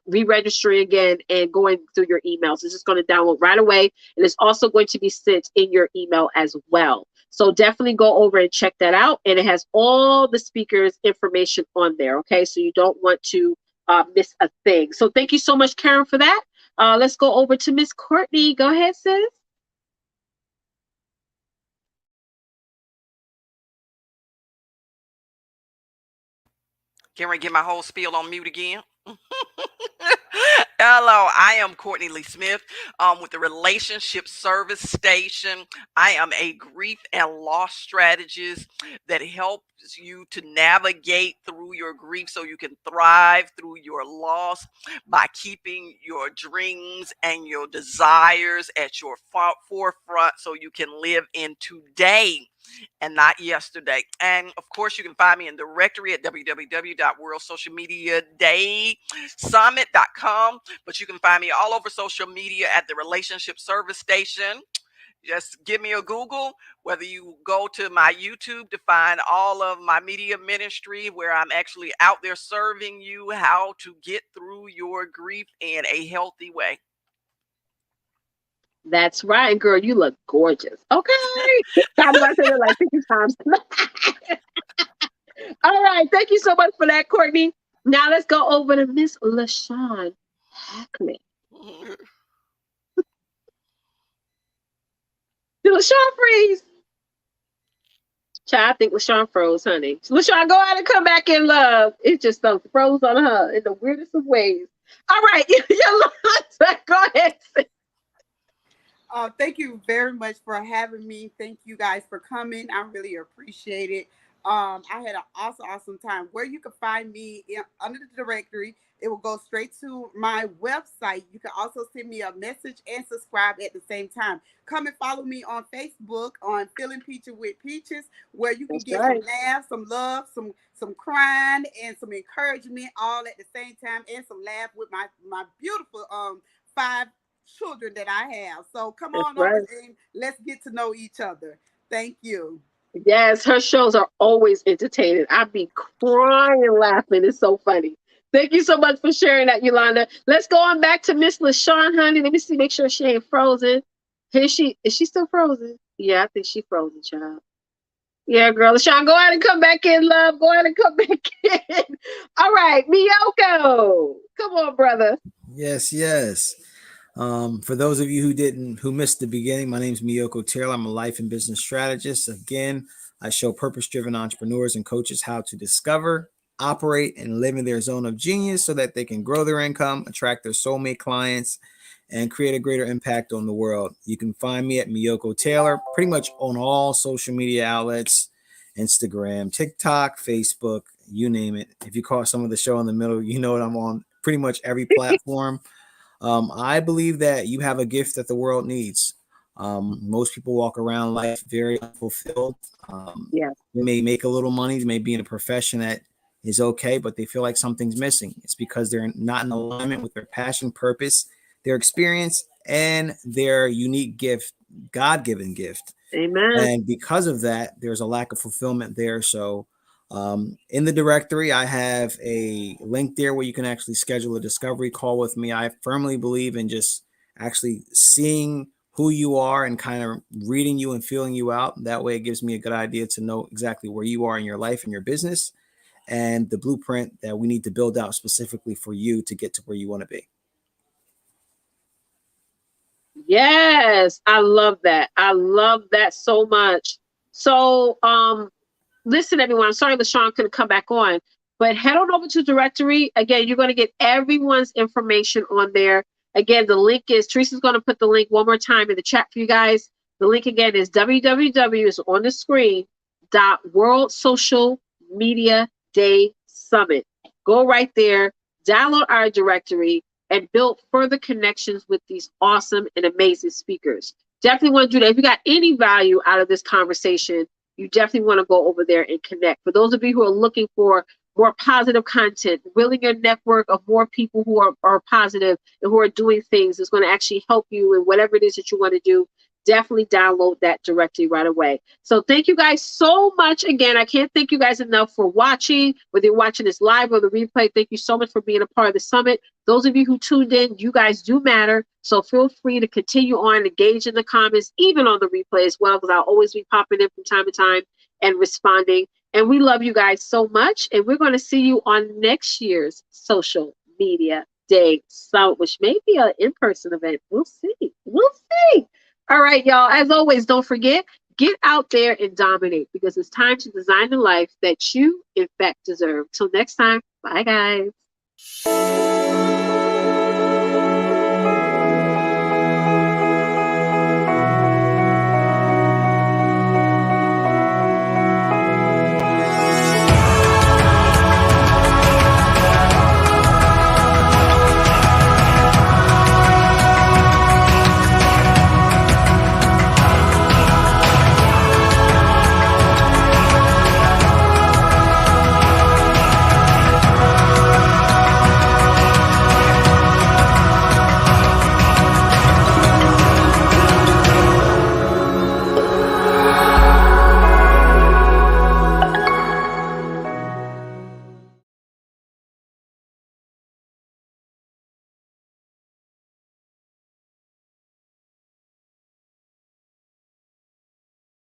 re-registering again and going through your emails. It's just going to download right away, and it's also going to be sent in your email as well. So definitely go over and check that out, and it has all the speakers' information on there. Okay, so you don't want to miss a thing. So thank you so much, Karen, for that. Let's go over to Miss Courtney. Go ahead, sis. Can we get my whole spiel on mute again? Hello, I am Courtney Lee Smith with the Relationship Service Station. I am a grief and loss strategist that helps you to navigate through your grief so you can thrive through your loss by keeping your dreams and your desires at your forefront so you can live in today and not yesterday. And of course, you can find me in the directory at www.worldsocialmediadaysummit.com. But you can find me all over social media at the Relationship Service Station. Just give me a Google, whether you go to my YouTube to find all of my media ministry where I'm actually out there serving you how to get through your grief in a healthy way. That's right, girl. You look gorgeous. Okay. I'm about to say it like 50 times. All right. Thank you so much for that, Courtney. Now let's go over to Miss LaShawn Hackman. Did LaShawn freeze? Child, I think LaShawn froze, honey. LaShawn, go out and come back in love. It just froze on her in the weirdest of ways. All right. Yolanda, go ahead. Thank you very much for having me. Thank you guys for coming. I really appreciate it. I had an awesome time. Where you can find me under the directory, it will go straight to my website. You can also send me a message and subscribe at the same time. Come and follow me on Facebook on Feeling Peaches with Peaches, where you can get some laughs, some love, some crying, and some encouragement all at the same time, and some laugh with my beautiful 5 children that I have. So come on over and let's get to know each other. Thank you. Yes, her shows are always entertaining. I'd be crying laughing. It's so funny. Thank you so much for sharing that, Yolanda. Let's go on back to Miss LaShawn, honey. Let me see, make sure she ain't frozen. Is she still frozen? Yeah, I think she frozen, child. Yeah, girl. LaShawn, go ahead and come back in, love. Go ahead and come back in. All right, Miyoko. Come on, brother. Yes. For those of you who missed the beginning, my name is Miyoko Taylor. I'm a life and business strategist. Again, I show purpose-driven entrepreneurs and coaches how to discover, operate, and live in their zone of genius so that they can grow their income, attract their soulmate clients, and create a greater impact on the world. You can find me at Miyoko Taylor, pretty much on all social media outlets, Instagram, TikTok, Facebook, you name it. If you caught some of the show in the middle, you know what I'm on pretty much every platform. I believe that you have a gift that the world needs. Most people walk around life very unfulfilled. They may make a little money, they may be in a profession that is okay, but they feel like something's missing. It's because they're not in alignment with their passion, purpose, their experience, and their unique gift, God-given gift. Amen. And because of that, there's a lack of fulfillment there. So in the directory, I have a link there where you can actually schedule a discovery call with me. I firmly believe in just actually seeing who you are and kind of reading you and feeling you out. That way it gives me a good idea to know exactly where you are in your life and your business and the blueprint that we need to build out specifically for you to get to where you want to be. Yes, I love that. I love that so much. So, listen, everyone, I'm sorry LaShawn couldn't come back on, but head on over to the directory. Again, you're going to get everyone's information on there. Again, the link is, Teresa's going to put the link one more time in the chat for you guys. The link again is www, is on the screen, .World Social Media Day Summit. Go right there, download our directory, and build further connections with these awesome and amazing speakers. Definitely want to do that. If you got any value out of this conversation, you definitely want to go over there and connect. For those of you who are looking for more positive content, building your network of more people who are positive and who are doing things that's going to actually help you in whatever it is that you want to do, definitely download that directly right away. So thank you guys so much. Again, I can't thank you guys enough for watching, whether you're watching this live or the replay. Thank you so much for being a part of the summit. Those of you who tuned in, you guys do matter. So feel free to continue on, engage in the comments, even on the replay as well, because I'll always be popping in from time to time and responding. And we love you guys so much. And we're going to see you on next year's Social Media Day Summit, which may be an in-person event. We'll see. We'll see. All right, y'all. As always, don't forget, get out there and dominate, because it's time to design the life that you, in fact, deserve. Till next time. Bye, guys.